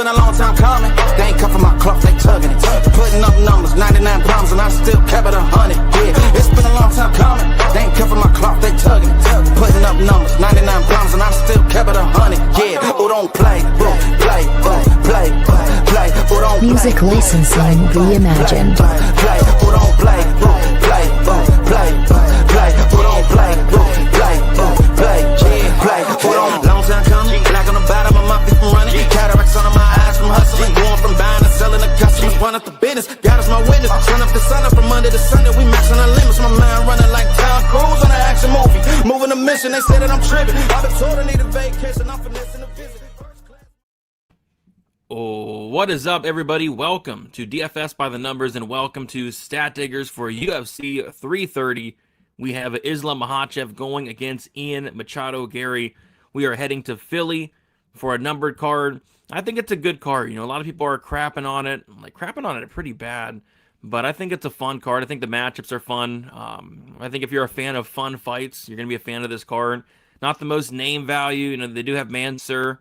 been a long time coming. They ain't cuffing my cloth, they tugging it. Putting up numbers, 99 problems, and I still kept it 100. Yeah, it's been a long time coming. They ain't cuffing my cloth, they tugging it. Putting up numbers, 99 problems, and I still kept it 100. Yeah, who don't play, play, play, play. Who don't music licensing reimagined. Play, who don't play, play, play, play. Who don't play, play, play, play. Who don't? Long time coming, black on the bottom of my feet from running. Cataracts under my eyes from hustling. Going from buying to selling to customers. Run up the business, God is my witness. Turn up the sun up from Monday to Sunday. We maxing the limits. My mind running like Tom Cruise on an action movie. Moving the mission, they say that I'm tripping. I've been told I need a vacation. I'm finessing a visit. Oh, what is up, everybody? Welcome to DFS by the Numbers and welcome to Stat Diggers for UFC 330. We have Islam Makhachev going against Ian Machado Gary. We are heading to Philly for a numbered card. I think it's a good card. You know, a lot of people are crapping on it pretty bad, but I think it's a fun card. I think the matchups are fun. I think if you're a fan of fun fights, you're going to be a fan of this card. Not the most name value. You know, they do have Mansul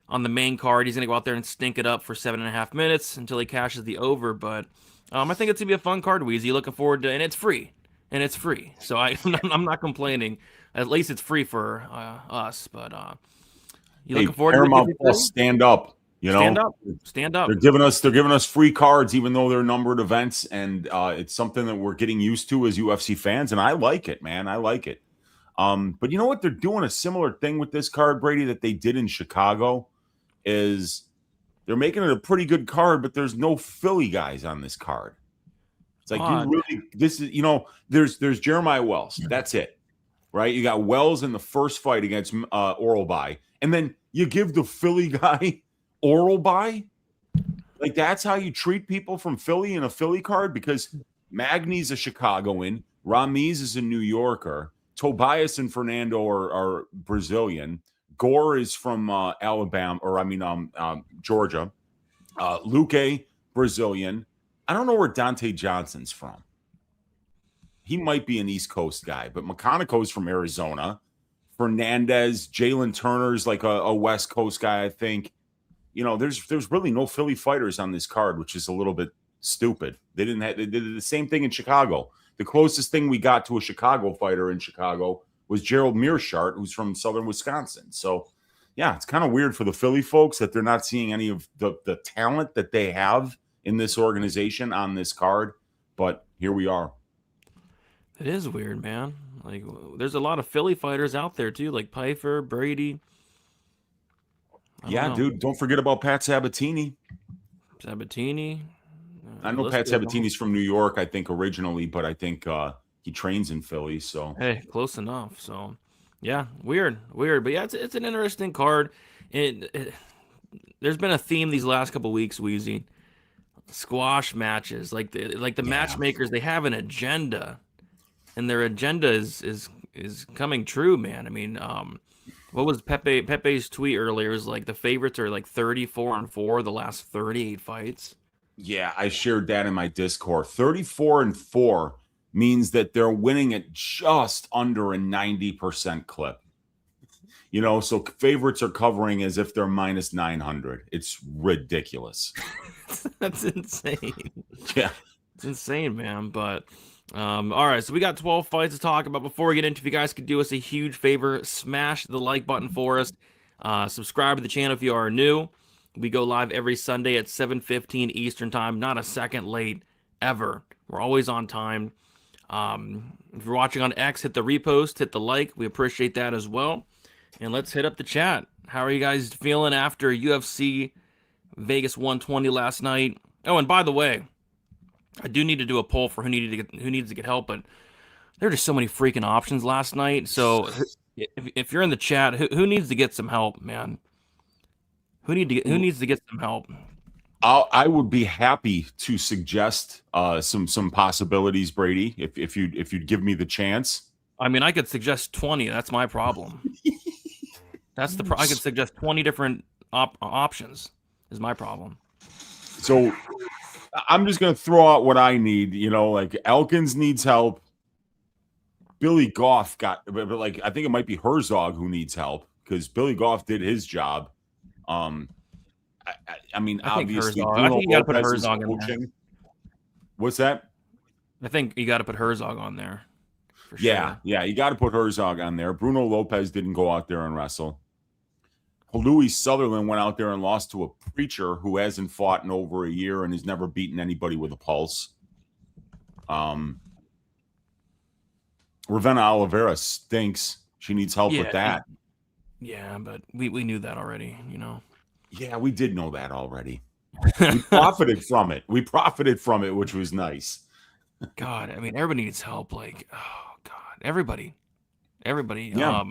on the main card. He's going to go out there and stink it up for 7.5 minutes until he cashes the over. But I think it's going to be a fun card, Weezy. Looking forward to, and it's free. So I'm not complaining. At least it's free for us. But you looking forward Paramount to it? Plus, stand up. You know, stand up. They're giving us free cards, even though they're numbered events, and it's something that we're getting used to as UFC fans, and I like it, man. I like it. But you know what? They're doing a similar thing with this card, Brady, that they did in Chicago. Is they're making it a pretty good card, but there's no Philly guys on this card. It's like there's Jeremiah Wells. That's it, right? You got Wells in the first fight against Orolbai, and then you give the Philly guy Orolbai. Like, that's how you treat people from Philly in a Philly card? Because Magny's a Chicagoan, Ramiz is a New Yorker, Tobias and Fernando are Brazilian. Gore is from Georgia. Luque, Brazilian. I don't know where Donte Johnson's from. He might be an East Coast guy, but McConico's from Arizona. Fernandes, Jalin Turner's like a West Coast guy, I think. You know, there's really no Philly fighters on this card, which is a little bit stupid. They did the same thing in Chicago. The closest thing we got to a Chicago fighter in Chicago was Gerald Mearshart, who's from southern Wisconsin. So, yeah, it's kind of weird for the Philly folks that they're not seeing any of the talent that they have in this organization on this card. But here we are. It is weird, man. Like, there's a lot of Philly fighters out there, too, like Pfeiffer, Brady. Yeah, dude, don't forget about Pat Sabatini. I know Pat Sabatini's from New York, I think, originally, but I think he trains in Philly, so. Hey, close enough. So, yeah, weird. But, yeah, it's an interesting card. There's been a theme these last couple weeks, Weezy. Squash matches. Like the matchmakers, they have an agenda, and their agenda is coming true, man. I mean, what was Pepe's tweet earlier? Is like the favorites are like 34-4 the last 38 fights. Yeah, I shared that in my Discord. 34-4 means that they're winning at just under a 90% clip. You know, so favorites are covering as if they're minus 900. It's ridiculous. That's insane. Yeah. It's insane, man. But all right, so we got 12 fights to talk about. Before we get into, if you guys could do us a huge favor, smash the like button for us. Subscribe to the channel if you are new. We go live every Sunday at 7:15 Eastern time, not a second late ever. We're always on time. If you're watching on X, hit the repost, hit the like. We appreciate that as well. And let's hit up the chat. How are you guys feeling after UFC Vegas 120 last night? Oh, and by the way, I do need to do a poll for who needs to get help, but there are just so many freaking options last night. So if you're in the chat, who needs to get some help, man? Who needs to get some help? I would be happy to suggest some possibilities, Brady, if you'd give me the chance. I mean, I could suggest 20. That's my problem. I could suggest 20 different options. Is my problem. So I'm just gonna throw out what I need. You know, like Elkins needs help. Billy Goff but like I think it might be Herzog who needs help because Billy Goff did his job. I mean, I think obviously, Herzog. I Bruno think you got to put Lopez is Herzog in there. coaching. What's that? I think you got to put Herzog on there. For Yeah, sure. yeah, you got to put Herzog on there. Bruno Lopez didn't go out there and wrestle. Louis Sutherland went out there and lost to a preacher who hasn't fought in over a year and has never beaten anybody with a pulse. Ravenna Oliveira stinks. She needs help with that. Yeah, but we knew that already, you know. Yeah, we did know that already. We profited from it. We profited from it, which was nice. God, I mean, everybody needs help. Like, oh God, everybody. Yeah.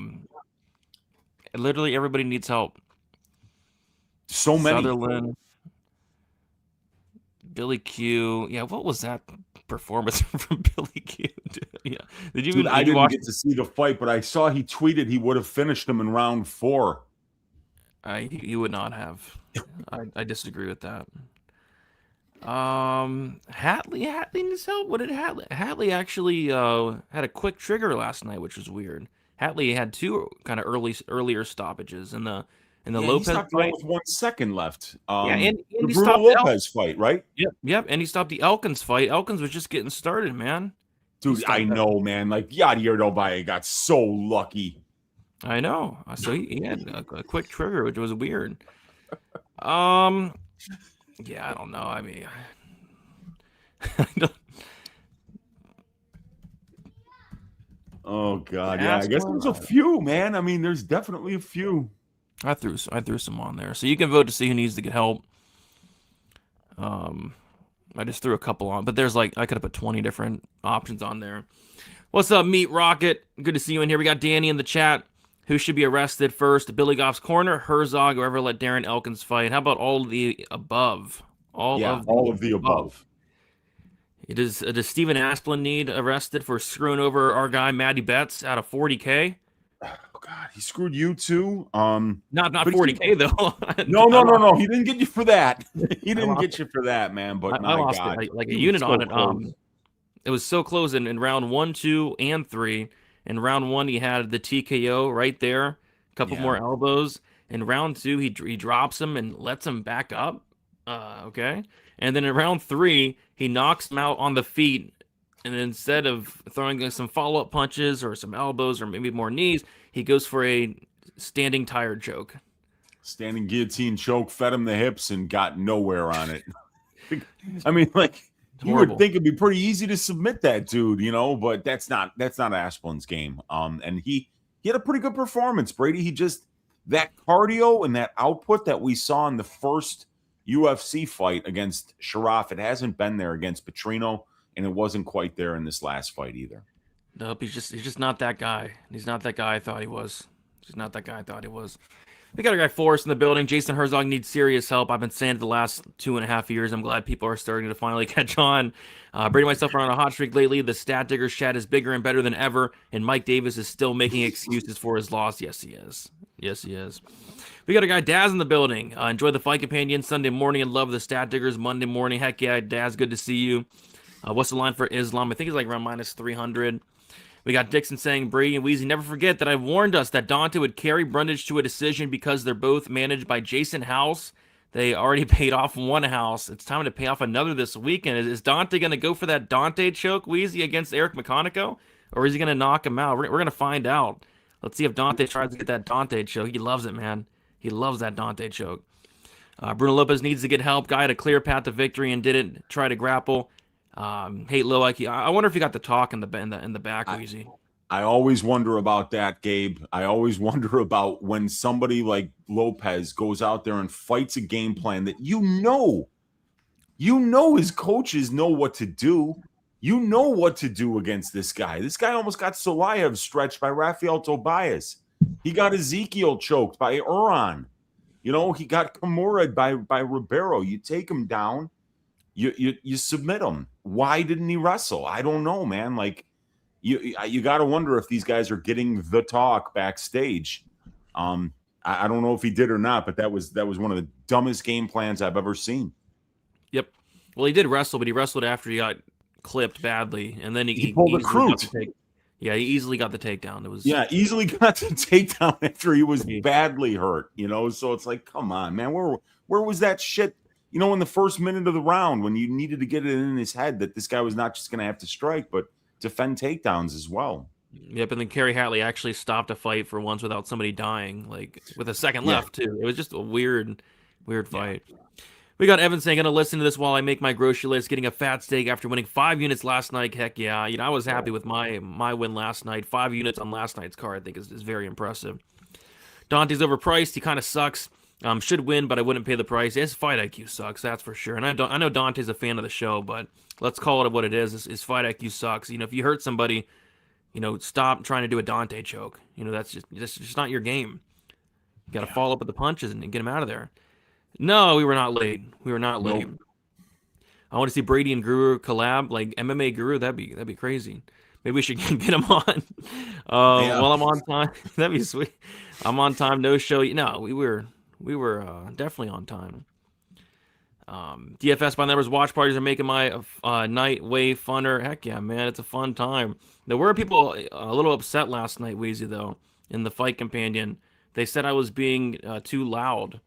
Literally everybody needs help. So many. Sutherland, Billy Q. Yeah, what was that performance from Billy Q? Yeah, Dude, I didn't get to see the fight, but I saw he tweeted he would have finished him in round 4. He would not have. I disagree with that. Hatley needs help. What did Hatley actually had a quick trigger last night, which was weird. Hatley had 2 kind of earlier stoppages in the Lopez he stopped fight with 1 second left. and the he Bruno stopped Lopez fight, right? Yep, and he stopped the Elkins fight. Elkins was just getting started, man. Dude, I know, man. Like Yadier Novaya got so lucky. I know. So he had a quick trigger, which was weird. Yeah, I don't know. I mean, Oh God, yeah. I guess there's a few, man. I mean, there's definitely a few. I threw some on there, so you can vote to see who needs to get help. I just threw a couple on, but there's like I could have put 20 different options on there. What's up, Meat Rocket? Good to see you in here. We got Danny in the chat. Who should be arrested first? Billy Goff's corner, Herzog, whoever let Darren Elkins fight. How about all of the above? All of the above. Does Steven Asplin need arrested for screwing over our guy Maddie Betts out of 40K? Oh God, he screwed you too. Not 40K though. No. He didn't get you for that. He didn't get you for that, man. But I lost it, like a unit on it. It was so close in round 1, 2, and 3. In round 1, he had the TKO right there, a couple more elbows. In round 2, he drops him and lets him back up. Okay. And then in round 3, he knocks him out on the feet. And instead of throwing some follow-up punches or some elbows or maybe more knees, he goes for a standing tire choke. Standing guillotine choke, fed him the hips, and got nowhere on it. I mean, like, you would think it'd be pretty easy to submit that dude, you know, but that's not Asplin's game. And he had a pretty good performance, Brady. He just, that cardio and that output that we saw in the first UFC fight against Sharaf, it hasn't been there against Petrino, and it wasn't quite there in this last fight either. Nope, he's just not that guy. He's not that guy I thought he was. We got a guy Forrest in the building. Jason Herzog needs serious help. I've been saying it the last 2.5 years. I'm glad people are starting to finally catch on. Brady and myself are on a hot streak lately. The Stat Diggers chat is bigger and better than ever, and Mike Davis is still making excuses for his loss. Yes, he is. We got a guy Daz in the building. Enjoy the Fight Companion Sunday morning and love the Stat Diggers Monday morning. Heck yeah, Daz, good to see you. What's the line for Islam? I think it's like around minus 300. We got Dixon saying, Brady and Weezy, never forget that I warned us that Donte would carry Brundage to a decision because they're both managed by Jason House. They already paid off one house. It's time to pay off another this weekend. Is Donte going to go for that Donte choke, Weezy, against Eric McConico? Or is he going to knock him out? We're going to find out. Let's see if Donte tries to get that Donte choke. He loves it, man. He loves that Donte choke. Bruno Lopez needs to get help. Guy had a clear path to victory and didn't try to grapple. Hey, low IQ. I wonder if you got the talk in the back, Weezy. I always wonder about that, Gabe. I always wonder about when somebody like Lopez goes out there and fights a game plan that you know his coaches know what to do. You know what to do against this guy. This guy almost got Solayev stretched by Rafael Tobias. He got Ezekiel choked by Uran. You know, he got Kimura by Ribeiro. You take him down. You submit him. Why didn't he wrestle? I don't know, man. Like you got to wonder if these guys are getting the talk backstage. I don't know if he did or not, but that was one of the dumbest game plans I've ever seen. Yep. Well, he did wrestle, but he wrestled after he got clipped badly, and then he pulled a Crute. Yeah, he easily got the takedown. It was easily got the takedown after he was badly hurt, So it's like, come on, man. Where was that shit, in the first minute of the round when you needed to get it in his head that this guy was not just going to have to strike, but defend takedowns as well. Yep, and then Kerry Hatley actually stopped a fight for once without somebody dying, like with a second left too. It was just a weird fight. We got Evan saying, "Gonna listen to this while I make my grocery list. Getting a fat steak after winning 5 units last night. Heck yeah! I was happy with my win last night. 5 units on last night's card, I think is very impressive. Donte's overpriced. He kind of sucks. Should win, but I wouldn't pay the price. His fight IQ sucks, that's for sure. And I know Donte's a fan of the show, but let's call it what it is. His fight IQ sucks. If you hurt somebody, stop trying to do a Donte choke. That's just not your game. You got to follow up with the punches and get him out of there." No, we were not late. Nope. I want to see Brady and Guru collab, like MMA Guru. That'd be crazy. Maybe we should get him on while I'm on time. That'd be sweet. I'm on time. No show. No, we were definitely on time. DFS by numbers watch parties are making my night way funner. Heck yeah, man, it's a fun time. There were people a little upset last night, Weezy, though, in the Fight Companion. They said I was being too loud.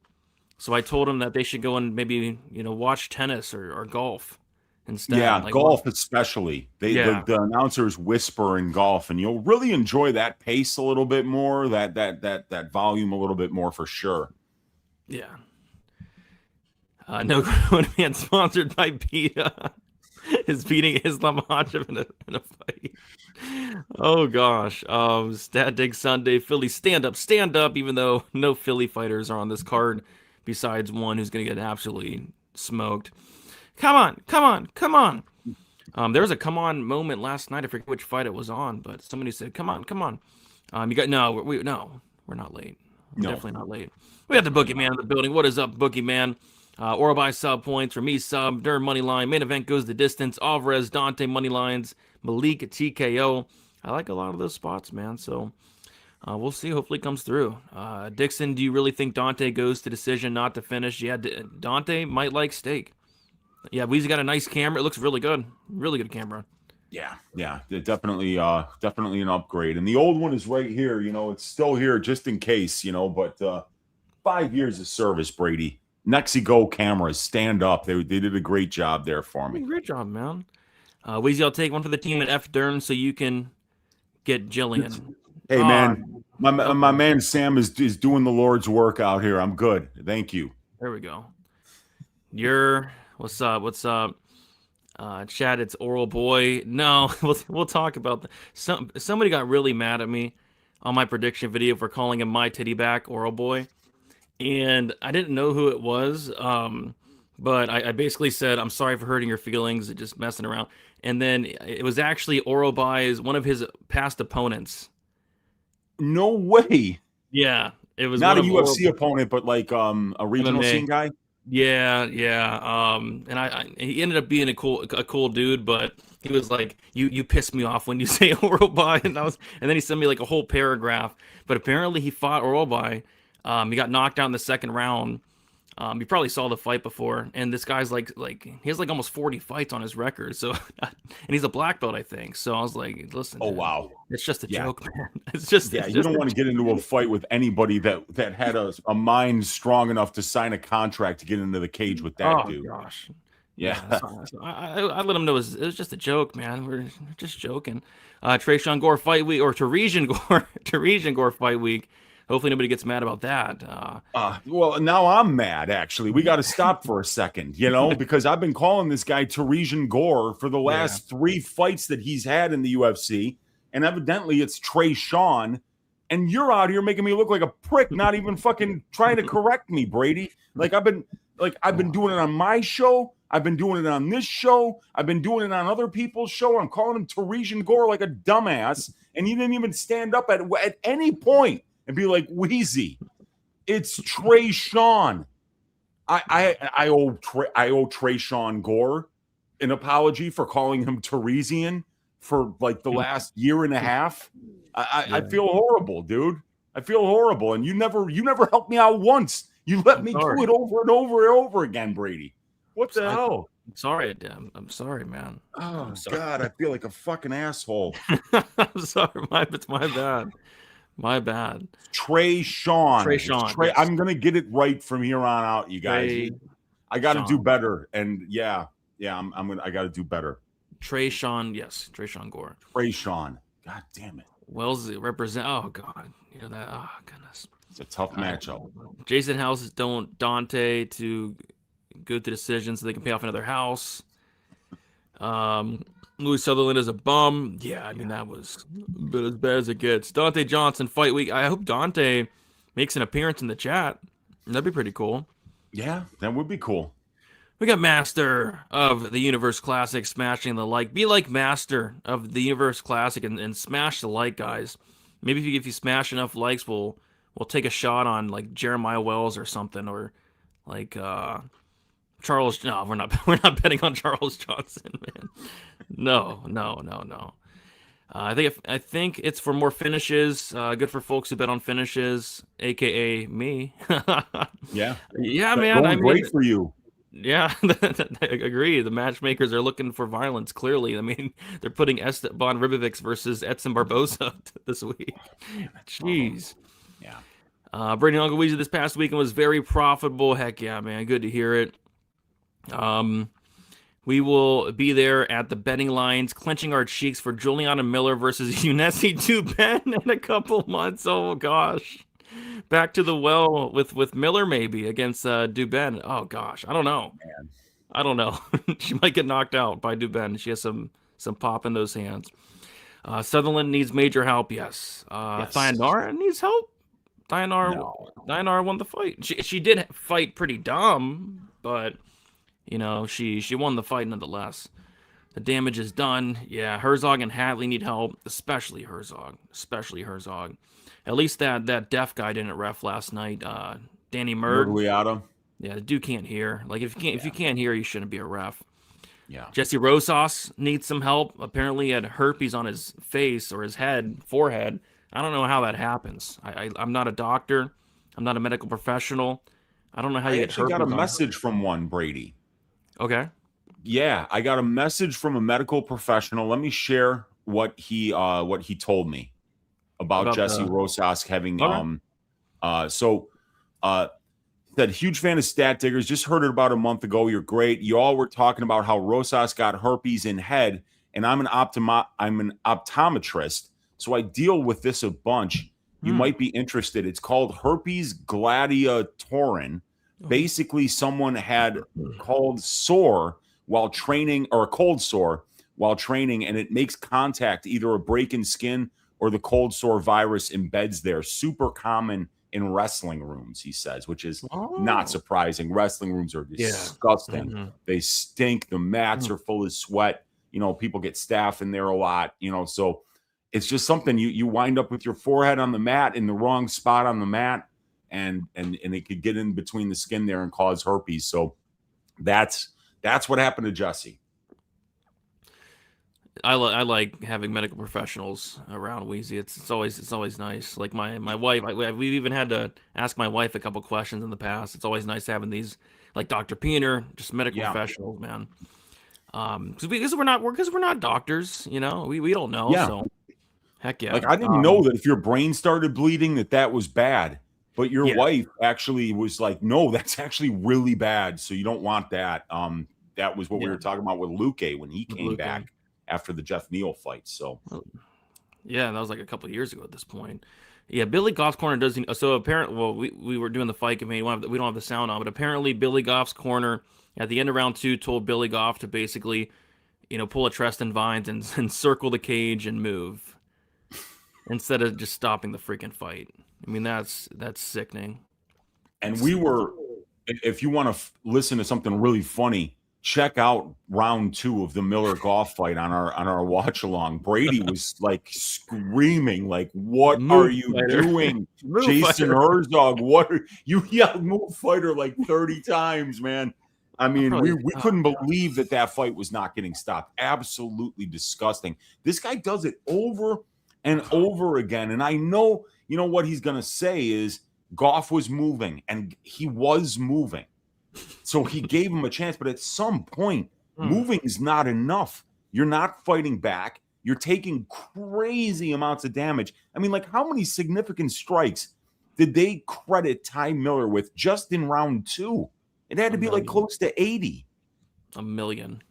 So I told them that they should go and maybe, watch tennis or golf instead. Yeah, golf especially. The announcers whisper in golf, and you'll really enjoy that pace a little bit more, that volume a little bit more for sure. Yeah. No Grown Man sponsored by PETA is beating Islam Makhachev in a fight. Oh gosh. Stat Dig Sunday, Philly stand up, even though no Philly fighters are on this card. Besides one who's going to get absolutely smoked. Come on. There was a come on moment last night. I forget which fight it was on, but somebody said, come on. We're not late. We're definitely not late. We got the Boogeyman in the building. What is up, Boogeyman? Orolbai sub points, Ramiz sub, Dern money line, main event goes the distance, Alvarez, Donte money lines, Malik TKO. I like a lot of those spots, man, so... we'll see. Hopefully it comes through. Dixon, do you really think Donte goes to decision, not to finish? Yeah, Donte might like steak. Yeah, Weezy got a nice camera. It looks really good. Really good camera. Yeah, definitely an upgrade. And the old one is right here. It's still here just in case, but 5 years of service, Brady. Nexigo cameras, stand up. They did a great job there for me. Great job, man. Weezy, I'll take one for the team at F Dern so you can get Jillian. Hey, man, my man Sam is doing the Lord's work out here. I'm good. Thank you. There we go. What's up? Chad, it's Oral Boy. No, we'll talk about that. Somebody got really mad at me on my prediction video for calling him Myktybek Oral Boy. And I didn't know who it was. But I basically said, I'm sorry for hurting your feelings, just messing around. And then it was actually Orolbai's, one of his past opponents. No way. Yeah, it was not a UFC opponent, but like a regional MMA. Scene guy. Yeah. And he ended up being a cool dude, but he was like, you pissed me off when you say Orolbai, and then he sent me like a whole paragraph. But apparently he fought Orolbai. He got knocked out in the second round. You probably saw the fight before, and this guy's like he has like almost 40 fights on his record. So, and he's a black belt, I think. So I was like, listen. Oh, wow. It's just a joke, man. It's just you don't want to get into a fight with anybody that had a mind strong enough to sign a contract to get into the cage with that dude. Oh gosh. Yeah. So I let him know it was just a joke, man. We're just joking. Tresean Gore fight week, or Tresean Gore fight week. Hopefully nobody gets mad about that. Well, now I'm mad, actually. We got to stop for a second, because I've been calling this guy Tresean Gore for the last 3 fights that he's had in the UFC. And evidently it's Tresean. And you're out here making me look like a prick, not even fucking trying to correct me, Brady. I've been doing it on my show. I've been doing it on this show. I've been doing it on other people's show. I'm calling him Tresean Gore like a dumbass. And he didn't even stand up at any point and be like, Wheezy, it's Tresean. I owe Tresean Gore an apology for calling him Teresian for like the last year and a half. I feel horrible, dude. I feel horrible. And you never helped me out once. You let me do it over and over and over again, Brady. What the hell? Sorry, I'm sorry, man. Oh sorry. God, I feel like a fucking asshole. I'm sorry. It's my bad. My bad. Tresean. It's Tresean, yes. I'm gonna get it right from here on out, you guys. I got to do Tresean. better, and I got to do better. Tresean, yes, Tresean Gore. Tresean. God damn it. Wellesley represent. Oh God, you know that. Oh goodness. It's a tough matchup. Jason House don't Donte to go to decision so they can pay off another house. Louis Sutherland is a bum. Yeah, I mean that was as bad as it gets. Donte Johnson fight week. I hope Donte makes an appearance in the chat. That'd be pretty cool. Yeah, that would be cool. We got Master of the Universe Classic smashing the like. Be like Master of the Universe Classic and smash the like, guys. Maybe if you smash enough likes, we'll take a shot on like Jeremiah Wells or something, or like Charles. No, we're not betting on Charles Johnson, man. No. I think it's for more finishes. Good for folks who bet on finishes, aka me. Yeah, man. I mean, great for you. Yeah, I agree. The matchmakers are looking for violence. Clearly, I mean, they're putting Esteban Robovics versus Edson Barboza this week. Jeez. Yeah. Brady Uncle this past weekend was very profitable. Heck yeah, man. Good to hear it. We will be there at the betting lines, clenching our cheeks for Juliana Miller versus Unesi Duben in a couple months. Oh gosh. Back to the well with Miller maybe against Duben. Oh gosh, I don't know. Man. I don't know. She might get knocked out by Duben. She has some pop in those hands. Sutherland needs major help. Yes. Thayanara needs help. Thayanara won the fight. She did fight pretty dumb, but you know she won the fight nonetheless. The damage is done. Yeah, Herzog and Hadley need help, especially Herzog. At least that deaf guy didn't ref last night. Danny Murd. Yeah, the dude can't hear. Like if you can't hear, you shouldn't be a ref. Yeah. Jesse Rosas needs some help. Apparently, he had herpes on his face or his forehead. I don't know how that happens. I'm not a doctor. I'm not a medical professional. I don't know how you get herpes. I got a message from one, Brady. Okay. Yeah, I got a message from a medical professional. Let me share what he told me about Jesse Rosas having said, huge fan of Stat Diggers. Just heard it about a month ago. You're great. You all were talking about how Rosas got herpes in head, and I'm an optometrist, so I deal with this a bunch. You might be interested. It's called herpes gladiatorum. Basically, someone had cold sore while training, or a cold sore while training, and it makes contact, either a break in skin or the cold sore virus embeds there. Super common in wrestling rooms, he says, which is not surprising. Wrestling rooms are disgusting. Mm-hmm. They stink. The mats are full of sweat. You know, people get staph in there a lot, you know, so it's just something you wind up with your forehead on the mat in the wrong spot on the mat, and it could get in between the skin there and cause herpes. So that's what happened to Jesse. I like having medical professionals around, Wheezy. It's always nice. Like my wife, we've even had to ask my wife a couple questions in the past. It's always nice having these, like Dr. Peener, just medical professionals, man. Because we're not doctors, you know. We don't know. Yeah. So heck yeah. Like I didn't know that if your brain started bleeding that was bad. But your wife actually was like, no, that's actually really bad. So you don't want that. That was what we were talking about with Luque when he came back after the Jeff Neal fight. So yeah, that was like a couple of years ago at this point. Yeah, Billy Goff's corner doesn't. So apparently, well, we were doing the fight committee. We don't have the sound on, but apparently Billy Goff's corner at the end of round 2 told Billy Goff to basically, you know, pull a Treston Vines and circle the cage and move instead of just stopping the freaking fight. I mean, that's sickening. And we were, if you want to listen to something really funny, check out round 2 of the Miller Goff fight on our watch along. Brady was like screaming, like, "What are you doing, Jason Herzog? What are you yelled move fighter like 30 times, man?" I mean, we couldn't believe that fight was not getting stopped. Absolutely disgusting. This guy does it over and over again, and I know, you know what he's gonna say is Goff was moving, and he was moving. So he gave him a chance, but at some point, moving is not enough. You're not fighting back. You're taking crazy amounts of damage. I mean, like, how many significant strikes did they credit Ty Miller with just in round 2? It had to be like close to 80. A million.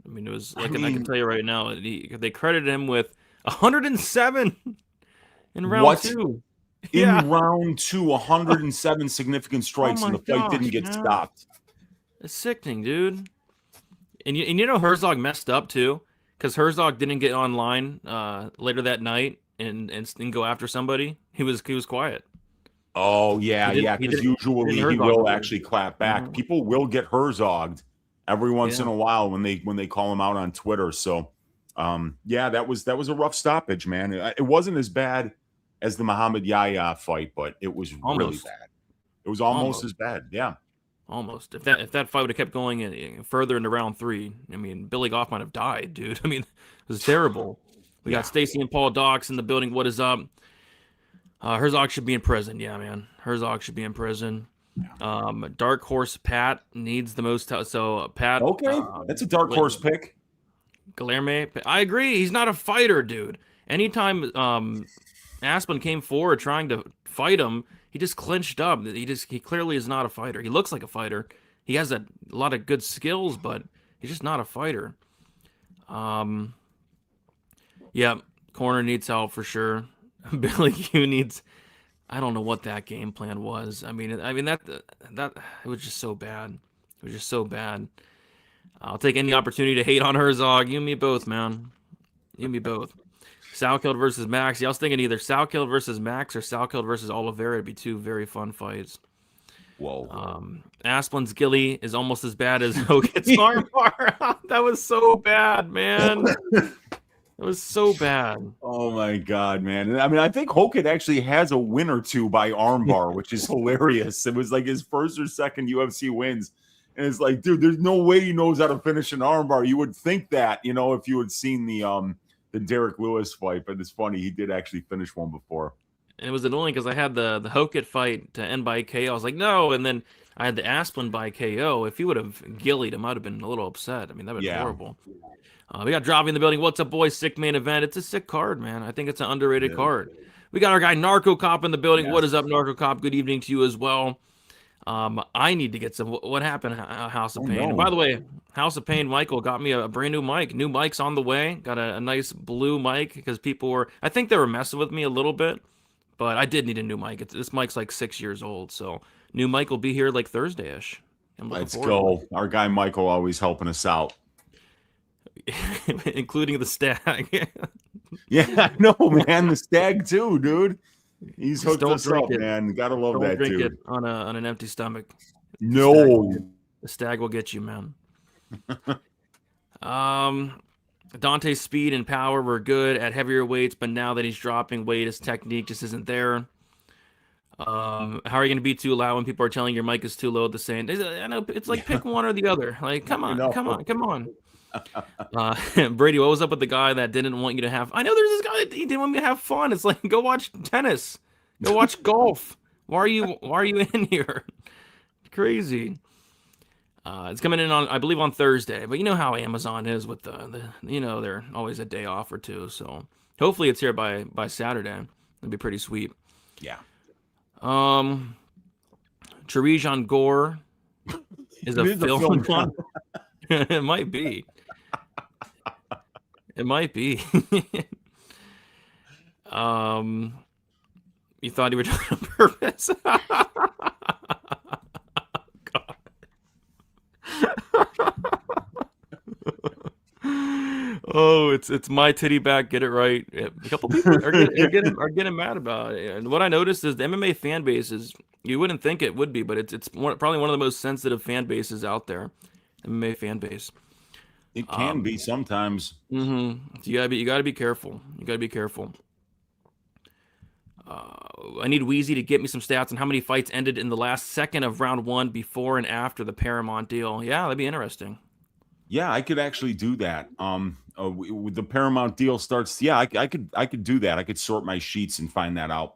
I mean, it was like, I can tell you right now, they credited him with 107 in round 2. In round 2, 107 significant strikes, and the fight didn't get stopped. It's sickening, dude. And you know Herzog messed up too, because Herzog didn't get online later that night and go after somebody. He was quiet. Oh yeah, because usually he will actually clap back. People will get Herzogged every once in a while when they call him out on Twitter. So that was a rough stoppage, man. It wasn't as bad as the Muhammad Yahya fight, but it was really bad. It was almost as bad. Yeah. Almost. If that fight would have kept going further into round 3, I mean, Billy Goff might have died, dude. I mean, it was terrible. We got Stacy and Paul Docks in the building. What is up? Herzog should be in prison. Yeah, man. Herzog should be in prison. Dark Horse Pat needs the most. So Pat. Okay, that's a dark horse pick. Guilherme. I agree. He's not a fighter, dude. Anytime Aspen came forward trying to fight him, he just clinched up. He clearly is not a fighter. He looks like a fighter. He has a lot of good skills, but he's just not a fighter. Yeah, corner needs help for sure. Billy Q needs. I don't know what that game plan was. I mean that it was just so bad. It was just so bad. I'll take any opportunity to hate on Herzog. You and me both, man. You and me both. Salkild versus Max. Yeah, I was thinking either Salkild versus Max or Salkild versus Oliveira would be 2 very fun fights. Whoa. Asplin's Gilly is almost as bad as Hogan's armbar. That was so bad, man. It was so bad. Oh my God, man. I mean, I think Hogan actually has a win or 2 by armbar, which is hilarious. It was like his first or second UFC wins. And it's like, dude, there's no way he knows how to finish an armbar. You would think that, if you had seen the Derek Lewis fight, but it's funny, he did actually finish one before. And it was annoying because I had the Hokit fight to end by KO. I was like, no, and then I had the Asplin by KO. If he would have gillied, I might have been a little upset. I mean, that would be horrible. We got Dravi in the building. What's up, boys? Sick main event. It's a sick card, man. I think it's an underrated card. We got our guy Narco Cop in the building. Yes. What is up, Narco Cop? Good evening to you as well. I need to get some. What happened, House of Pain? No. By the way, House of Pain Michael got me a brand new mic. New mic's on the way. Got a nice blue mic because people were. I think they were messing with me a little bit, but I did need a new mic. This mic's like 6 years old, so new mic will be here like Thursday-ish. Let's go. Our guy Michael always helping us out. Including the stag. Yeah, I know, man. The stag too, dude. He's hooked us up, man. Gotta love that, dude. Don't drink it on an empty stomach. No. The stag will get you, man. Donte's speed and power were good at heavier weights, but now that he's dropping weight, his technique just isn't there. How are you going to be too loud when people are telling your mic is too low at the same? I know it's like pick one or the other. Like, come on. Brady, what was up with the guy that didn't want you to have? I know there's this guy that he didn't want me to have fun. It's like, go watch tennis, go watch golf. Why are you in here? Crazy. It's coming in on, I believe, on Thursday. But you know how Amazon is with the they're always a day off or two. So hopefully it's here by Saturday. That'd be pretty sweet. Yeah. Tresean Gore is a film. It might be. It might be. You thought he would do it on purpose? Oh, it's my titty back. Get it right. A couple people are getting mad about it. And what I noticed is the MMA fan bases. You wouldn't think it would be, but it's probably one of the most sensitive fan bases out there. MMA fan base. It can be sometimes. Mm-hmm. You gotta be careful. You gotta be careful. I need Wheezy to get me some stats on how many fights ended in the last second of round 1 before and after the Paramount deal. Yeah, that'd be interesting. Yeah, I could actually do that. With the Paramount deal starts. Yeah, I could do that. I could sort my sheets and find that out.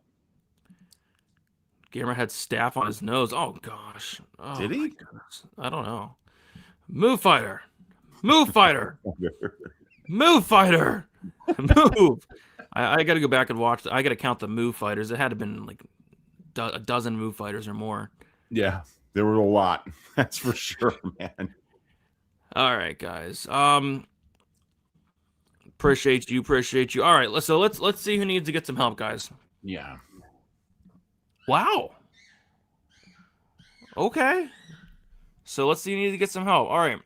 Gamer had staph on his nose. Oh gosh. Oh, Did he? my goodness. I don't know. Move fighter. Move fighter. Move fighter. Move. I got to go back and watch. I got to count the move fighters. It had to have been like a dozen move fighters or more. Yeah, there were a lot. That's for sure, man. All right, guys. Appreciate you. All right, let's see who needs to get some help, guys. Yeah. Wow. Okay. So let's see who needs to get some help. All right.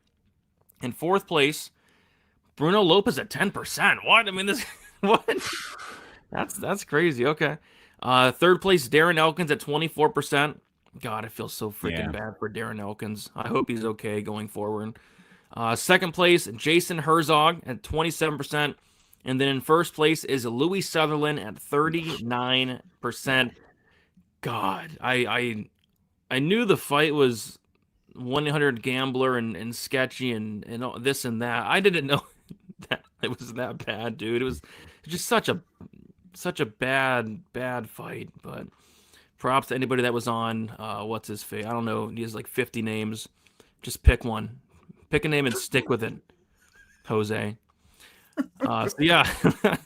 In fourth place, Bruno Lopez at 10%. What? I mean, this what? That's crazy. Okay. Third place, Darren Elkins at 24%. God, I feel so freaking bad for Darren Elkins. I hope he's okay going forward. Second place, Jason Herzog at 27%. And then in first place is Louis Sutherland at 39%. God, I knew the fight was 100 gambler and sketchy and all this and that. I didn't know that it was that bad, dude. It was just such a bad fight. But props to anybody that was on. What's his face? I don't know. He has like 50 names. Just pick one. Pick a name and stick with it, Jose. So yeah,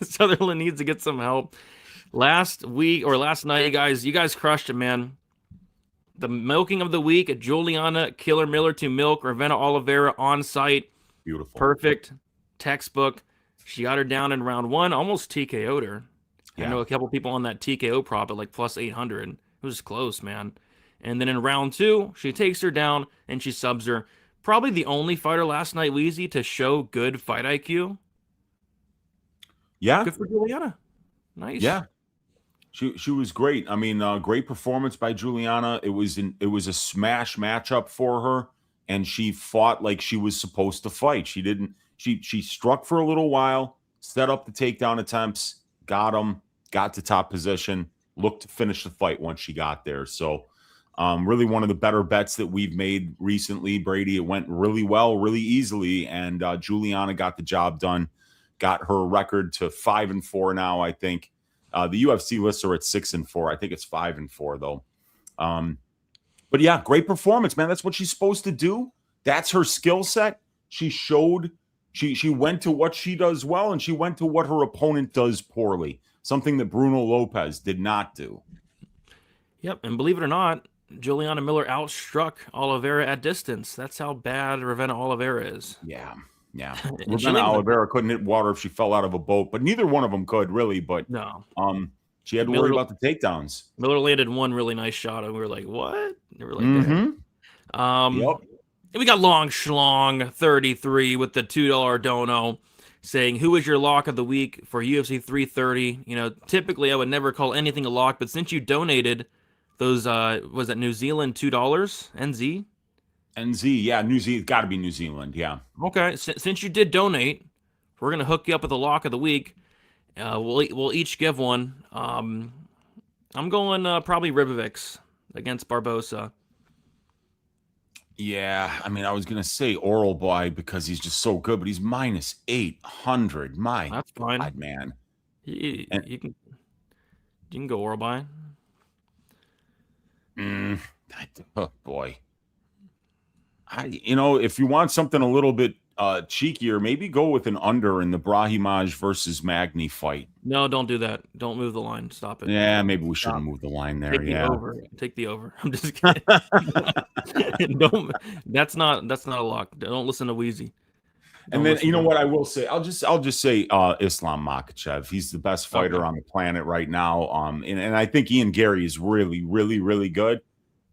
Sutherland needs to get some help. Last night, you guys crushed it, man. The milking of the week at Juliana Killer Miller to milk Ravenna Oliveira on site. Beautiful. Perfect. Textbook. She got her down in round 1, almost TKO'd her. Yeah. I know a couple people on that TKO prop at like plus 800. It was close, man. And then in round 2, she takes her down and she subs her. Probably the only fighter last night, Weezy, to show good fight IQ. Yeah. Good for Juliana. Nice. Yeah. She was great. I mean, great performance by Juliana. It was a smash matchup for her, and she fought like she was supposed to fight. She struck for a little while, set up the takedown attempts, got them, got to top position, looked to finish the fight once she got there. So really one of the better bets that we've made recently, Brady. It went really well, really easily, and Juliana got the job done, got her record to 5-4 now, I think. The UFC lists are at 6-4. I think it's 5-4 though. But yeah, great performance, man. That's what she's supposed to do. That's her skill set. She showed she went to what she does well, and she went to what her opponent does poorly. Something that Bruno Lopez did not do. Yep, and believe it or not, Juliana Miller outstruck Oliveira at distance. That's how bad Ravenna Oliveira is. Yeah. Ravenna Oliveira couldn't hit water if she fell out of a boat, but neither one of them could really. But no, she had to worry about the takedowns. Miller landed one really nice shot, and we were like, "What?" They were like, Yep. And we got Long Schlong 33 with the $2 dono saying, "Who is your lock of the week for UFC 330?" You know, typically I would never call anything a lock, but since you donated those, was that New Zealand $2 NZ? NZ, yeah, New Zealand, got to be New Zealand, yeah. Okay, since you did donate, we're gonna hook you up with a lock of the week. We'll each give one. I'm going probably Robovics against Barboza. Yeah, I mean, I was gonna say Orolbai because he's just so good, but he's minus 800. My That's fine, God, man. You can go Orolbai. Oh boy. If you want something a little bit cheekier, maybe go with an under in the Brahimaj versus Magny fight. No, don't do that. Don't move the line. Stop it. Yeah, maybe we shouldn't move the line there. Take the over. I'm just kidding. That's not a lock. Don't listen to Wheezy. And then you know what I will say? I'll just say Islam Makhachev. He's the best fighter on the planet right now. And I think Ian Gary is really, really, really good.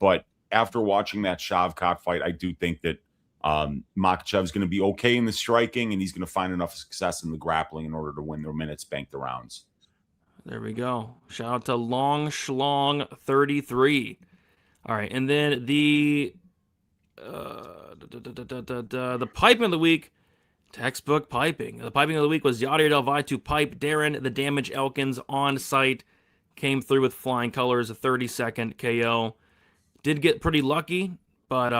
But after watching that Shavkat fight, I do think that Makhachev is going to be okay in the striking, and he's going to find enough success in the grappling in order to win the minutes, bank the rounds. There we go. Shout out to Long Schlong 33. All right, and then the piping of the week, textbook piping. The piping of the week was Yadir Delvai to pipe Dern the Damage Elkins on site. Came through with flying colors, a 30-second KO. Did get pretty lucky, but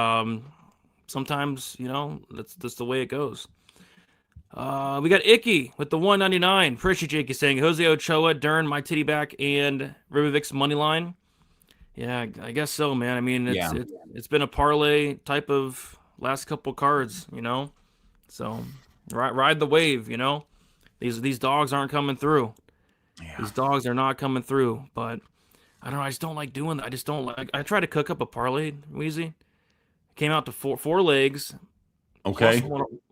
sometimes, that's just the way it goes. We got Icky with the 199. Appreciate Icky saying Jose Ochoa, Dern, Myktybek, and Robovics money line. Yeah, I guess so, man. I mean, Yeah. it's been a parlay type of last couple cards, So ride the wave, These dogs aren't coming through. Yeah. These dogs are not coming through. But I don't know. I just don't like doing that. I just don't like. I tried to cook up a parlay, Wheezy. Came out to four legs. Okay.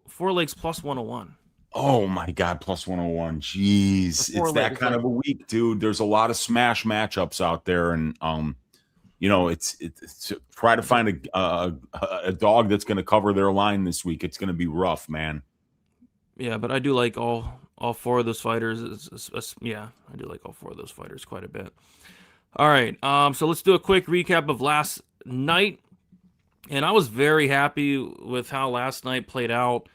4 legs plus 101. Oh my God, plus 101. Jeez. It's that kind of a week, dude. There's a lot of smash matchups out there. And it's try to find a dog that's going to cover their line this week. It's going to be rough, man. Yeah, but I do like all four of those fighters. Yeah, I do like all four of those fighters quite a bit. All right, so let's do a quick recap of last night. And I was very happy with how last night played out.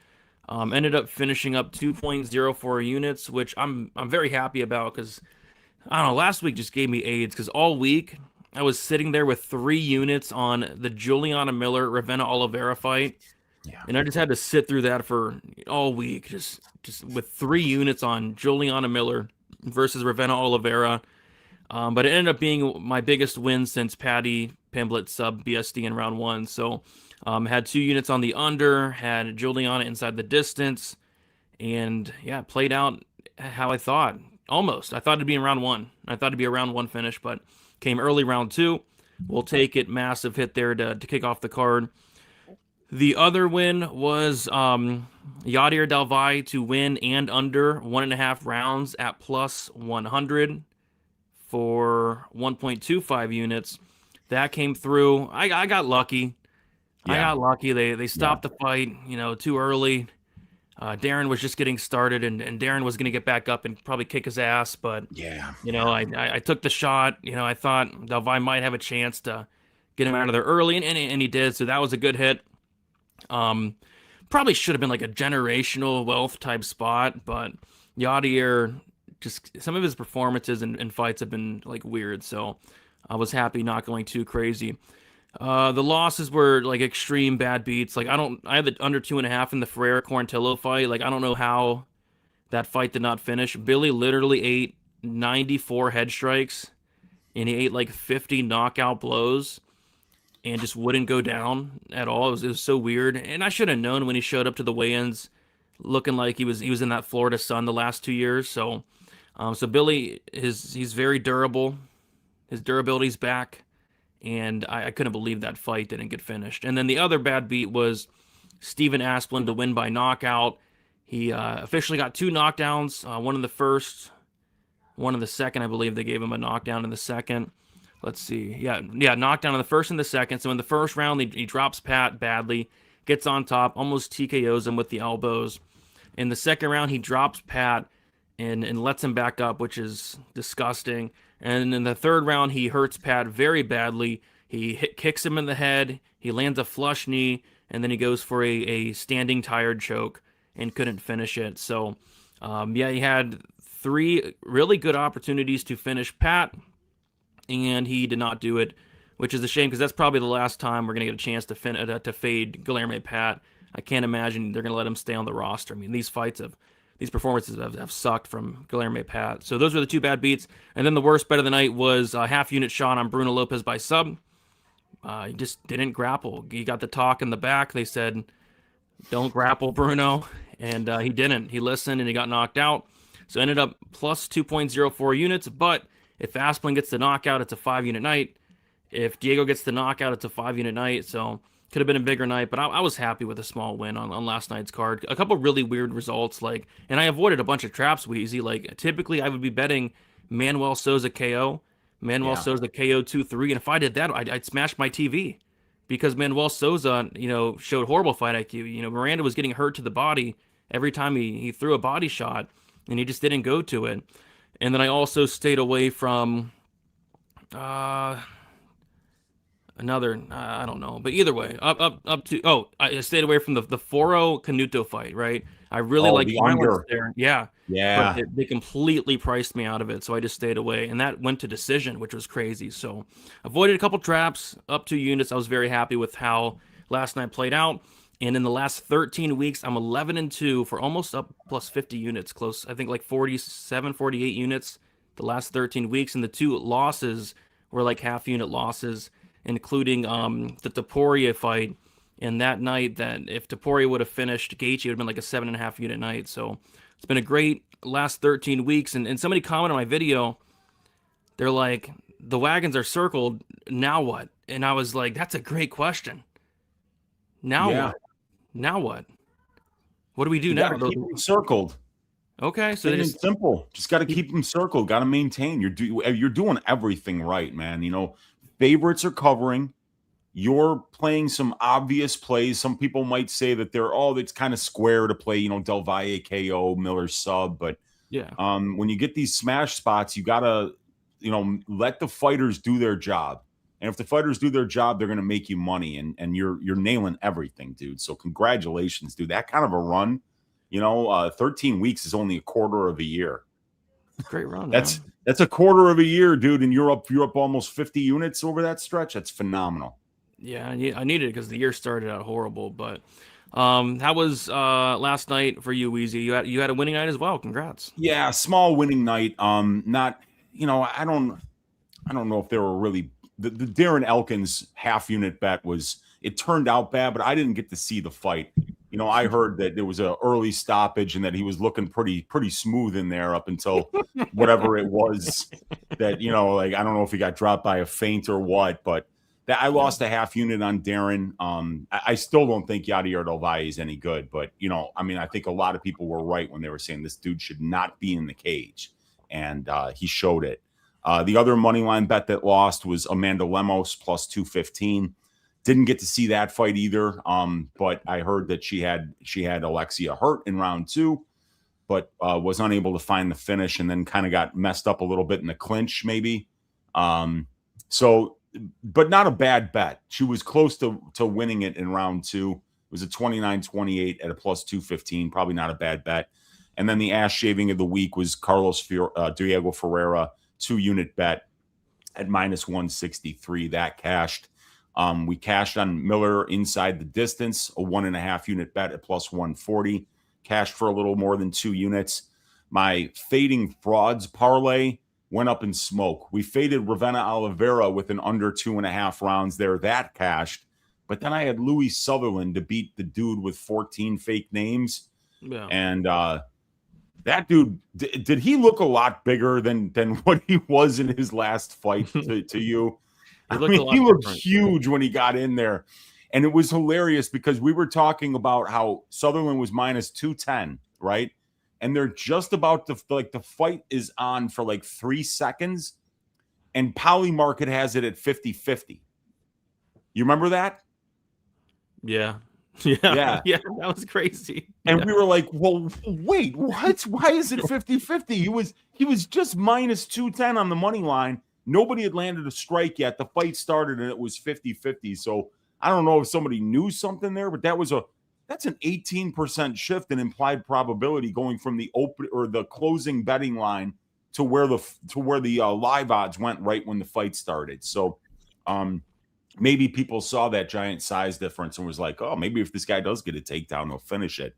Ended up finishing up 2.04 units, which I'm very happy about because I don't know. Last week just gave me AIDS because all week I was sitting there with 3 units on the Juliana Miller Ravenna Oliveira fight, and I just had to sit through that for all week, just with 3 units on Juliana Miller versus Ravenna Oliveira. But it ended up being my biggest win since Patty Pimblett sub BSD in round 1. So had 2 units on the under, had Juliana inside the distance, and yeah, played out how I thought. Almost. I thought it'd be in round 1. I thought it'd be a round 1 finish, but came early round 2. We'll take it. Massive hit there to kick off the card. The other win was Yadier Dalvai to win and under 1.5 rounds at plus 100 for 1.25 units. That came through. I got lucky. Yeah. I got lucky. They stopped the fight, too early. Dern was just getting started, and Dern was going to get back up and probably kick his ass. But I took the shot. I thought Dalvai might have a chance to get him out of there early, and he did. So that was a good hit. Probably should have been like a generational wealth type spot, but Yadier, just some of his performances and fights have been like weird. So I was happy not going too crazy. The losses were like extreme bad beats. Like I had the under 2.5 in the Ferreira Quarantillo fight. Like I don't know how that fight did not finish. Billy literally ate 94 head strikes, and he ate like 50 knockout blows, and just wouldn't go down at all. It was so weird. And I should have known when he showed up to the weigh-ins, looking like he was in that Florida sun the last 2 years. So Billy he's very durable. His durability's back. And I couldn't believe that fight didn't get finished. And then the other bad beat was Steven Asplin to win by knockout. He officially got 2 knockdowns, one in the first, one in the second. I believe they gave him a knockdown in the second. Let's see. Yeah, knockdown in the first and the second. So in the first round, he drops Pat badly, gets on top, almost TKOs him with the elbows. In the second round, he drops Pat and lets him back up, which is disgusting. And in the third round, he hurts Pat very badly. He kicks him in the head. He lands a flush knee, and then he goes for a standing tired choke and couldn't finish it. So, he had 3 really good opportunities to finish Pat, and he did not do it, which is a shame because that's probably the last time we're going to get a chance to fade Guilherme Pat. I can't imagine they're going to let him stay on the roster. I mean, these performances have sucked from Guilherme Pat. So those are the 2 bad beats. And then the worst bet of the night was a half-unit shot on Bruno Lopez by sub. He just didn't grapple. He got the talk in the back. They said, don't grapple, Bruno. And he didn't. He listened, and he got knocked out. So ended up plus 2.04 units. But if Asplin gets the knockout, it's a 5-unit night. If Diego gets the knockout, it's a 5-unit night. So could have been a bigger night, but I was happy with a small win on last night's card. A couple really weird results, and I avoided a bunch of traps, Wheezy. Like, typically I would be betting Manuel Souza KO, Souza KO 2-3, and if I did that, I'd smash my TV because Manuel Souza, showed horrible fight IQ. Miranda was getting hurt to the body every time he threw a body shot, and he just didn't go to it. And then I also stayed away from another, I don't know, but either way, I stayed away from the Foro Canuto fight, right? I really like the violence there. Yeah. But they completely priced me out of it, so I just stayed away, and that went to decision, which was crazy. So avoided a couple traps, up 2 units. I was very happy with how last night played out. And in the last 13 weeks, I'm 11-2 for almost up plus 50 units, close, I think like 47, 48 units the last 13 weeks. And the 2 losses were like half unit losses, including the Topuria fight. And that night, that if Topuria would have finished Gaethje, it would have been like a 7.5 unit night. So it's been a great last 13 weeks. And somebody commented on my video, they're like, the wagons are circled, now what? And I was like, that's a great question. Now what? Now what? What do we do now? Keep them circled. Okay, so it's simple. Just got to keep them circled. Got to maintain. You're doing everything right, man. You know, favorites are covering. You're playing some obvious plays. Some people might say that it's kind of square to play, you know, Del Valle KO, Miller sub. But yeah, when you get these smash spots, you got to, you know, let the fighters do their job. And if the fighters do their job, they're going to make you money. And you're nailing everything, dude. So congratulations, dude. That kind of a run, you know, 13 weeks is only a quarter of a year. Great run. That's a quarter of a year, dude. And you're up almost 50 units over that stretch. That's phenomenal. Yeah, I needed it because the year started out horrible. But how was last night for you, Weezy? You had a winning night as well. Congrats. Yeah, small winning night. Not, you know, I don't know if they were really the Darren Elkins half unit bet it turned out bad, but I didn't get to see the fight. You know, I heard that there was an early stoppage and that he was looking pretty smooth in there up until whatever it was that, you know, like I don't know if he got dropped by a feint or what, but that I lost a half unit on Dern. I still don't think Yadier Del Valle is any good, but you know, I mean, I think a lot of people were right when they were saying this dude should not be in the cage, and he showed it. The other money line bet that lost was Amanda Lemos plus 215. Didn't get to see that fight either, but I heard that she had Alexia hurt in round 2, but was unable to find the finish, and then kind of got messed up a little bit in the clinch, maybe. But not a bad bet. She was close to winning it in round 2. It was a 29-28 at a plus 215. Probably not a bad bet. And then the ass shaving of the week was Diego Ferreira 2-unit bet at minus 163. That cashed. We cashed on Miller inside the distance, a 1.5 unit bet at plus 140. Cashed for a little more than 2 units. My fading frauds parlay went up in smoke. We faded Ravenna Oliveira with an under 2.5 rounds there. That cashed. But then I had Louis Sutherland to beat the dude with 14 fake names. Yeah. And that dude, did he look a lot bigger than what he was in his last fight to you? He looked huge when he got in there. And it was hilarious because we were talking about how Sutherland was minus 210, right? And they're just about to, like, the fight is on for like 3 seconds, and Polymarket has it at 50-50. You remember that? Yeah. Yeah. That was crazy. And we were like, well, wait, what? Why is it 50-50? He was just minus 210 on the money line. Nobody had landed a strike yet. The fight started and it was 50-50. So I don't know if somebody knew something there, but that's an 18% shift in implied probability going from the open or the closing betting line to where the live odds went right when the fight started. So maybe people saw that giant size difference and was like, oh, maybe if this guy does get a takedown, they'll finish it.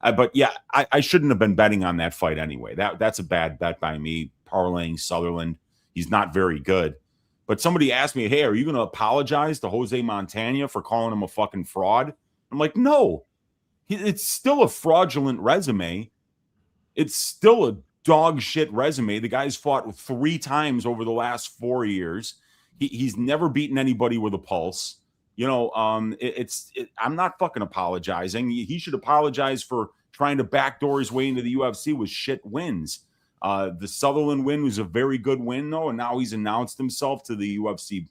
But yeah, I shouldn't have been betting on that fight anyway. That's a bad bet by me, parlaying Sutherland. He's not very good. But somebody asked me, hey, are you going to apologize to Jose Montana for calling him a fucking fraud? I'm like, no. It's still a fraudulent resume. It's still a dog shit resume. The guy's fought 3 times over the last 4 years. He's never beaten anybody with a pulse. You know, I'm not fucking apologizing. He should apologize for trying to backdoor his way into the UFC with shit wins. The Sutherland win was a very good win, though, and now he's announced himself to the UFC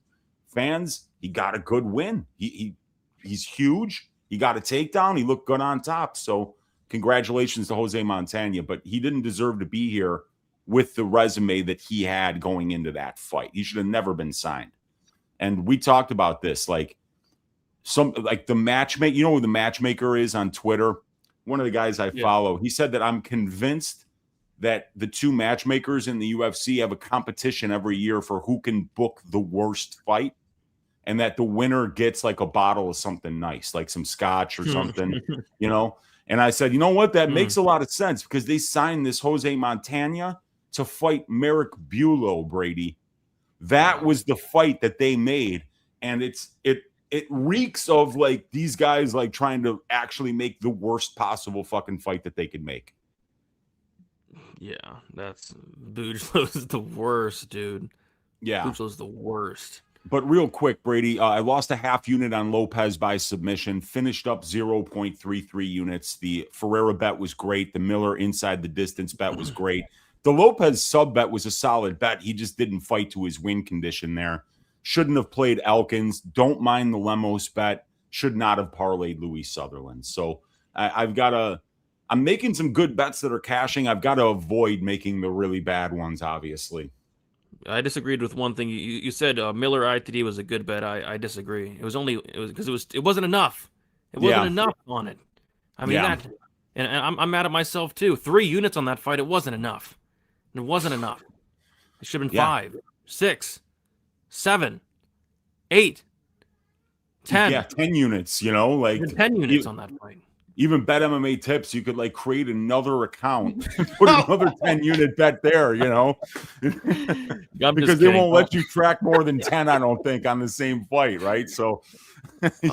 fans. He got a good win. He's huge. He got a takedown. He looked good on top. So congratulations to Jose Montana, but he didn't deserve to be here with the resume that he had going into that fight. He should have never been signed. And we talked about this, like the matchmaker. You know who the matchmaker is on Twitter? One of the guys I follow. He said that I'm convinced that the 2 matchmakers in the UFC have a competition every year for who can book the worst fight. And that the winner gets like a bottle of something nice, like some scotch or something, you know? And I said, you know what? That makes a lot of sense because they signed this Jose Montana to fight Merrick Bulow, Brady, That was the fight that they made, and it reeks of like these guys like trying to actually make the worst possible fucking fight that they could make. Yeah, that's Bujlo's the worst, dude. Yeah, Bujlo's the worst. But real quick, Brady, I lost a half unit on Lopez by submission, finished up 0.33 units. The Ferreira bet was great. The Miller inside the distance bet was great. The Lopez sub bet was a solid bet. He just didn't fight to his win condition there. Shouldn't have played Elkins. Don't mind the Lemos bet. Should not have parlayed Louis Sutherland. So I'm making some good bets that are cashing. I've got to avoid making the really bad ones, obviously. I disagreed with one thing. You said Miller ITD was a good bet. I disagree. It wasn't enough. It wasn't enough on it. I mean and I'm mad at myself too. 3 units on that fight. It wasn't enough. It wasn't enough. It should have been 5, 6, 7, 8, 10. Yeah, 10 units. Like 10 units on that fight. Even Bet MMA Tips, you could like create another account, put another 10 unit bet there, because they won't let you track more than 10, I don't think, on the same fight, right? So,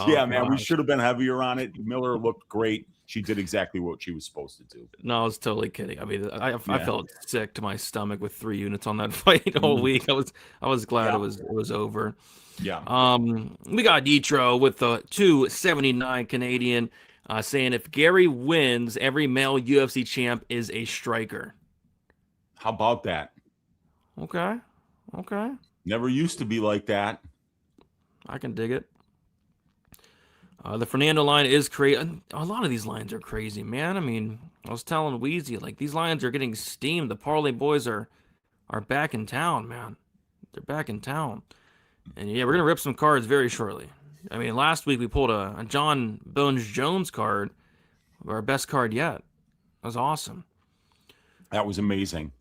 man, we should have been heavier on it. Miller looked great. She did exactly what she was supposed to do. No, I was totally kidding. I mean, I felt sick to my stomach with 3 units on that fight all week. I was glad it was over. Yeah. We got Nitro with the 279 Canadian. Saying if Gary wins, every male UFC champ is a striker. How about that? Okay. Never used to be like that. I can dig it. The Fernando line is crazy. A lot of these lines are crazy, man. I mean, I was telling Wheezy, like, these lines are getting steamed. The Parlay boys are back in town, man. They're back in town. And yeah, we're going to rip some cards very shortly. I mean, last week we pulled a John Bones Jones card, our best card yet. That was awesome. That was amazing.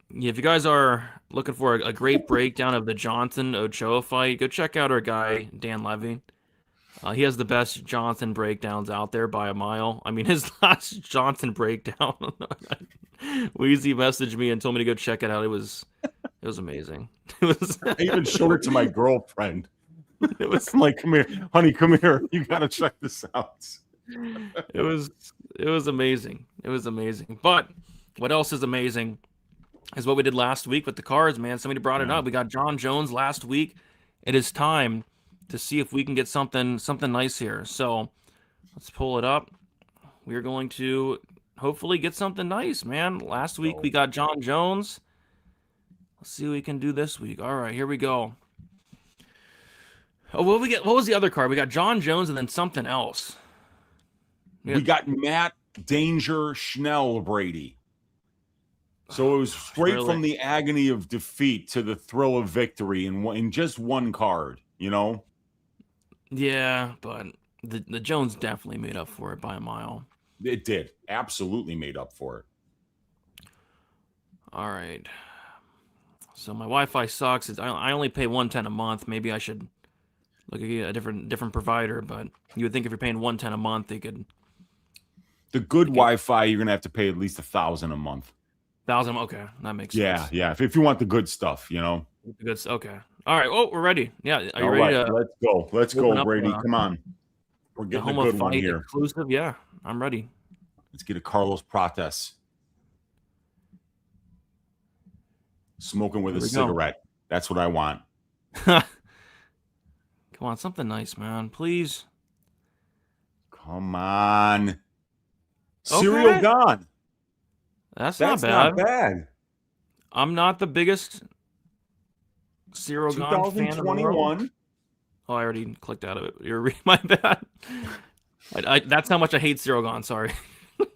Yeah, if you guys are looking for a great breakdown of the Johnson Ochoa fight, go check out our guy, Dan Levy. He has the best Johnson breakdowns out there by a mile. I mean, his last Johnson breakdown, Wheezy messaged me and told me to go check it out. It was amazing. I even showed it to my girlfriend. It was like, come here, honey, come here. You got to check this out. It was amazing. It was amazing. But what else is amazing is what we did last week with the cards, man. Somebody brought it up. We got John Jones last week. It is time to see if we can get something nice here. So let's pull it up. We're going to hopefully get something nice, man. Last week we got John Jones. Let's see what we can do this week. All right, here we go. Oh, what was the other card? We got John Jones and then something else. We got Matt Danger Schnell Brady. So it was straight from the agony of defeat to the thrill of victory in just one card, Yeah, but the Jones definitely made up for it by a mile. It did. Absolutely made up for it. All right. So my Wi-Fi sucks. I only pay $110 a month. Maybe I should look at a different provider, but you would think if you're paying $110 a month, they could. The good Wi-Fi, you're gonna have to pay at least $1,000 a month. $1,000, okay, that makes sense. Yeah. If you want the good stuff, Good, okay. All right. Oh, we're ready. Yeah, are you ready? Let's go, Brady. Come on. We're getting a good one here. Exclusive. Yeah, I'm ready. Let's get a Carlos Prates. Smoking with a cigarette. That's what I want. Come on, something nice, man. Please. Come on. Serial gone. That's not bad. I'm not the biggest Serial Gone fan in the world. Oh, I already clicked out of it. You're my bad. That's how much I hate Serial Gone. Sorry.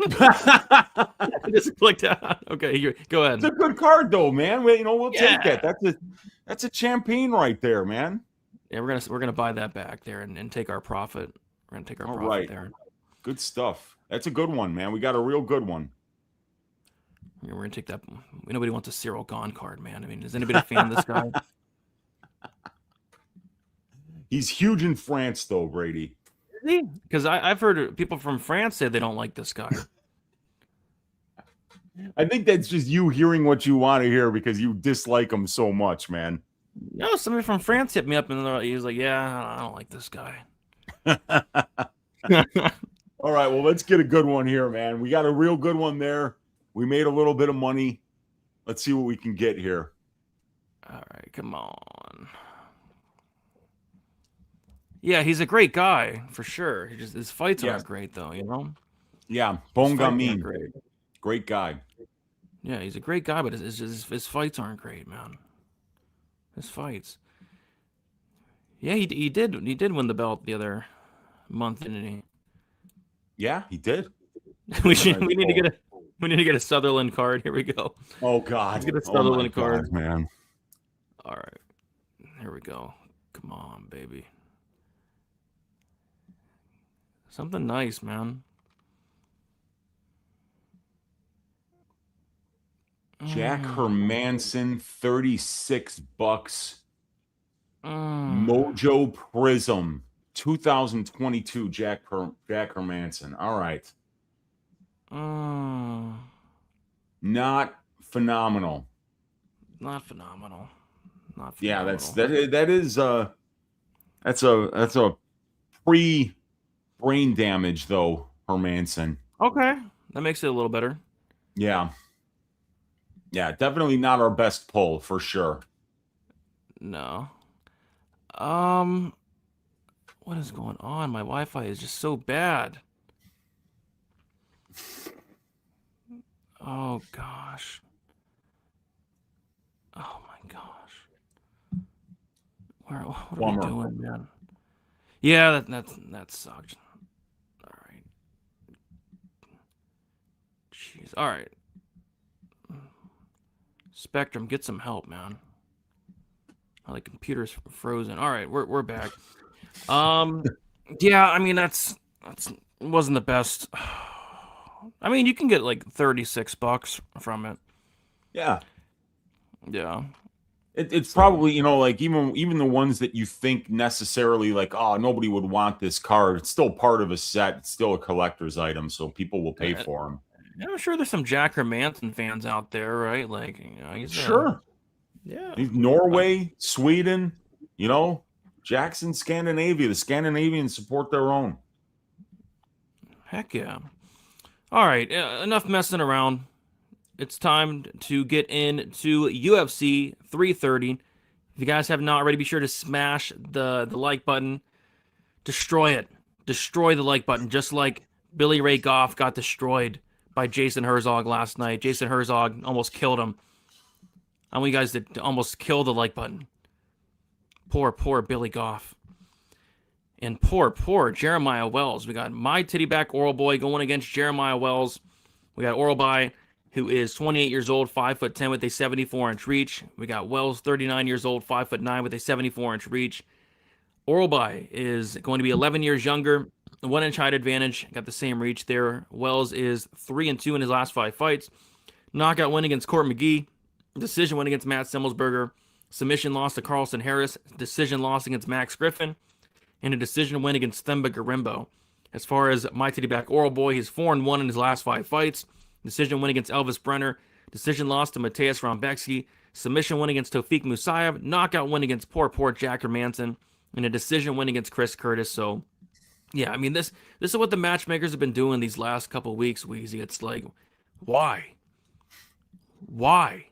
I just clicked out. Okay, go ahead. It's a good card, though, man. We'll take that. That's a champagne right there, man. Yeah, we're gonna buy that back there and take our profit. We're gonna take our profit there. Good stuff. That's a good one, man. We got a real good one. Yeah, we're gonna take that. Nobody wants a Serial Gone card, man. I mean, is anybody a fan of this guy? He's huge in France, though, Brady. Because I've heard people from France say they don't like this guy. I think that's just you hearing what you want to hear because you dislike him so much, man. No, somebody from France hit me up and he was like, "Yeah, I don't like this guy." All right, well, let's get a good one here, man. We got a real good one there. We made a little bit of money. Let's see what we can get here. All right, come on. Yeah, he's a great guy for sure. His fights aren't great though, you know. Yeah, Bongamin, great guy. Yeah, he's a great guy, but his fights aren't great, man. His fights. Yeah, he did win the belt the other month, didn't he? Yeah, he did. we need to get a Sutherland card. Here we go. Oh God, let's get a Sutherland card, man. All right, here we go. Come on, baby. Something nice, man. Jack Hermanson, $36. Mojo Prism, 2022. Jack Hermanson. All right. Not phenomenal. Not phenomenal. Yeah, that's a pre-brain damage though, Hermanson. Okay, that makes it a little better. Yeah. Yeah, definitely not our best pull for sure. No. What is going on? My Wi-Fi is just so bad. Oh gosh. Oh my gosh. What are we doing, man? Yeah, that sucked. All right. Jeez. All right. Spectrum, get some help, man. Oh, the computer's frozen. All right, we're back. Yeah, I mean that's wasn't the best. I mean, you can get like $36 from it. Yeah. Yeah. It's probably, you know, like even the ones that you think necessarily like, oh, nobody would want this card. It's still part of a set. It's still a collector's item, so people will pay for them. I'm sure there's some Jack Hermanson fans out there, right? Like, you know, he's sure. Yeah. He's Norway, Sweden, you know, Jackson, Scandinavia. The Scandinavians support their own. Heck yeah. All right, enough messing around. It's time to get into UFC 330. If you guys have not already, be sure to smash the like button. Destroy it. Destroy the like button, just like Billy Ray Goff got destroyed by Jason Herzog last night. Jason Herzog almost killed him. I want you guys to almost kill the like button. Poor Billy Goff. And poor Jeremiah Wells. We got Myktybek Orolbai going against Jeremiah Wells. We got Orolbai, who is 28 years old, 5'10" with a 74-inch reach. We got Wells, 39 years old, 5'9" with a 74-inch reach. Orolbai is going to be 11 years younger, 1-inch height advantage. Got the same reach there. Wells is 3-2 in his last 5 fights. Knockout win against Court McGee. Decision win against Matt Simmelsberger. Submission loss to Carlson Harris. Decision loss against Max Griffin. And a decision win against Themba Garimbo. As far as Myktybek Orolbai, he's 4-1 in his last 5 fights. Decision win against Elvis Brenner. Decision loss to Mateusz Rambecki. Submission win against Tofik Musayev. Knockout win against poor Jack Hermanson. And a decision win against Chris Curtis. So, yeah, I mean, this is what the matchmakers have been doing these last couple of weeks, Weezy. It's like, why? Why?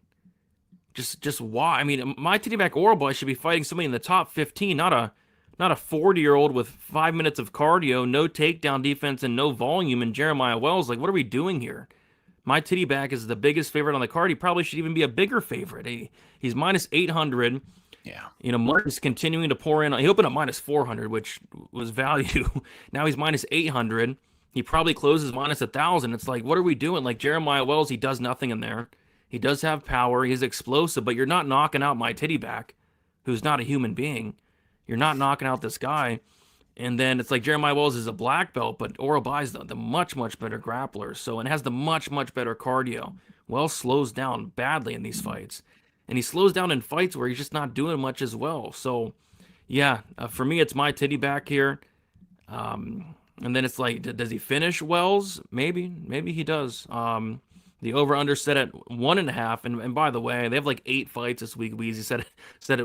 Just why? I mean, Myktybek Orolbai should be fighting somebody in the top 15, not a 40-year-old with 5 minutes of cardio, no takedown defense, and no volume. And Jeremiah Wells, like, what are we doing here? Myktybek is the biggest favorite on the card. He probably should even be a bigger favorite. He's minus 800. Yeah. You know, Mark is continuing to pour in. He opened up minus 400, which was value. Now he's minus 800. He probably closes minus 1,000. It's like, what are we doing? Like, Jeremiah Wells, he does nothing in there. He does have power. He's explosive, but you're not knocking out Myktybek, who's not a human being. You're not knocking out this guy. And then it's like Jeremiah Wells is a black belt, but Orolbai is the much, much better grappler. So, and has the much, much better cardio. Wells slows down badly in these fights. And he slows down in fights where he's just not doing much as well. So, yeah, for me, it's Myktybek here. And then it's like, does he finish Wells? Maybe he does. The over-under set at 1.5. And by the way, they have like 8 fights this week. Weezy set at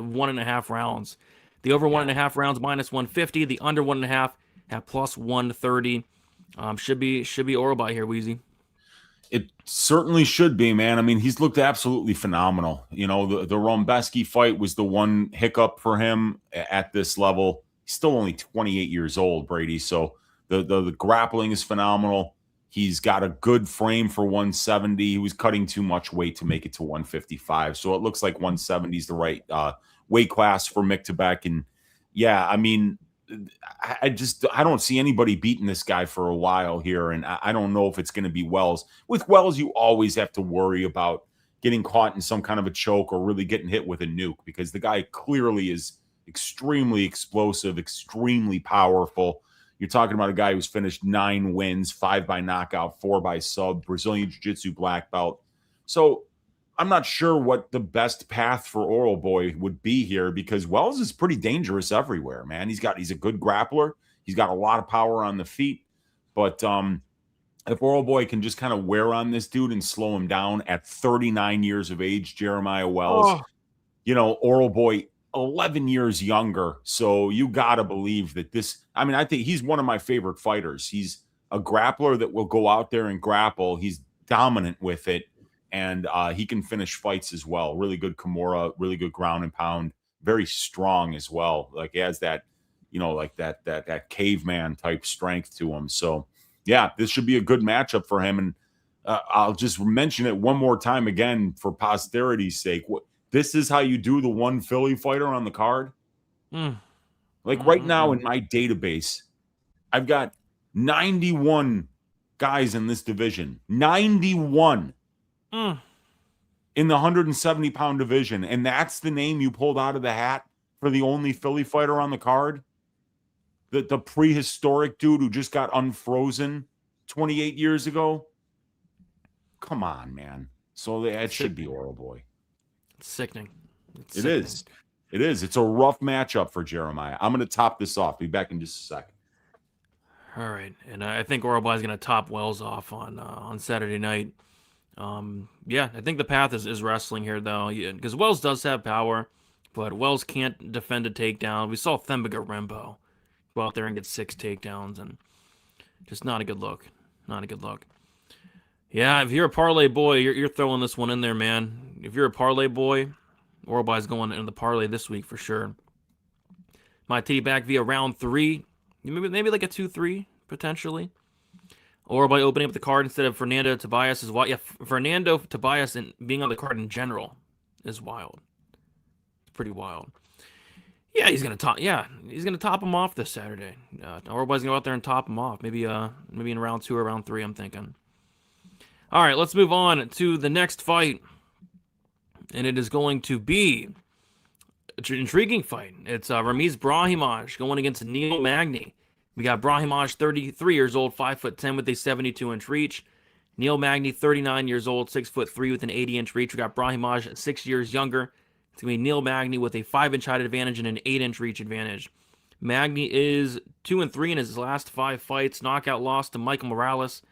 1.5 rounds. The over 1.5 rounds minus 150. The under 1.5 at plus 130. Should be Orolbai here, Weezy. It certainly should be, man. I mean, he's looked absolutely phenomenal. You know, the Rombeski fight was the one hiccup for him at this level. He's still only 28 years old, Brady. So the grappling is phenomenal. He's got a good frame for 170. He was cutting too much weight to make it to 155. So it looks like 170 is the right weight class for Myktybek. And yeah, I mean, I don't see anybody beating this guy for a while here, and I don't know if it's going to be Wells. With Wells, you always have to worry about getting caught in some kind of a choke or really getting hit with a nuke, because the guy clearly is extremely explosive, extremely powerful. You're talking about a guy who's finished 9 wins, 5 by knockout, 4 by sub, Brazilian Jiu-Jitsu black belt. So I'm not sure what the best path for Orolbai would be here, because Wells is pretty dangerous everywhere, man. He's a good grappler. He's got a lot of power on the feet. But if Orolbai can just kind of wear on this dude and slow him down at 39 years of age, Jeremiah Wells, you know, Orolbai 11 years younger. So you got to believe that I think he's one of my favorite fighters. He's a grappler that will go out there and grapple. He's dominant with it. And he can finish fights as well. Really good Kimura, really good ground and pound, very strong as well. Like he has that, you know, like that caveman type strength to him. So yeah, this should be a good matchup for him. And I'll just mention it one more time again for posterity's sake. This is how you do the one Philly fighter on the card. Like right now in my database, I've got 91 guys in this division. 91. In the 170-pound division, and that's the name you pulled out of the hat for the only Philly fighter on the card? The prehistoric dude who just got unfrozen 28 years ago? Come on, man. So it should be Orolbai. It's sickening. It is. It's a rough matchup for Jeremiah. I'm going to top this off. Be back in just a second. All right, and I think Orolbai is going to top Wells off on Saturday night. Yeah, I think the path is wrestling here, though, because Wells does have power, but Wells can't defend a takedown. We saw Themba Rimbo go out there and get 6 takedowns, and just not a good look. Not a good look. Yeah, if you're a parlay boy, you're throwing this one in there, man. If you're a parlay boy, Orolbai's going into the parlay this week for sure. Myktybek via round 3, maybe like a 2-3 potentially. Or by opening up the card instead of Fernando Tobias is wild. Yeah, Fernando Tobias and being on the card in general is wild. It's pretty wild. Yeah, he's gonna top him off this Saturday. Orolbai's gonna go out there and top him off. Maybe in round 2 or round 3. I'm thinking. All right, let's move on to the next fight, and it is going to be an intriguing fight. It's Ramiz Brahimaj going against Neil Magny. We got Brahimaj, 33 years old, 5'10" with a 72-inch reach. Neil Magny, 39 years old, 6'3" with an 80-inch reach. We got Brahimaj, 6 years younger. It's going to be Neil Magny with a 5-inch height advantage and an 8-inch reach advantage. Magny is 2-3 in his last 5 fights. Knockout loss to Michael Morales.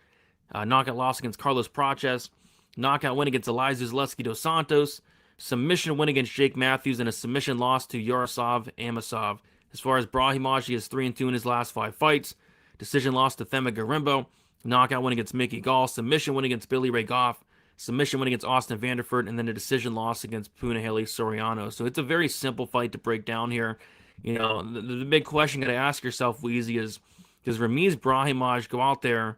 Knockout loss against Carlos Praches. Knockout win against Eliza Zaleski dos Santos. Submission win against Jake Matthews and a submission loss to Yaroslav Amosov. As far as Brahimaj, he is 3-2 in his last 5 fights. Decision loss to Themba Rimbo. Knockout win against Mickey Gall. Submission win against Billy Ray Goff. Submission win against Austin Vanderford. And then a decision loss against Punahele Soriano. So it's a very simple fight to break down here. You know, the big question you got to ask yourself, Weezy, is does Ramiz Brahimaj go out there,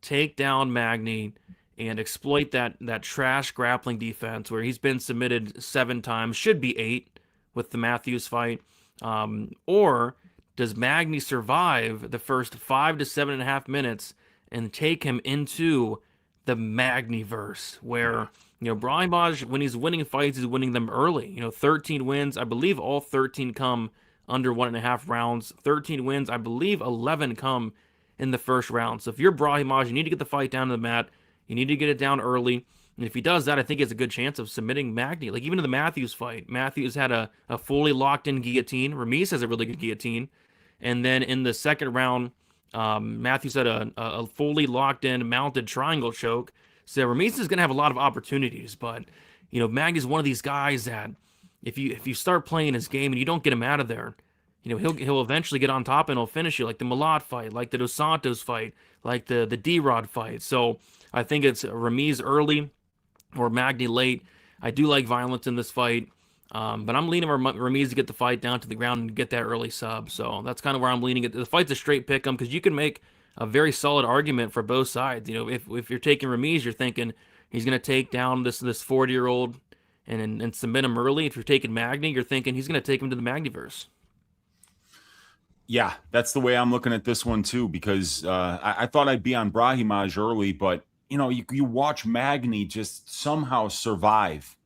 take down Magny, and exploit that trash grappling defense where he's been submitted 7 times, should be 8 with the Matthews fight? Or does Magny survive the first 5 to 7.5 minutes and take him into the Magnyverse, where, you know, Brahimaj, when he's winning fights, he's winning them early. You know, 13 wins. I believe all 13 come under 1.5 rounds. 13 wins. I believe 11 come in the first round. So if you're Brahimaj, you need to get the fight down to the mat. You need to get it down early. And if he does that, I think he has a good chance of submitting Magny. Like, even in the Matthews fight, Matthews had a fully locked-in guillotine. Ramiz has a really good guillotine. And then in the second round, Matthews had a fully locked-in mounted triangle choke. So Ramiz is going to have a lot of opportunities, but Magny's one of these guys that if you start playing his game and you don't get him out of there, he'll eventually get on top and he'll finish you, like the Malott fight, like the Dos Santos fight, like the D-Rod fight. So I think it's Ramiz early or Magny late. I do like violence in this fight, but I'm leaning Ramiz to get the fight down to the ground and get that early sub. So that's kind of where I'm leaning it. The fight's a straight pick 'em because you can make a very solid argument for both sides. If you're taking Ramiz, you're thinking he's going to take down this 40-year-old and submit him early. If you're taking Magny, you're thinking he's going to take him to the Magnyverse. Yeah, that's the way I'm looking at this one too, because I thought I'd be on Brahimaj early, but you watch Magny just somehow survive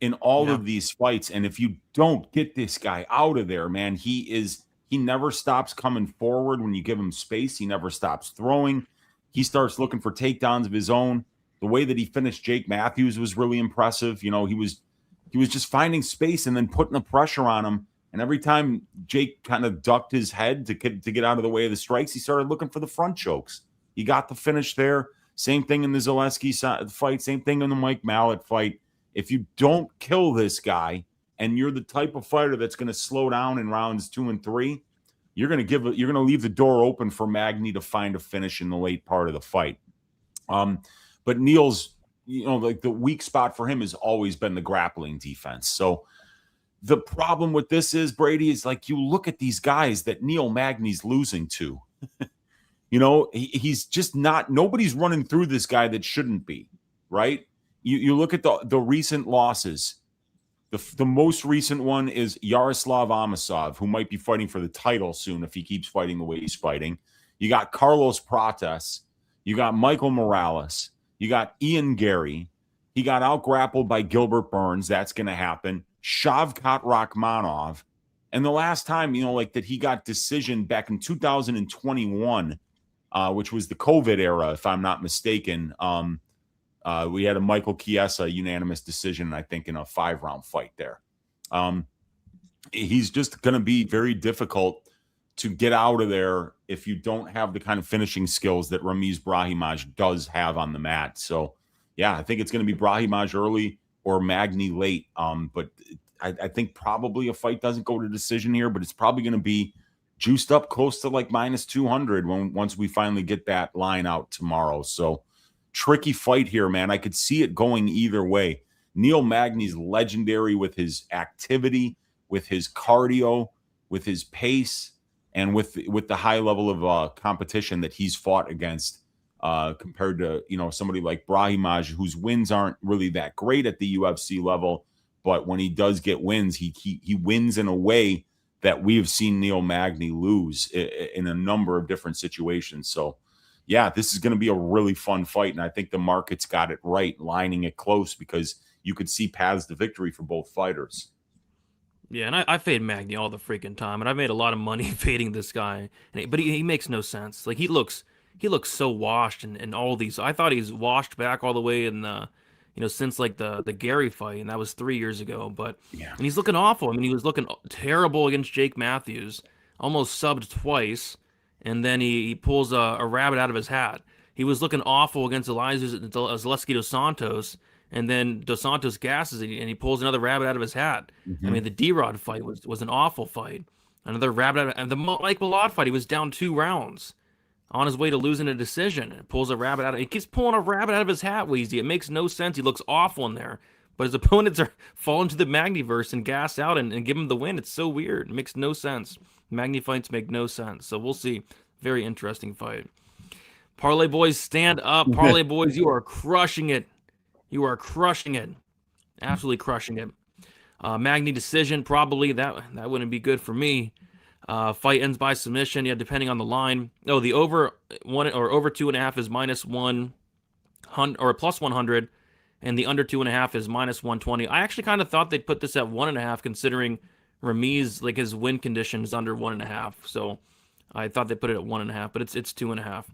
in all of these fights, and if you don't get this guy out of there, man, he never stops coming forward when you give him space. He never stops throwing. He starts looking for takedowns of his own. The way that he finished Jake Matthews was really impressive. He was just finding space and then putting the pressure on him. And every time Jake kind of ducked his head to get out of the way of the strikes, he started looking for the front chokes. He got the finish there. Same thing in the Zaleski fight. Same thing in the Mike Malott fight. If you don't kill this guy and you're the type of fighter that's going to slow down in rounds 2 and 3, you're going to leave the door open for Magny to find a finish in the late part of the fight. But Neil's, like the weak spot for him has always been the grappling defense. So the problem with this is, Brady, is like you look at these guys that Neil Magny's losing to. He's just not. Nobody's running through this guy that shouldn't be, right? You look at the recent losses. The most recent one is Yaroslav Amosov, who might be fighting for the title soon if he keeps fighting the way he's fighting. You got Carlos Prates. You got Michael Morales. You got Ian Gary. He got out-grappled by Gilbert Burns. That's going to happen. Shavkat Rakhmonov. And the last time, that he got decision back in 2021, which was the COVID era, if I'm not mistaken, we had a Michael Chiesa unanimous decision, I think, in a 5-round fight there. He's just going to be very difficult to get out of there if you don't have the kind of finishing skills that Ramiz Brahimaj does have on the mat. So, yeah, I think it's going to be Brahimaj early or Magny late. But I think probably a fight doesn't go to decision here, but it's probably going to be juiced up close to like minus 200 once we finally get that line out tomorrow. So tricky fight here, man. I could see it going either way. Neil Magny's legendary with his activity, with his cardio, with his pace, and with the high level of competition that he's fought against compared to, somebody like Brahimaj, whose wins aren't really that great at the UFC level. But when he does get wins, he wins in a way that we've seen Neil Magny lose in a number of different situations. So, yeah, this is going to be a really fun fight. And I think the market's got it right, lining it close, because you could see paths to victory for both fighters. Yeah, and I fade Magny all the freaking time, and I've made a lot of money fading this guy. But he makes no sense. Like, he looks so washed and all these. I thought he's washed back all the way in the, since like the Gary fight, and that was 3 years ago. But yeah, and he's looking awful. I mean, he was looking terrible against Jake Matthews, almost subbed twice, and then he pulls a rabbit out of his hat. He was looking awful against Zaleski Dos Santos. And then Dos Santos gasses and he pulls another rabbit out of his hat. Mm-hmm. I mean, the D-Rod fight was an awful fight. Another rabbit and the Mike Malott fight, he was down 2 rounds on his way to losing a decision. And pulls a rabbit out. He keeps pulling a rabbit out of his hat, Weezy. It makes no sense. He looks awful in there. But his opponents are falling to the Magnyverse and gas out and give him the win. It's so weird. It makes no sense. Magny fights make no sense. So we'll see. Very interesting fight. Parlay boys, stand up. Parlay boys, you are crushing it. You are crushing it. Absolutely crushing it. Magny decision, probably. That wouldn't be good for me. Fight ends by submission, yeah, depending on the line. No, the over 2.5 is minus 100 or plus 100, and the under 2.5 is minus 120. I actually kind of thought they'd put this at 1.5, considering Ramiz, like, his win condition is under 1.5. So I thought they put it at 1.5, but it's 2.5.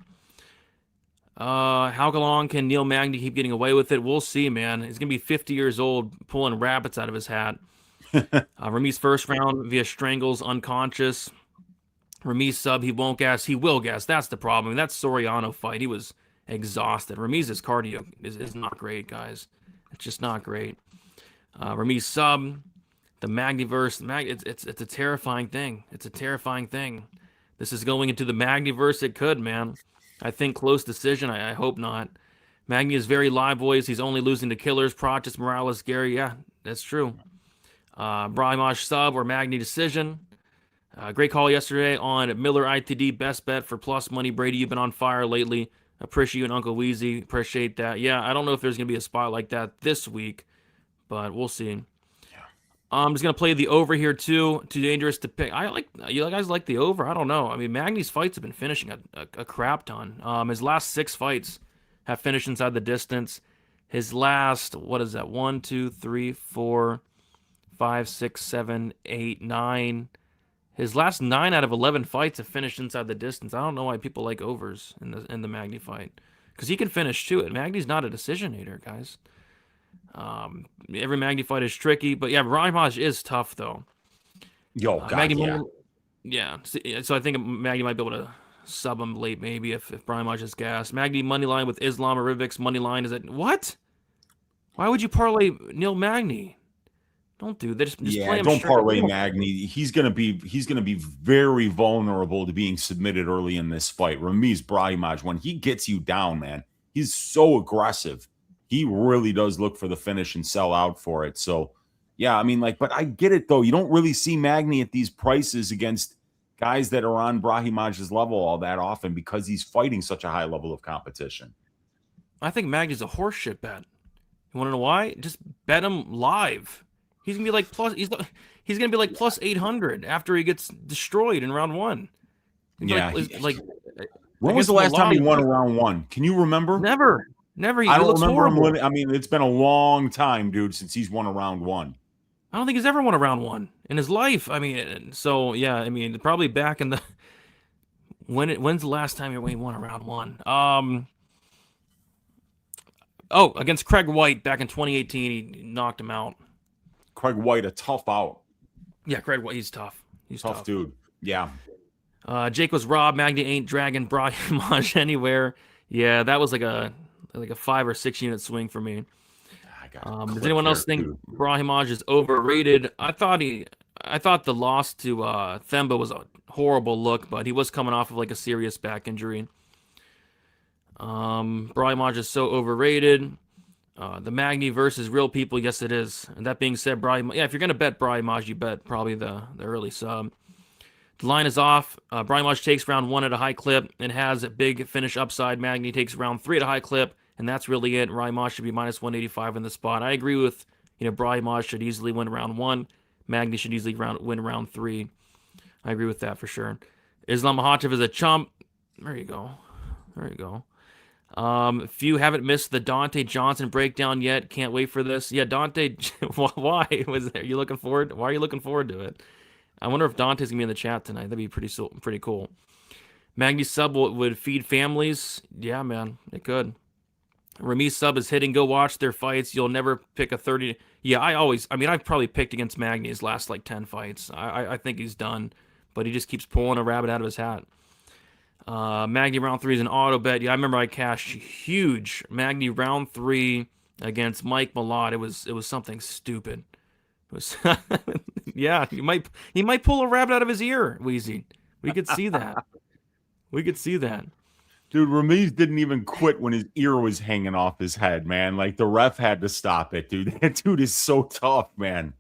How long can Neil Magny keep getting away with it? We'll see, man. He's going to be 50 years old, pulling rabbits out of his hat. Ramiz first round via strangles, unconscious. Ramiz sub, he won't gas. He will gas. That's the problem. That Soriano fight, he was exhausted. Ramiz's cardio is not great, guys. It's just not great. Ramiz sub, the Magnyverse. It's a terrifying thing. It's a terrifying thing. This is going into the Magnyverse. It could, man. I think close decision. I hope not. Magny is very live, boys. He's only losing to killers. Prochus, Morales, Gary. Yeah, that's true. Brahimaj sub or Magny decision. Great call yesterday on Miller ITD. Best bet for plus money. Brady, you've been on fire lately. Appreciate you and Uncle Weezy. Appreciate that. Yeah, I don't know if there's going to be a spot like that this week, but we'll see. Yeah. I'm just going to play the over here, too. Too dangerous to pick. You guys like the over? I don't know. I mean, Magny's fights have been finishing a crap ton. His last 6 fights have finished inside the distance. His last, what is that? 1, 2, 3, 4, 5, 6, 7, 8, 9. His last 9 out of 11 fights have finished inside the distance. I don't know why people like overs in the Magny fight, because he can finish too. Magny's not a decisionator, guys. Every Magny fight is tricky, but yeah, Brahimaj is tough though. Yo, God, Magny, yeah. So I think Magny might be able to sub him late, maybe if Brahimaj is gas. Magny money line with Islam or Robovics money line is at what? Why would you parlay Neil Magny? Don't do that. Just play him don't straight. parlay Magny. He's gonna be very vulnerable to being submitted early in this fight. Ramiz Brahimaj, when he gets you down, man, he's so aggressive. He really does look for the finish and sell out for it. So yeah, I mean, but I get it though. You don't really see Magny at these prices against guys that are on Brahimaj's level all that often because he's fighting such a high level of competition. I think Magny's a horseshit bet. You want to know why? Just bet him live. He's gonna be like plus. He's gonna be like plus 800 after he gets destroyed in round 1. Yeah. When was the last time he won a round 1? Can you remember? Never. I don't remember him winning. I mean, it's been a long time, dude, since he's won a round 1. I don't think he's ever won a round 1 in his life. I mean, so yeah. I mean, probably back in the when's the last time he won a round 1? Against Craig White back in 2018, he knocked him out. Craig White, a tough out. Yeah, Craig White, he's tough. He's tough, dude. Yeah. Jake was robbed. Magny ain't dragging Brahimaj anywhere. Yeah, that was like a 5 or 6 unit swing for me. Does anyone else think Brahimaj is overrated? I thought the loss to Themba was a horrible look, but he was coming off of like a serious back injury. Brahimaj is so overrated. The Magny versus real people, yes it is. And that being said, Brahimaj, if you're gonna bet Brahimaj, you bet probably the early sub. The line is off. Brahimaj takes round 1 at a high clip and has a big finish upside. Magny takes round 3 at a high clip, and that's really it. Brahimaj should be minus 185 in the spot. I agree with Brahimaj should easily win round 1. Magny should easily win round 3. I agree with that for sure. Islam Makhachev is a chump. There you go. If you haven't missed the Donte Johnson breakdown yet, can't wait for this. Yeah, Donte, why was there? You looking forward? Why are you looking forward to it? I wonder if Donte's gonna be in the chat tonight. That'd be pretty cool. Magny sub would feed families. Yeah, man, it could. Ramiz sub is hitting. Go watch their fights. You'll never pick a 30. Yeah, I've probably picked against Magny his last like 10 fights. I think he's done, but he just keeps pulling a rabbit out of his hat. Magny round 3 is an auto bet. Yeah, I remember I cashed huge Magny round 3 against Mike Malott. It was something stupid. It was yeah, he might pull a rabbit out of his ear, Weezy. We could see that. Dude, Ramiz didn't even quit when his ear was hanging off his head, man. Like the ref had to stop it, dude. That dude is so tough, man.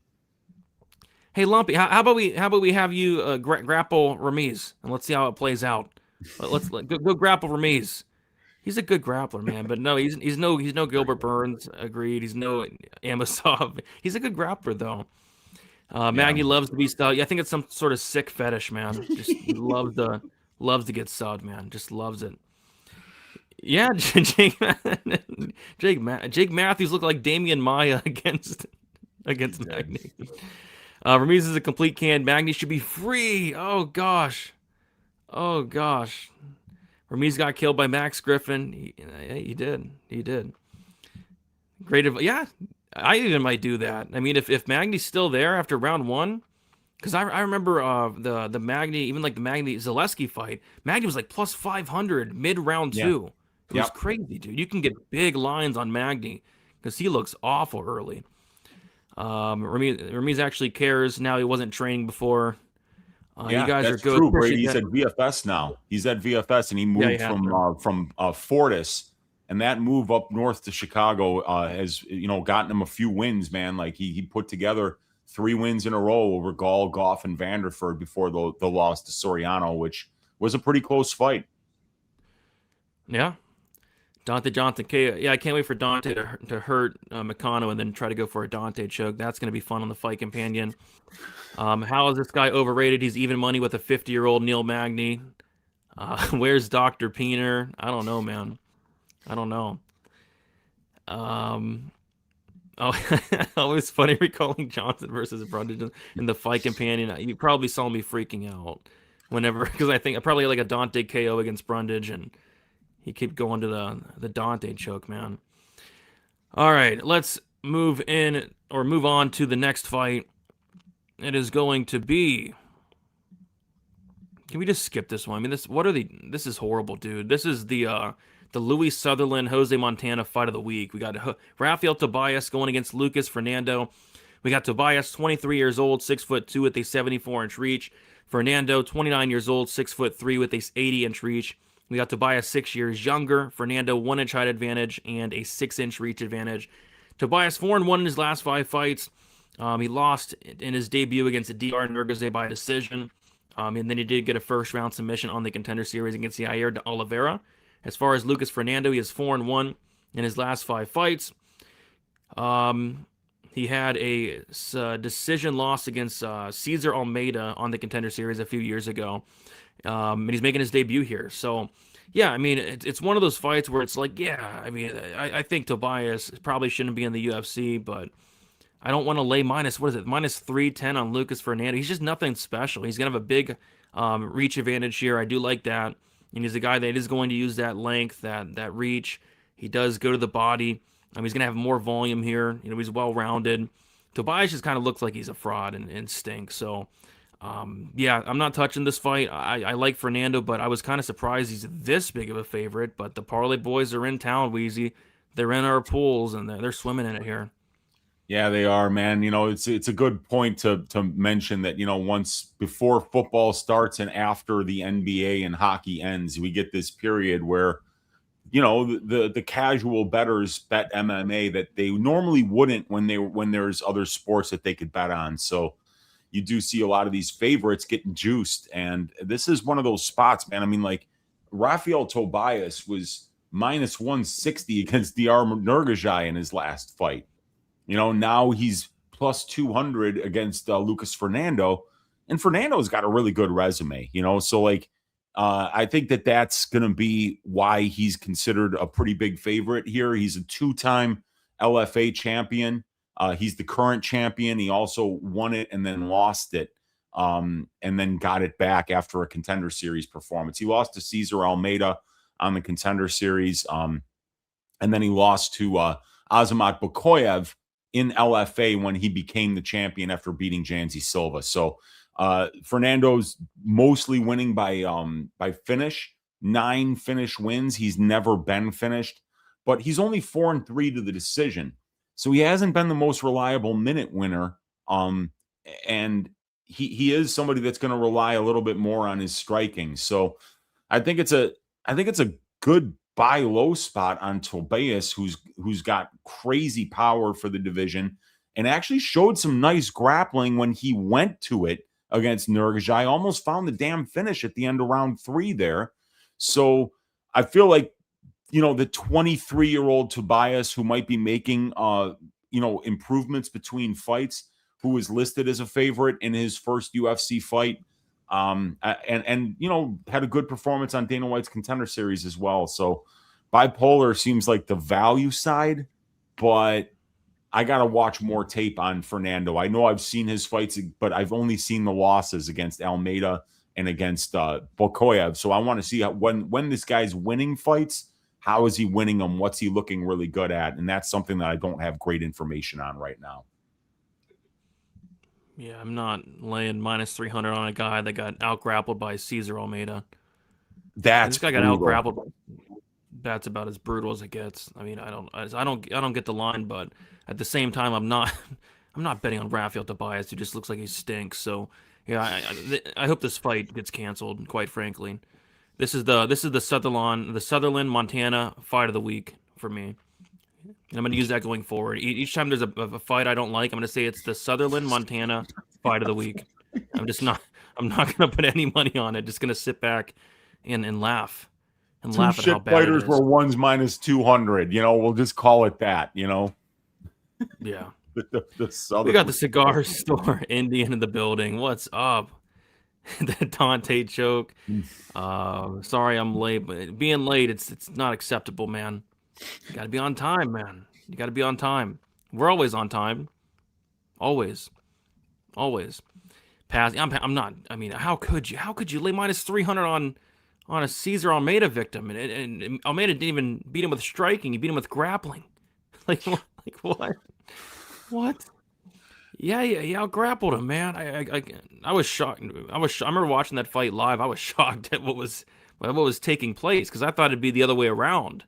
Hey, Lumpy, how about we have you grapple Ramiz and let's see how it plays out. Let's go grapple Ramiz. He's a good grappler, man. But no, he's no Gilbert Burns. Agreed. He's no Amasov. He's a good grappler though. Magny loves to be stuck. I think it's some sort of sick fetish, man. Just loves to get subbed, man. Just loves it. Yeah, Jake Matthews looked like Damian Maya against Magny. Ramiz is a complete can. Magny should be free. Oh gosh. Ramiz got killed by Max Griffin. He did. Great. Yeah, I even might do that. I mean, if Magny's still there after round 1, because I remember the Magny, even like the Magny Zaleski fight, Magny was like plus 500 mid round 2. It was crazy, dude. You can get big lines on Magny because he looks awful early. Ramiz actually cares now. He wasn't training before. You guys are good. True, Brady. He's at VFS now. He's at VFS, and he moved from Fortis, and that move up north to Chicago has gotten him a few wins, man. Like he put together 3 wins in a row over Gall, Goff, and Vanderford before the loss to Soriano, which was a pretty close fight. Yeah. Donte Johnson. Yeah, I can't wait for Donte to hurt McConico and then try to go for a Donte choke. That's going to be fun on the Fight Companion. How is this guy overrated? He's even money with a 50-year-old Neil Magny. Where's Dr. Peener? I don't know, man. I don't know. Always funny recalling Johnson versus Brundage in the Fight Companion. You probably saw me freaking out whenever, because I think I probably like a Donte KO against Brundage, and he kept going to the Donte choke, man. All right, let's move on to the next fight. It is going to be. Can we just skip this one? I mean, this is horrible, dude. This is the Louis Sutherland Jose Montana fight of the week. We got Rafael Tobias going against Lucas Fernando. We got Tobias, 23 years old, 6'2" with a 74-inch reach. Fernando, 29 years old, 6'3" with a 80-inch reach. We got Tobias 6 years younger. Fernando 1-inch height advantage and a 6-inch reach advantage. Tobias 4-1 in his last 5 fights. He lost in his debut against Dr. Nurgaze by decision. And then he did get a first-round submission on the Contender Series against Yair de Oliveira. As far as Lucas Fernando, he is 4-1 in his last 5 fights. He had a decision loss against Cesar Almeida on the Contender Series a few years ago. And he's making his debut here. So, yeah, I mean, it's one of those fights where it's like, yeah, I mean, I think Tobias probably shouldn't be in the UFC, but I don't want to lay minus 310 on Lucas Fernando. He's just nothing special. He's going to have a big reach advantage here. I do like that. And he's a guy that is going to use that length, that reach. He does go to the body. He's going to have more volume here. He's well-rounded. Tobias just kind of looks like he's a fraud and stinks. So, yeah, I'm not touching this fight. I like Fernando, but I was kind of surprised he's this big of a favorite. But the Parlay boys are in town, Wheezy. They're in our pools, and they're swimming in it here. Yeah, they are, man. It's a good point to mention that, once before football starts and after the NBA and hockey ends, we get this period where, the casual bettors bet MMA that they normally wouldn't when there's other sports that they could bet on. So you do see a lot of these favorites getting juiced. And this is one of those spots, man. I mean, like Rafael Tobias was minus 160 against Dr. Nurgaze in his last fight. Now he's plus 200 against Lucas Fernando, and Fernando's got a really good resume, so like I think that's going to be why he's considered a pretty big favorite here. He's a 2-time LFA champion. He's the current champion. He also won it and then lost it and then got it back after a Contender Series performance. He lost to Cesar Almeida on the Contender Series, and then he lost to Azamat Bukoyev in LFA when he became the champion after beating Janzi Silva. So Fernando's mostly winning by finish, 9 finish wins. He's never been finished, but he's only 4-3 to the decision. So he hasn't been the most reliable minute winner. And he is somebody that's going to rely a little bit more on his striking. So I think it's a good buy low spot on Tobias, who's got crazy power for the division and actually showed some nice grappling when he went to it against Nurgaze. I almost found the damn finish at the end of round 3 there. So I feel like, the 23-year-old Tobias, who might be making, improvements between fights, who is listed as a favorite in his first UFC fight, and had a good performance on Dana White's Contender Series as well. So bipolar seems like the value side, but I got to watch more tape on Fernando. I know I've seen his fights, but I've only seen the losses against Almeida and against Bukoyev. So I want to see when this guy's winning fights, how is he winning them? What's he looking really good at? And that's something that I don't have great information on right now. Yeah, I'm not laying minus 300 on a guy that got out-grappled by Cesar Almeida. This guy got out-grappled that's about as brutal as it gets. I mean, I don't get the line, but at the same time, I'm not betting on Rafael Tobias, who just looks like he stinks. So yeah, I hope this fight gets canceled. Quite frankly, this is the Sutherland Montana fight of the week for me. And I'm going to use that going forward. Each time there's a fight I don't like, I'm going to say it's the Sutherland Montana fight of the week. I'm not going to put any money on it. Just going to sit back and laugh. And laugh at how bad fighters it is. were one's minus 200. We'll just call it that. Yeah. the We got the cigar store Indian in the building. What's up? That Donte choke. Sorry I'm late, but being late, it's not acceptable, man. You gotta be on time, man. You gotta be on time. We're always on time. Always. I'm not. I mean, how could you lay minus 300 on a Cesar Almeida victim, and Almeida didn't even beat him with striking. He beat him with grappling. Like what? What? Yeah, he out-grappled him, man. I was shocked. I remember watching that fight live. I was shocked at what was taking place, because I thought it'd be the other way around.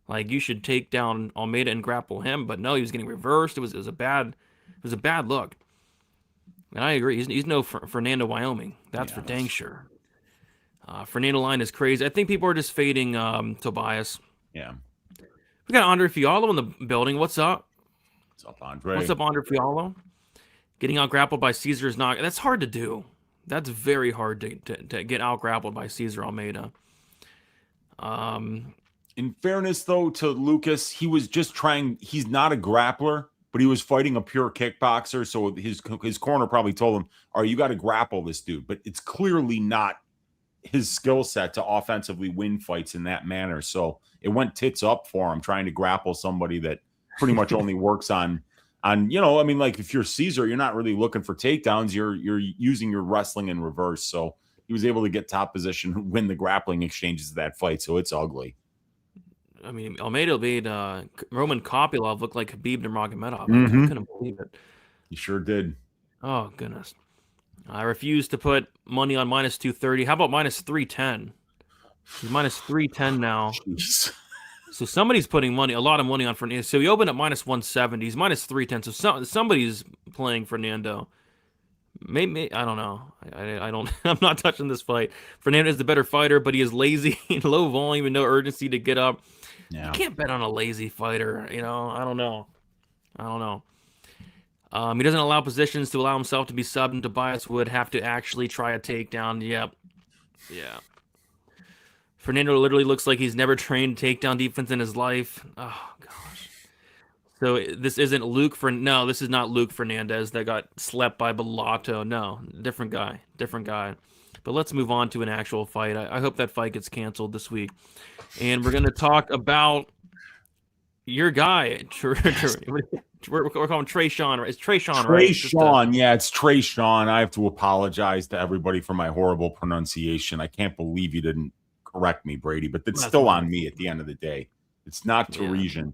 Like, you should take down Almeida and grapple him, but no, he was getting reversed. It was a bad look. And I agree. He's no Fernando, Wyoming. That's for dang sure. Fernando line is crazy. I think people are just fading Tobias. Yeah. We got Andre Fiallo in the building. What's up? What's up, Andre? What's up, Andre Fiallo? Getting out grappled by Cesar is not. That's hard to do. That's very hard to get out grappled by Cesar Almeida. In fairness, though, to Lucas, he was just trying. He's not a grappler, but he was fighting a pure kickboxer. So his corner probably told him, "All right, you got to grapple this dude." But it's clearly not his skill set to offensively win fights in that manner. So it went tits up for him trying to grapple somebody that pretty much only works on. I mean, like, if you're Cesar, you're not really looking for takedowns. You're using your wrestling in reverse. So he was able to get top position, win the grappling exchanges of that fight. So it's ugly. I mean, Almeida made Roman Kopylov look like Khabib Nurmagomedov. Mm-hmm. I couldn't believe it. He sure did. Oh, goodness. I refuse to put money on minus 230. How about minus 310? He's minus 310 now. Jeez. So somebody's putting a lot of money on Fernando. So he opened at minus 170. He's minus 310. So somebody's playing Fernando. Maybe I don't know. I don't. I'm not touching this fight. Fernando is the better fighter, but he is lazy, low volume, and no urgency to get up. Yeah. You can't bet on a lazy fighter. I don't know. He doesn't allow positions to allow himself to be subbed, and Tobias would have to actually try a takedown. Yep. Yeah. Fernando literally looks like he's never trained takedown defense in his life. Oh, gosh. So this isn't No, this is not Luke Fernandez that got slept by Bellato. No, different guy. But let's move on to an actual fight. I hope that fight gets canceled this week. And we're going to talk about your guy. We're calling Tresean, right? It's Tresean, right? Tresean, yeah, it's Tresean. I have to apologize to everybody for my horrible pronunciation. I can't believe you didn't correct me, Brady, but it's still on me at the end of the day. It's not Tresean.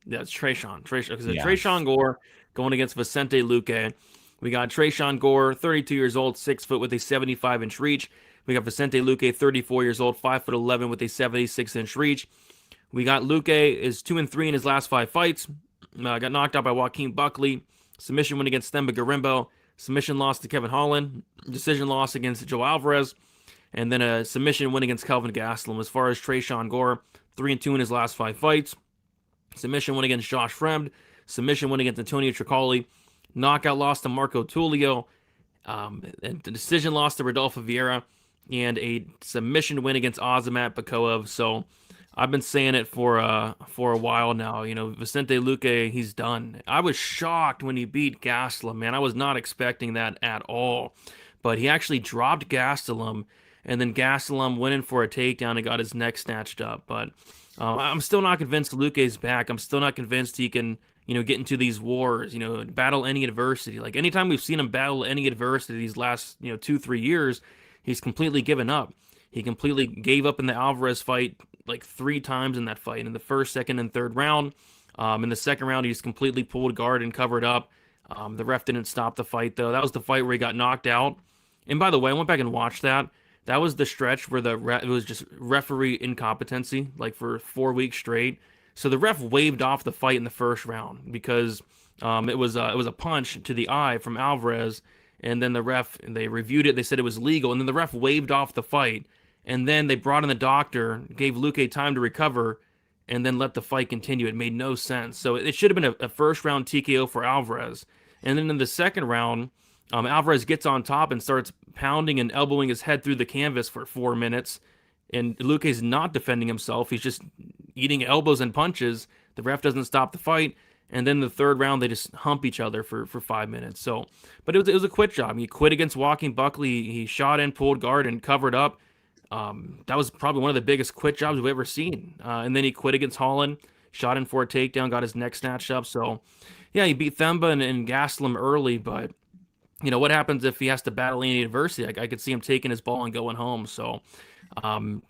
Yeah, it's Tresean. Tresean Gore going against Vicente Luque. We got Tresean Gore, 32 years old, 6 foot with a 75-inch reach. We got Vicente Luque, 34 years old, 5'11" with a 76-inch reach. We got Luque is 2-3 in his last 5 fights. Got knocked out by Joaquin Buckley. Submission win against Themba Garimbo. Submission loss to Kevin Holland. Decision loss against Joe Alvarez. And then a submission win against Kelvin Gastelum. As far as Tresean Gore, 3-2 in his last 5 fights. Submission win against Josh Fremd. Submission win against Antonio Tricoli. Knockout loss to Marco Tullio. And the decision loss to Rodolfo Vieira. And a submission win against Azamat Bakoev. So I've been saying it for a while now. Vicente Luque, he's done. I was shocked when he beat Gastelum, man. I was not expecting that at all. But he actually dropped Gastelum, and then Gastelum went in for a takedown and got his neck snatched up. But I'm still not convinced Luque's back. I'm still not convinced he can, get into these wars, battle any adversity. Like, anytime we've seen him battle any adversity these last, 2-3 years, he's completely given up. He completely gave up in the Alvarez fight like 3 times in that fight. In the first, second, and third round. In the second round, he's completely pulled guard and covered up. The ref didn't stop the fight, though. That was the fight where he got knocked out. And by the way, I went back and watched that. that was the stretch where it was just referee incompetency, like for 4 weeks straight. So the ref waved off the fight in the first round because it was a punch to the eye from Alvarez, and then they reviewed it, they said it was legal, and then the ref waved off the fight, and then they brought in the doctor, gave Luque time to recover, and then let the fight continue. It made no sense. So it should have been a first round TKO for Alvarez, and then in the second round, Alvarez gets on top and starts pounding and elbowing his head through the canvas for 4 minutes, and Luque's not defending himself. He's just eating elbows and punches. The ref doesn't stop the fight. And then the third round, they just hump each other for 5 minutes. So, but it was a quit job. He quit against Joaquin Buckley. He shot in, pulled guard, and covered up. That was probably one of the biggest quit jobs we've ever seen. And then he quit against Holland, shot in for a takedown, got his neck snatched up. So, yeah, he beat Themba and gassed him early. But, what happens if he has to battle any adversity? I could see him taking his ball and going home. So, I'm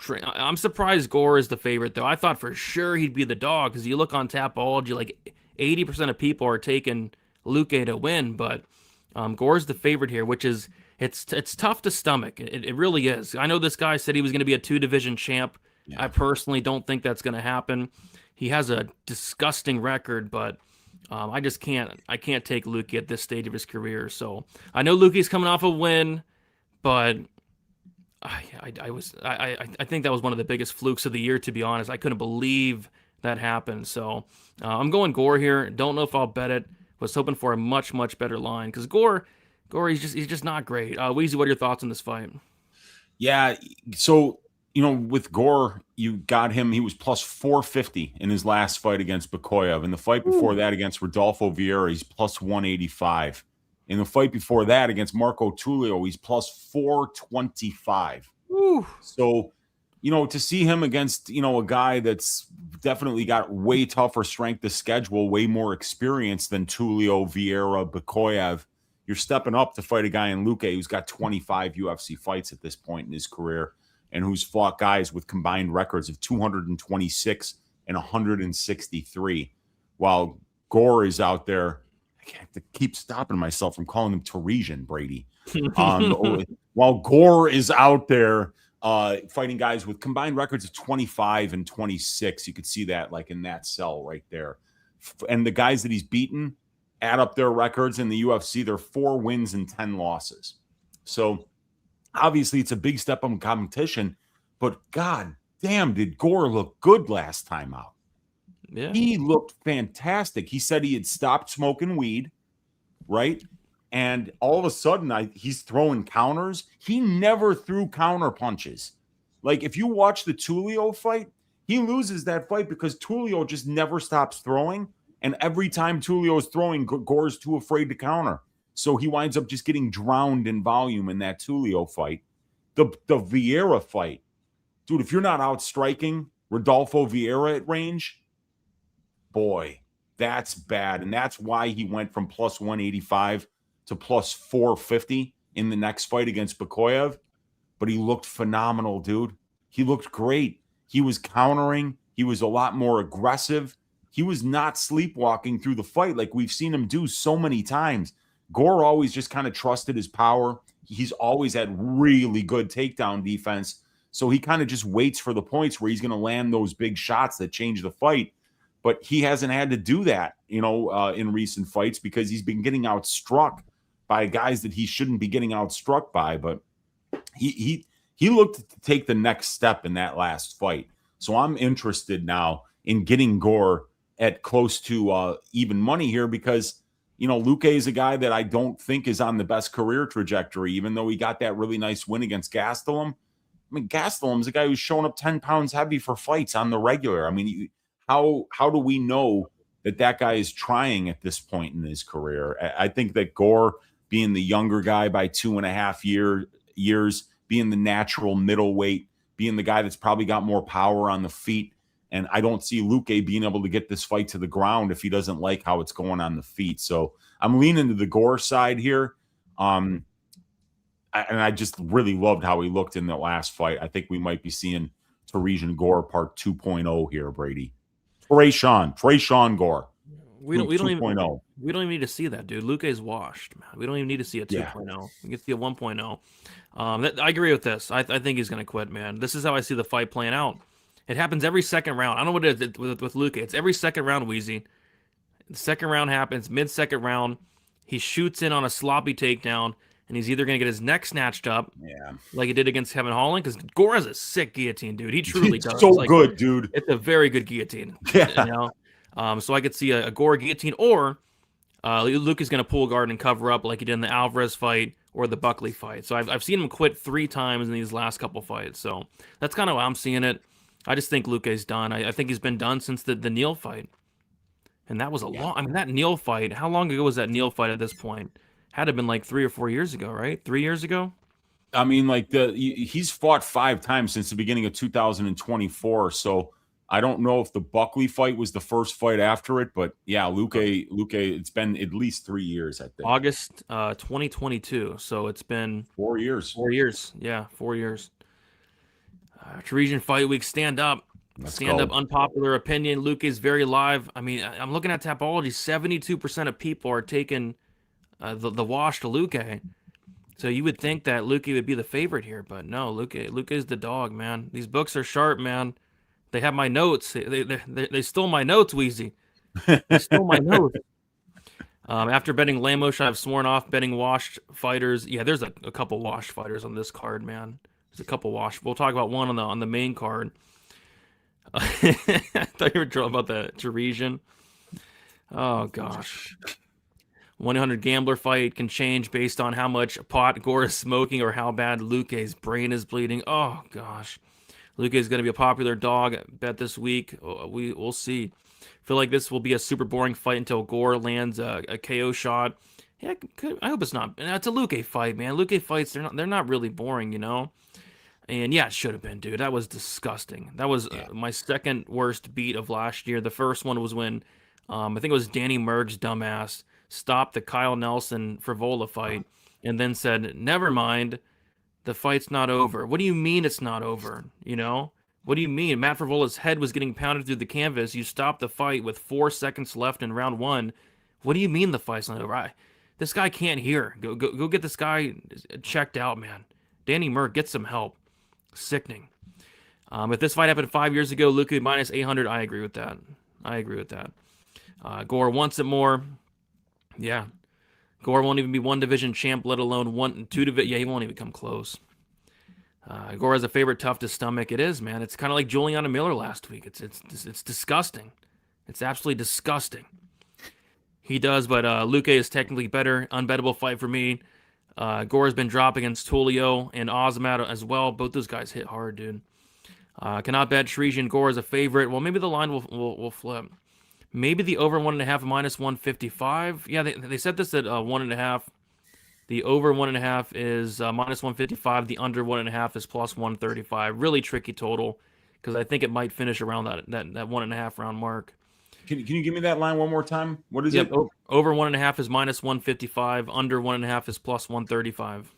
surprised Gore is the favorite, though. I thought for sure he'd be the dog because you look on Tapology, like 80% of people are taking Luque to win, but Gore's the favorite here, which is it's tough to stomach. It really is. I know this guy said he was going to be a 2-division champ. Yeah. I personally don't think that's going to happen. He has a disgusting record, but I just can't take Luque at this stage of his career. So I know Luque's coming off a win, but I think that was one of the biggest flukes of the year, to be honest. I couldn't believe that happened. So I'm going Gore here. Don't know if I'll bet it. Was hoping for a much much better line because Gore, he's just not great. Weezy, what are your thoughts on this fight? Yeah, so with Gore, you got him. He was plus 450 in his last fight against Bakoyev. In the fight before that against Rodolfo Vieira, he's plus 185. In the fight before that against Marco Tulio, he's plus 425. Ooh. So, to see him against, a guy that's definitely got way tougher strength of schedule, way more experience than Tulio, Vieira, Bakoyev, you're stepping up to fight a guy in Luque who's got 25 UFC fights at this point in his career and who's fought guys with combined records of 226 and 163, while Gore is out there. I have to keep stopping myself from calling him Tresean, Brady. While Gore is out there fighting guys with combined records of 25 and 26. You could see that like in that cell right there. And the guys that he's beaten add up their records in the UFC. They're 4 wins and 10 losses. So obviously it's a big step up in competition, but God damn, did Gore look good last time out. Yeah. He looked fantastic. He said he had stopped smoking weed, right? And all of a sudden, he's throwing counters. He never threw counter punches. Like, if you watch the Tulio fight, he loses that fight because Tulio just never stops throwing. And every time Tulio is throwing, Gore's too afraid to counter. So he winds up just getting drowned in volume in that Tulio fight. The Vieira fight, dude, if you're not out striking Rodolfo Vieira at range, boy, that's bad. And that's why he went from plus 185 to plus 450 in the next fight against Bakoyev. But he looked phenomenal, dude. He looked great. He was countering. He was a lot more aggressive. He was not sleepwalking through the fight like we've seen him do so many times. Gore always just kind of trusted his power. He's always had really good takedown defense. So he kind of just waits for the points where he's going to land those big shots that change the fight. But he hasn't had to do that, in recent fights because he's been getting outstruck by guys that he shouldn't be getting outstruck by. But he looked to take the next step in that last fight. So I'm interested now in getting Gore at close to even money here because, Luque is a guy that I don't think is on the best career trajectory, even though he got that really nice win against Gastelum. I mean, Gastelum is a guy who's showing up 10 pounds heavy for fights on the regular. I mean, how do we know that guy is trying at this point in his career? I think that Gore, being the younger guy by 2.5 years, being the natural middleweight, being the guy that's probably got more power on the feet, and I don't see Luque being able to get this fight to the ground if he doesn't like how it's going on the feet. So I'm leaning to the Gore side here. And I just really loved how he looked in the last fight. I think we might be seeing Tresean Gore part 2.0 here, Brady. Tresean Gore. We don't even 2.0. we don't even need to see that, dude. Luque's washed, man. We don't even need to see a 2.0. We can see a 1.0. I agree with this. I think he's gonna quit, man. This is how I see the fight playing out. It happens every second round. I don't know what it is with Luque. It's every second round, Wheezy. The second round happens, mid-second round. He shoots in on a sloppy takedown, and he's either gonna get his neck snatched up, like he did against Kevin Holland, because Gore has a sick guillotine, dude. He truly does. So good, dude. It's a very good guillotine. Yeah. You know? So I could see a Gore guillotine, or Luke is going to pull guard and cover up like he did in the Alvarez fight or the Buckley fight. So I've seen him quit 3 times in these last couple fights. So that's kind of how I'm seeing it. I just think Luque's done. I think he's been done since the Neal fight. And that was a long... I mean, that Neal fight, how long ago was that Neal fight at this point? Had to have been like 3 or 4 years ago, right? 3 years ago? I mean, like, he's fought 5 times since the beginning of 2024, so... I don't know if the Buckley fight was the first fight after it, but yeah, Luque, it's been at least 3 years, I think. August 2022, so it's been 4 years. 4 years, yeah, 4 years. Tresean Fight Week, stand up. Stand up, unpopular opinion. Luque is very live. I mean, I'm looking at Tapology. 72% of people are taking the wash to Luque. So you would think that Luque would be the favorite here, but no, Luque is the dog, man. These books are sharp, man. They have my notes. They stole my notes, Wheezy. They stole my notes. After betting Lamos, I've sworn off betting washed fighters. Yeah, there's a couple washed fighters on this card, man. There's a couple washed. We'll talk about one on the main card. I thought you were talking about the Tresean. Oh gosh. 100 gambler fight can change based on how much pot Gore is smoking or how bad Luque's brain is bleeding. Oh gosh. Luque is going to be a popular dog bet this week. We'll see. Feel like this will be a super boring fight until Gore lands a KO shot. Yeah, I hope it's not. It's a Luque fight, man. Luque fights, they're not really boring, you know? And yeah, it should have been, dude. That was disgusting. That was my second worst beat of last year. The first one was when, I think it was Danny Merg's dumbass stopped the Kyle Nelson Frivola fight and then said, never mind. The fight's not over. What do you mean it's not over? You know? What do you mean? Matt Frivola's head was getting pounded through the canvas. You stopped the fight with 4 seconds left in round 1. What do you mean the fight's not over? This guy can't hear. Go get this guy checked out, man. Danny Merck, get some help. Sickening. If this fight happened 5 years ago, Luque minus 800, I agree with that. Gore wants it more. Yeah. Gore won't even be 1 division champ, let alone 1 and 2 division. Yeah, he won't even come close. Gore has a favorite tough to stomach. It is, man. It's kind of like Juliana Miller last week. It's disgusting. It's absolutely disgusting. He does, but Luque is technically better. Unbettable fight for me. Gore has been dropped against Tulio and Ozmat as well. Both those guys hit hard, dude. Cannot bet Tresean Gore as a favorite. Well, maybe the line will flip. Maybe the over 1.5 minus 155. Yeah, they set this at 1.5. The over 1.5 is minus 155. The under 1.5 is plus 135. Really tricky total because I think it might finish around that 1.5 round mark. Can you give me that line one more time? What is it? Over 1.5 is minus 155. Under 1.5 is plus 135.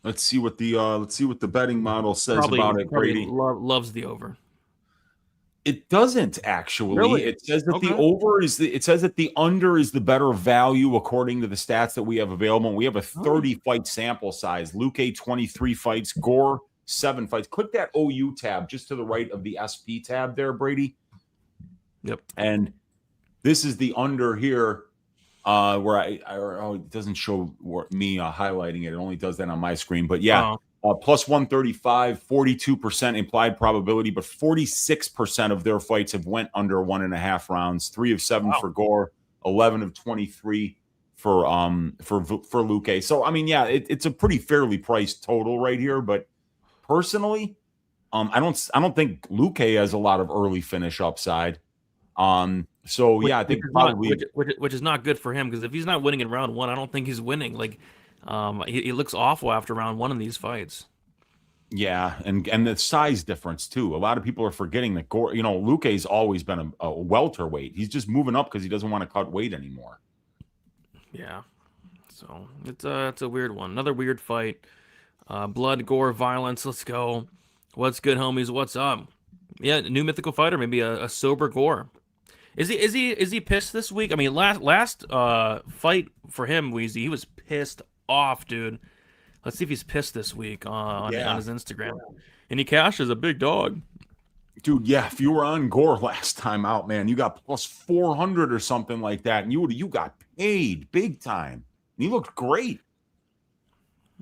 Let's see what the betting model says about it. Brady loves the over. It doesn't actually. Really? It says that the over is it says that the under is the better value according to the stats that we have available. We have a 30 fight sample size. Luque 23 fights, Gore 7 fights. Click that OU tab just to the right of the SP tab there, Brady. Yep. And this is the under here, where it doesn't show me highlighting it. It only does that on my screen. But yeah. Plus 135, 42% implied probability, but 46% of their fights have went under 1.5 rounds. 3 of 7 for Gore, 11 of 23 for Luque. So I mean, yeah, it's a pretty fairly priced total right here. But personally, I don't think Luque has a lot of early finish upside. So yeah, I think probably which is not good for him because if he's not winning in round 1, I don't think he's winning. Like. He looks awful after round 1 in these fights. Yeah, and the size difference too. A lot of people are forgetting that Gore, Luque's always been a welterweight. He's just moving up because he doesn't want to cut weight anymore. Yeah, so it's a weird one. Another weird fight. Blood, gore, violence. Let's go. What's good, homies? What's up? Yeah, new mythical fighter. Maybe a sober Gore. Is he pissed this week? I mean, last fight for him, Weezy, he was pissed off, dude. Let's see if he's pissed this week on his Instagram. And he cashes a big dog. Dude, yeah, if you were on Gore last time out, man, you got plus 400 or something like that, and you got paid big time. And he looked great.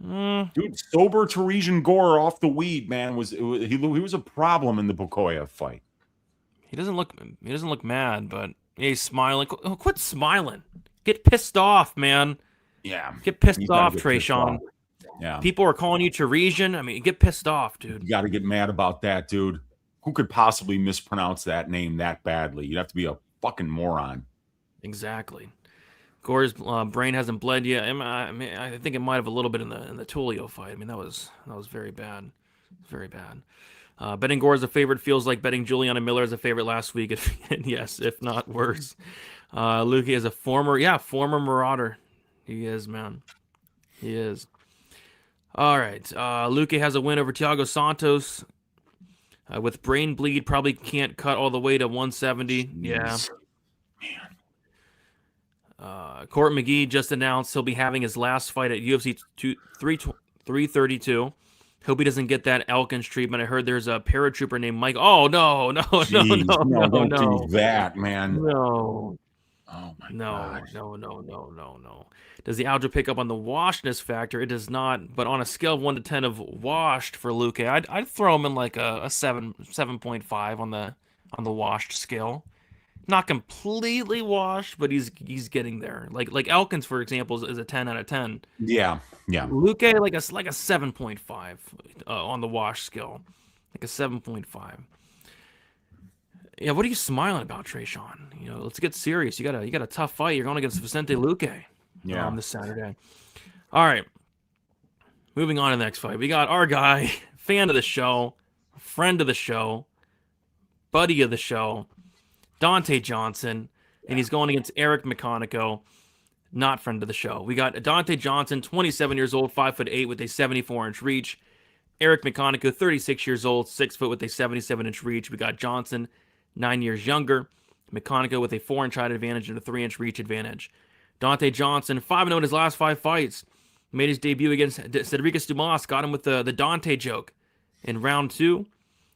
Dude, sober Tresean Gore off the weed, man, he was a problem in the Bukoya fight. He doesn't look mad, but he's smiling. Quit smiling. Get pissed off, man. Yeah. Get pissed off, Tresean. Yeah. People are calling you Tresean. I mean, get pissed off, dude. You got to get mad about that, dude. Who could possibly mispronounce that name that badly? You'd have to be a fucking moron. Exactly. Gore's brain hasn't bled yet. I mean, I think it might have a little bit in the Tulio fight. I mean, that was very bad. Very bad. Betting Gore as a favorite feels like betting Juliana Miller as a favorite last week. Yes, if not worse. Luque is a former Marauder. He is, man. He is. All right. Luque has a win over Thiago Santos. With brain bleed, probably can't cut all the way to 170. Yeah. Man. Court McGee just announced he'll be having his last fight at UFC 332. Hope he doesn't get that Elkins treatment. I heard there's a paratrooper named Mike. Oh, no. Don't do that, man. No. Oh, my God. No. Does the algae pick up on the washedness factor? It does not, but on a scale of 1 to 10 of washed for Luque, I'd throw him in like a 7.5 on the washed scale. Not completely washed, but he's getting there. Like Elkins, for example, is a 10 out of 10. Yeah. Luque like a 7.5 on the wash scale, like a 7.5. Yeah, what are you smiling about, Tresean? You know, let's get serious. You got a tough fight. You're going against Vicente Luque. This Saturday. All right. Moving on to the next fight. We got our guy, fan of the show, friend of the show, buddy of the show, Donte Johnson, and he's going against Eric McConico, not friend of the show. We got Donte Johnson, 27 years old, 5'8" with a 74-inch reach. Eric McConico, 36 years old, 6 foot with a 77-inch reach. We got Johnson, 9 years younger. McConico with a 4-inch height advantage and a 3-inch reach advantage. Donte Johnson, 5-0 in his last 5 fights. Made his debut against Cedricus Dumas, got him with the Donte joke in round 2.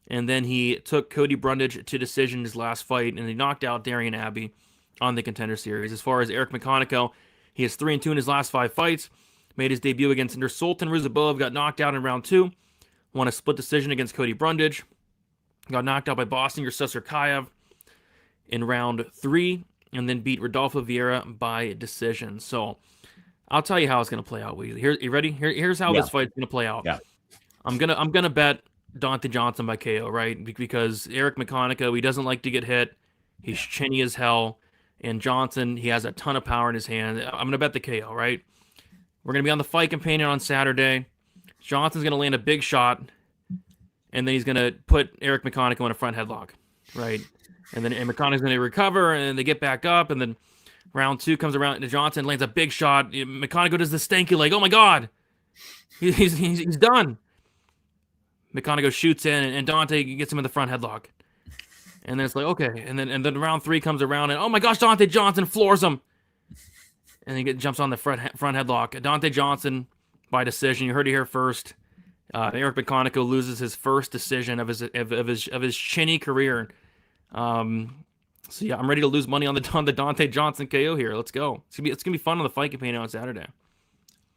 And then he took Cody Brundage to decision in his last fight, and he knocked out Darian Abbey on the Contender Series. As far as Eric McConico, he has 3-2 in his last 5 fights. Made his debut against Sultan Ruzabov, got knocked out in round 2. Won a split decision against Cody Brundage. Got knocked out by Bosnian Susarkayev in round 3. And then beat Rodolfo Vieira by decision. So I'll tell you how it's going to play out. Here, you ready? Here's how this fight's going to play out. Yeah. I'm gonna bet Donte Johnson by KO, right? Because Eric McConico, he doesn't like to get hit. He's chinny as hell. And Johnson, he has a ton of power in his hand. I'm gonna bet the KO, right? We're gonna be on the fight companion on Saturday. Johnson's gonna land a big shot, and then he's gonna put Eric McConico in a front headlock, right? And then McConico's going to recover, and they get back up, and then round 2 comes around, and Johnson lands a big shot. McConico does the stanky leg. Oh, my God. He's done. McConico shoots in, and Donte gets him in the front headlock. And then it's like, okay. And then round 3 comes around, and oh, my gosh, Donte Johnson floors him. And he jumps on the front headlock. Donte Johnson, by decision, you heard it here first. Eric McConico loses his first decision of his chinny career. So yeah, I'm ready to lose money on the Donte Johnson KO here. Let's go. It's gonna be fun on the fight campaign on Saturday.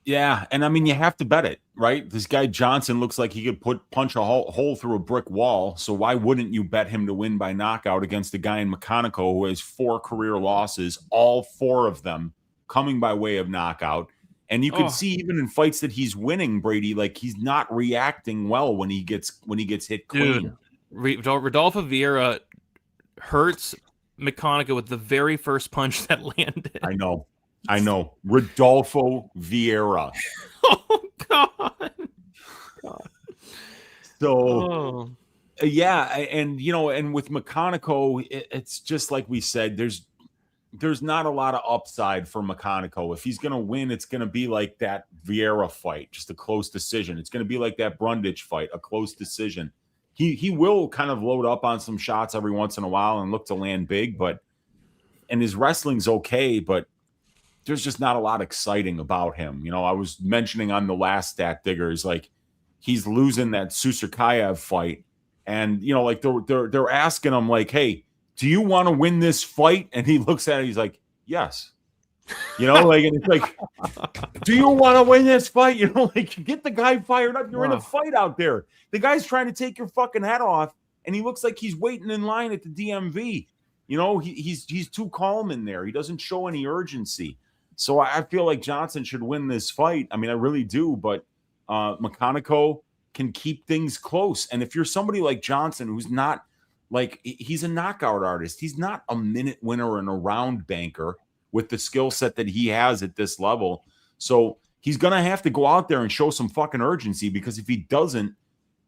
Yeah, and I mean you have to bet it, right? This guy Johnson looks like he could punch a hole through a brick wall. So why wouldn't you bet him to win by knockout against a guy in McConico who has 4 career losses, all 4 of them coming by way of knockout? And you can see even in fights that he's winning, Brady, like he's not reacting well when he gets hit clean. Dude, Rodolfo Vieira hurts McConico with the very first punch that landed. I know. Rodolfo Vieira. Oh, God. So, yeah, and, and with McConico, it's just like we said, there's not a lot of upside for McConico. If he's going to win, it's going to be like that Vieira fight, just a close decision. It's going to be like that Brundage fight, a close decision. He will kind of load up on some shots every once in a while and look to land big, but and his wrestling's okay, but there's just not a lot exciting about him. You know, I was mentioning on the last Stat Diggers, like he's losing that Susakayev fight, and you know, like they're asking him like, "Hey, do you want to win this fight?" And he looks at it, he's like, "Yes." You know, like, and it's like, "Do you want to win this fight?" You know, like, get the guy fired up. You're in a fight out there. The guy's trying to take your fucking head off, and he looks like he's waiting in line at the DMV. You know, he's too calm in there. He doesn't show any urgency. So I feel like Johnson should win this fight. I mean, I really do, but McConico can keep things close. And if you're somebody like Johnson, who's not like, he's a knockout artist, he's not a minute winner and a round banker with the skill set that he has at this level. So he's going to have to go out there and show some fucking urgency, because if he doesn't,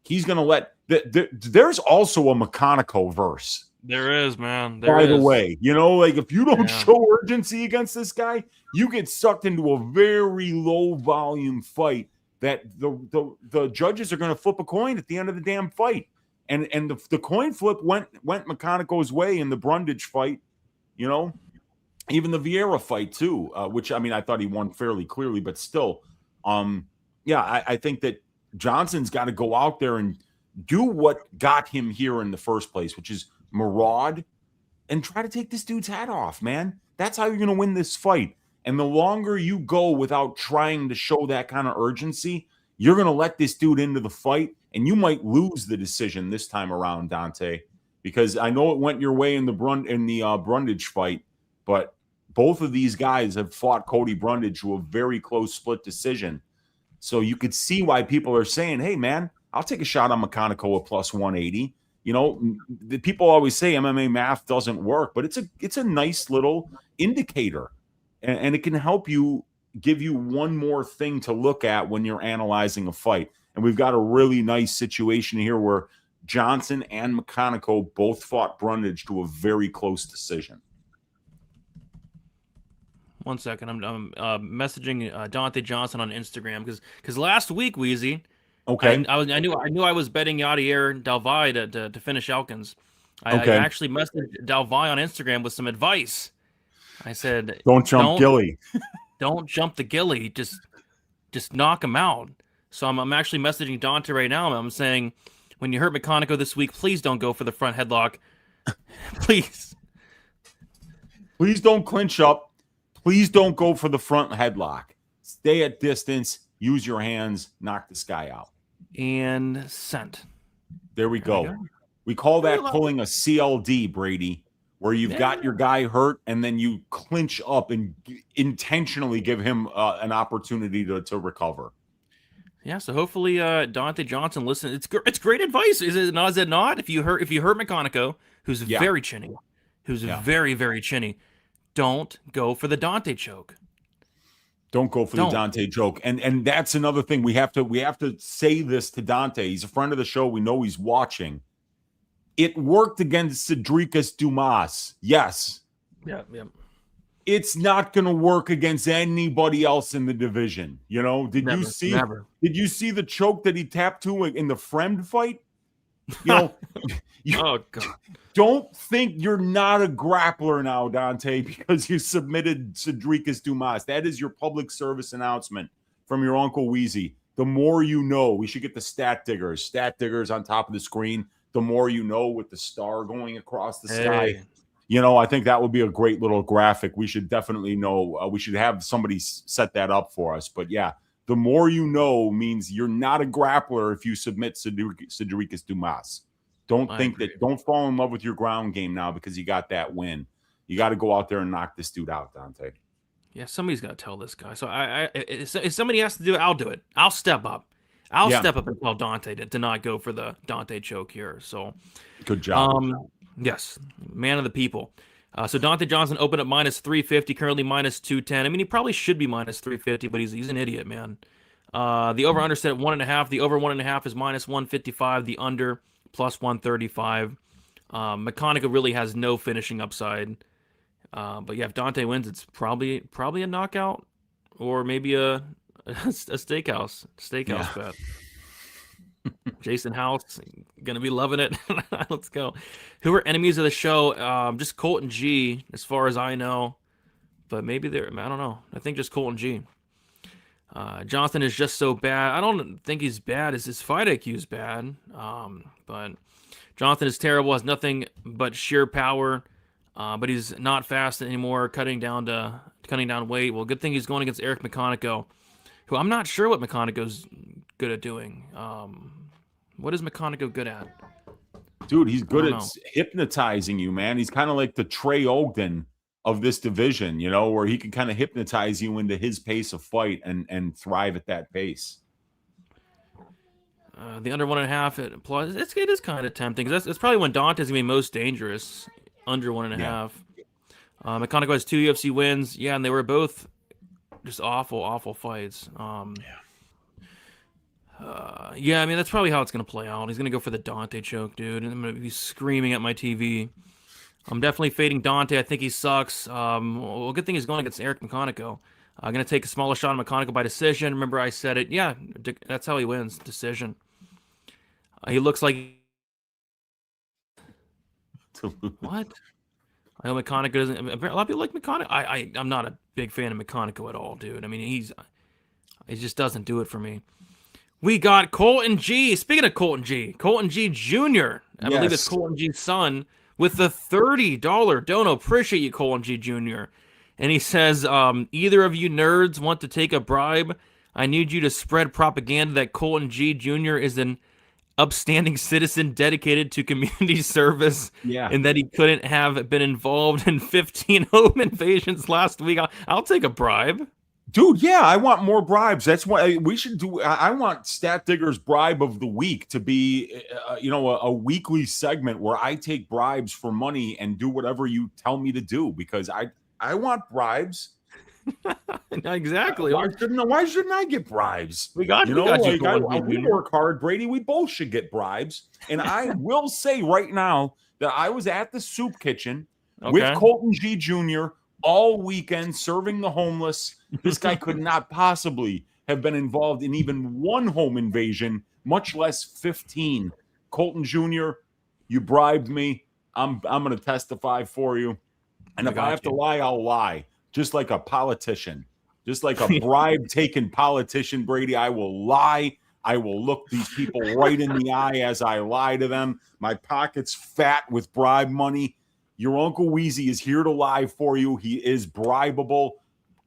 he's going to let there's also a McConico verse. There is, man. By the way, you know, like if you don't show urgency against this guy, you get sucked into a very low volume fight that the judges are going to flip a coin at the end of the damn fight. And the coin flip went McConico's way in the Brundage fight, you know, even the Vieira fight too, which, I mean, I thought he won fairly clearly, but still, I think that Johnson's got to go out there and do what got him here in the first place, which is maraud and try to take this dude's hat off, man. That's how you're going to win this fight. And the longer you go without trying to show that kind of urgency, you're going to let this dude into the fight, and you might lose the decision this time around, Donte, because I know it went your way in the Brundage fight, but both of these guys have fought Cody Brundage to a very close split decision. So you could see why people are saying, "Hey, man, I'll take a shot on McConico at plus 180." You know, the people always say MMA math doesn't work, but it's a nice little indicator, and it can help you, give you one more thing to look at when you're analyzing a fight. And we've got a really nice situation here where Johnson and McConico both fought Brundage to a very close decision. 1 second, I'm messaging Donte Johnson on Instagram because last week, Wheezy. Okay. I knew I was betting Yadier Dalvai to finish Elkins. I actually messaged Dalvai on Instagram with some advice. I said, "Don't jump Gilly. Don't jump the Gilly. Just knock him out." So I'm actually messaging Donte right now. I'm saying, when you hurt McConico this week, please don't go for the front headlock. Please don't clinch up. Please don't go for the front headlock. Stay at distance. Use your hands. Knock this guy out. And sent. There we go. We call that pulling a CLD, Brady, where you've got your guy hurt and then you clinch up and intentionally give him an opportunity to recover. Yeah, so hopefully Donte Johnson, listen, it's great advice. Is it not? If you hurt McConico, who's very chinny, very, very chinny, don't go for the Donte choke. Don't go for the Donte joke. And that's another thing. We have to say this to Donte. He's a friend of the show. We know he's watching. It worked against Cedricus Dumas. Yes. Yeah. It's not going to work against anybody else in the division. You know, did you see the choke that he tapped to in the Fremd fight? You know, oh God. Don't think you're not a grappler now, Donte, because you submitted Cedricus Dumas. That is your public service announcement from your Uncle Wheezy. The more you know. We should get the stat diggers on top of the screen. The more you know, with the star going across the sky. You know, I think that would be a great little graphic. We should definitely know. We should have somebody set that up for us. But yeah, the more you know means you're not a grappler if you submit Cedricus Dumas. Don't fall in love with your ground game now because you got that win. You got to go out there and knock this dude out, Donte. Yeah, somebody's got to tell this guy. So if somebody has to do it, I'll do it. I'll step up. I'll step up and tell Donte to not go for the Donte choke here. So good job. Yes, man of the people. So Donte Johnson opened up minus 350, currently minus 210. I mean, he probably should be minus 350, but he's an idiot, man. The over-under set at 1.5. The over 1.5 is minus 155. The under plus 135. McConico really has no finishing upside. But yeah, if Donte wins, it's probably a knockout or maybe a steakhouse bet. Jason House, gonna be loving it. Let's go. Who are enemies of the show? Just Colt and G, as far as I know. But maybe they're, I don't know. I think just Colt and G. Jonathan is just so bad. I don't think he's bad. His fight IQ is bad. But Jonathan is terrible. Has nothing but sheer power. But he's not fast anymore. Cutting down weight. Well, good thing he's going against Eric McConico, who I'm not sure what McConico's good at doing. What is McConico good at? Dude, he's good at hypnotizing you, man. He's kind of like the Trey Ogden of this division, you know, where he can kind of hypnotize you into his pace of fight and thrive at that pace. The under 1.5 plus, it is kind of tempting because that's probably when Donte's gonna be most dangerous. Under 1.5. Yeah. McConico has 2 UFC wins. Yeah, and they were both just awful fights. Yeah, I mean, that's probably how it's going to play out. He's going to go for the Donte choke, dude, and I'm going to be screaming at my TV. I'm definitely fading Donte. I think he sucks. Well, good thing he's going against Eric McConico. I'm going to take a smaller shot on McConico by decision. Remember I said it. Yeah, that's how he wins, decision. He looks like... What? I know McConico doesn't... A lot of people like McConico. I'm not a big fan of McConico at all, dude. I mean, he just doesn't do it for me. We got Colton G. Speaking of Colton G, Colton G Jr. I believe it's Colton G's son with the $30 dono. Appreciate you, Colton G Jr. And he says, either of you nerds want to take a bribe? I need you to spread propaganda that Colton G Jr. is an upstanding citizen dedicated to community service, and that he couldn't have been involved in 15 home invasions last week. I'll take a bribe. Dude, yeah, I want more bribes. That's what we should do. I want Stat Digger's bribe of the week to be, a weekly segment where I take bribes for money and do whatever you tell me to do, because I want bribes. Exactly. Why shouldn't I get bribes? We we work hard, Brady. We both should get bribes. And I will say right now that I was at the soup kitchen with Colton G Jr. all weekend serving the homeless. This guy could not possibly have been involved in even one home invasion, much less 15. Colton Jr., you bribed me. I'm going to testify for you. And if I have to lie, I'll lie. Just like a politician. Just like a bribe-taking politician, Brady, I will lie. I will look these people right in the eye as I lie to them. My pocket's fat with bribe money. Your Uncle Weezy is here to lie for you. He is bribable.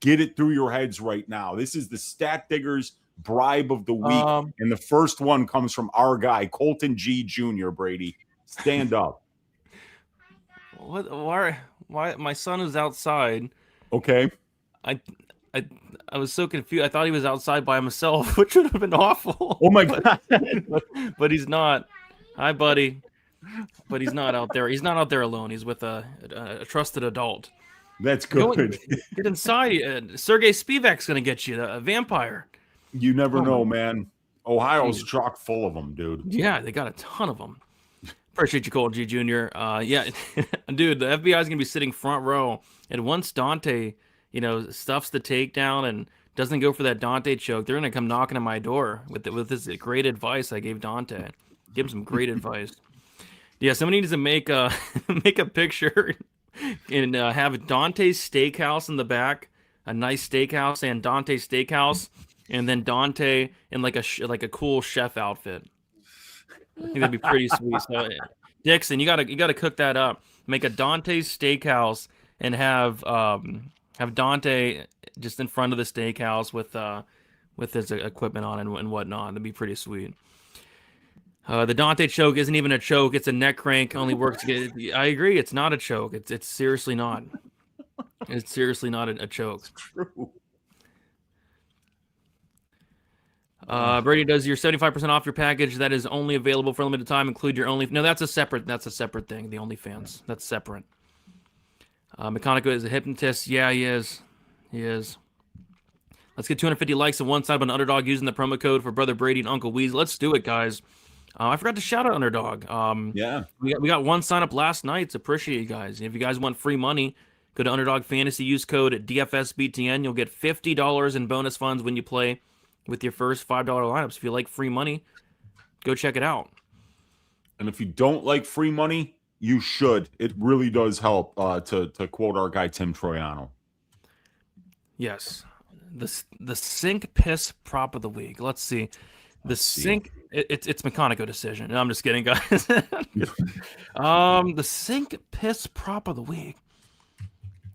Get it through your heads right now. This is the Stat Diggers bribe of the week. And the first one comes from our guy, Colton G Jr., Brady. Stand up. What? Why? My son is outside. Okay. I was so confused. I thought he was outside by himself, which would have been awful. Oh, my God. But he's not. Hi, buddy. But he's not out there. He's not out there alone. He's with a trusted adult. That's good. Get inside. Sergey Spivak's going to get you, a vampire. You never know, man. Ohio's chock full of them, dude. Yeah, they got a ton of them. Appreciate you, Cole G Jr. Yeah, dude, the FBI is going to be sitting front row. And once Donte, stuffs the takedown and doesn't go for that Donte choke, they're going to come knocking on my door with this great advice I gave Donte. Give him some great advice. Yeah, somebody needs to make a picture and have Dante's Steakhouse in the back, a nice steakhouse, and Dante's Steakhouse, and then Donte in like a cool chef outfit. I think that'd be pretty sweet. So, Dixon, you gotta cook that up. Make a Dante's Steakhouse and have Donte just in front of the steakhouse with his equipment on and whatnot. That'd be pretty sweet. The Donte choke isn't even a choke; it's a neck crank. Only works. I agree. It's not a choke. It's seriously not. It's seriously not a choke. It's true. Brady, does your 75% off your package that is only available for a limited time include your only? No, that's a separate thing. The OnlyFans, that's separate. McConico is a hypnotist. Yeah, he is. Let's get 250 likes on one side of an underdog using the promo code for Brother Brady and Uncle Weezy. Let's do it, guys. I forgot to shout out Underdog. Yeah, we got one sign up last night. So appreciate you guys. If you guys want free money, go to Underdog Fantasy. Use code DFSBTN. You'll get $50 in bonus funds when you play with your first $5 lineups. If you like free money, go check it out. And if you don't like free money, you should. It really does help, to quote our guy Tim Troiano. Yes. The sink piss prop of the week. Let's see. It's McConico decision. No, I'm just kidding, guys. The sink piss prop of the week.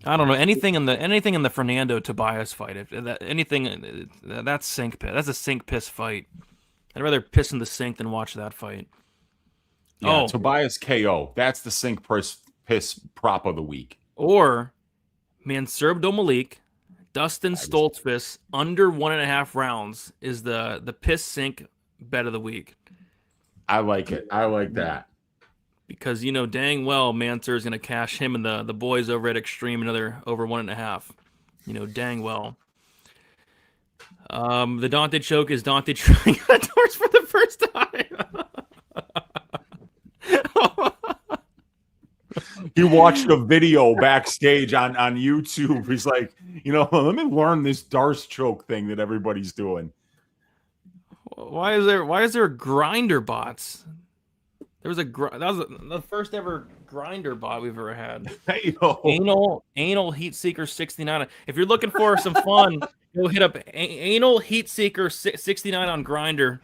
I don't know anything in the Fernando Tobias fight. That's sink piss. That's a sink piss fight. I'd rather piss in the sink than watch that fight. Yeah, Tobias KO. That's the sink piss prop of the week. Or Mansul Abdulmalik, Dustin Stoltzfus under 1.5 rounds is the piss sink bet of the week. I like it. I like that. Because you know dang well Mansul is going to cash him and the boys over at Extreme another over 1.5. You know dang well. The Donte choke is Donte trying doors for the first time. He watched a video backstage on YouTube. He's like, let me learn this Darce choke thing that everybody's doing. Why is there grinder bots? That was the first ever grinder bot we've ever had. Anal Heat Seeker 69. If you're looking for some fun, go hit up Anal Heat Seeker 69 on Grinder.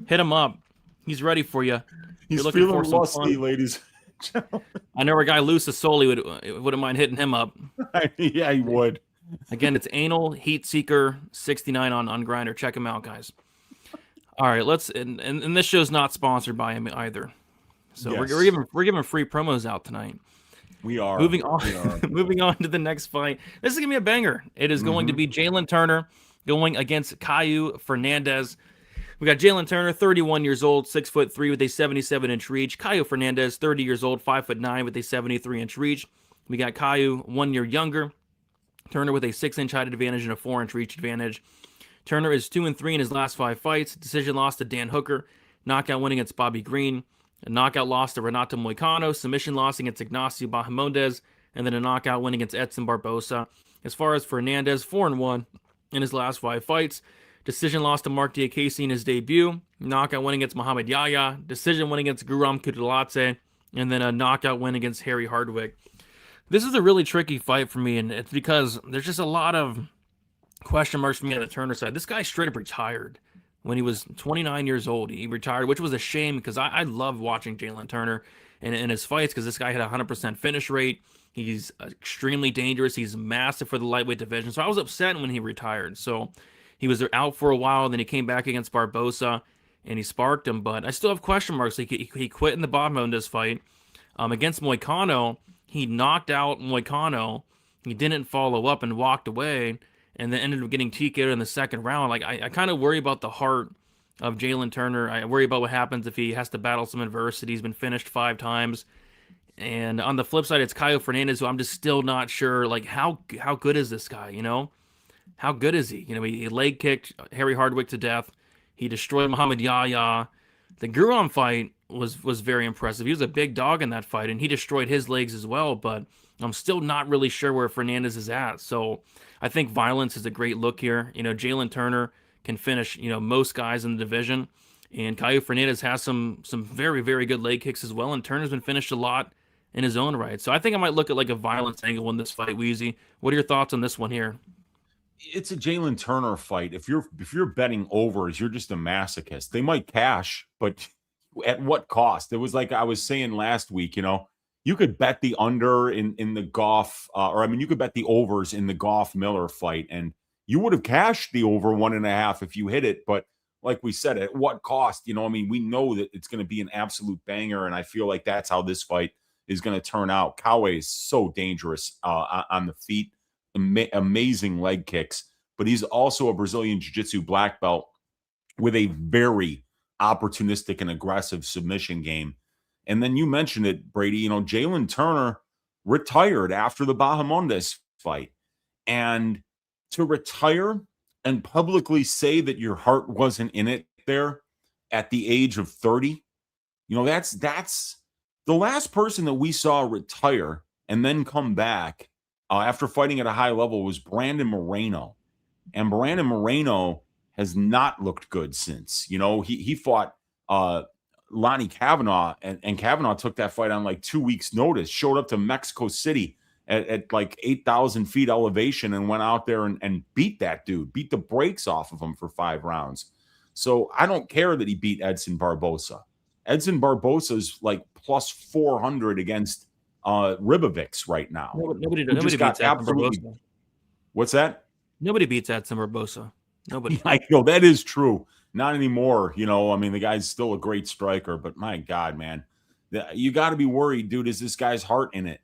Hit him up. He's ready for you. He's feeling lusty, ladies. I know our guy Luca Soli wouldn't mind hitting him up. Yeah, he would. Again, it's Anal Heat Seeker 69 on Grinder. Check him out, guys. All right, and this show's not sponsored by him either. So yes. we're giving free promos out tonight. We are. Moving on to the next fight. This is gonna be a banger. It is going to be Jalin Turner going against Kaue Fernandes. We got Jalin Turner, 31 years old, 6'3" with a 77-inch reach. Kaue Fernandes, 30 years old, 5'9" with a 73-inch reach. We got Kaue 1 year younger. Turner with a 6-inch height advantage and a 4-inch reach advantage. Turner is 2-3 in his last 5 fights. Decision loss to Dan Hooker. Knockout win against Bobby Green. A knockout loss to Renato Moicano. Submission loss against Ignacio Bahamondes. And then a knockout win against Edson Barboza. As far as Fernandes, 4-1 in his last 5 fights. Decision loss to Mark Diakese in his debut. Knockout win against Muhammad Yahya. Decision win against Guram Kutulate. And then a knockout win against Harry Hardwick. This is a really tricky fight for me, and it's because there's just a lot of question marks for me on the Turner side. This guy straight up retired when he was 29 years old. He retired, which was a shame because I love watching Jalin Turner in his fights because this guy had a 100% finish rate. He's extremely dangerous. He's massive for the lightweight division. So I was upset when he retired. So he was out for a while, then he came back against Barboza, and he sparked him. But I still have question marks. He quit in the bottom of this fight. Against Moicano, he knocked out Moicano. He didn't follow up and walked away, and then ended up getting TKO'd in the second round. Like I kind of worry about the heart of Jalin Turner. I worry about what happens if he has to battle some adversity. He's been finished 5 times. And on the flip side, it's Kaue Fernandes, who I'm just still not sure, like, how good is this guy, you know? How good is he? You know, he leg kicked Harry Hardwick to death. He destroyed Muhammad Yahya. The Guram fight was very impressive. He was a big dog in that fight, and he destroyed his legs as well, but I'm still not really sure where Fernandes is at. So I think violence is a great look here. You know, Jalin Turner can finish, you know, most guys in the division, and Kaue Fernandes has some very, very good leg kicks as well, and Turner's been finished a lot in his own right. So I think I might look at like a violence angle in this fight, Wheezy. What are your thoughts on this one here? It's a Jalin Turner fight. If you're betting overs, you're just a masochist. They might cash, but at what cost? It was like I was saying last week, you know, you could bet the under in the Goff, you could bet the overs in the Goff Miller fight, and you would have cashed the over 1.5 if you hit it. But like we said, at what cost? You know, I mean, we know that it's going to be an absolute banger, and I feel like that's how this fight is going to turn out. Kaue is so dangerous on the feet. Amazing leg kicks, but he's also a Brazilian Jiu-Jitsu black belt with a very opportunistic and aggressive submission game. And then you mentioned it, Brady, you know, Jalin Turner retired after the Bahamondes fight. And to retire and publicly say that your heart wasn't in it there at the age of 30, you know, that's the last person that we saw retire and then come back after fighting at a high level was Brandon Moreno. And Brandon Moreno has not looked good since. You know, he fought Lonnie Kavanaugh, and Kavanaugh took that fight on like 2 weeks' notice, showed up to Mexico City at like 8,000 feet elevation and went out there and beat that dude, beat the brakes off of him for 5 rounds. So I don't care that he beat Edson Barboza. Edson Barboza is like plus 400 against Robovics right now. Nobody beats Edson Barboza. What's that? Nobody beats Edson Barboza. Nobody. I know that is true. Not anymore. You know, I mean, the guy's still a great striker, but my God, man, you got to be worried, dude. Is this guy's heart in it?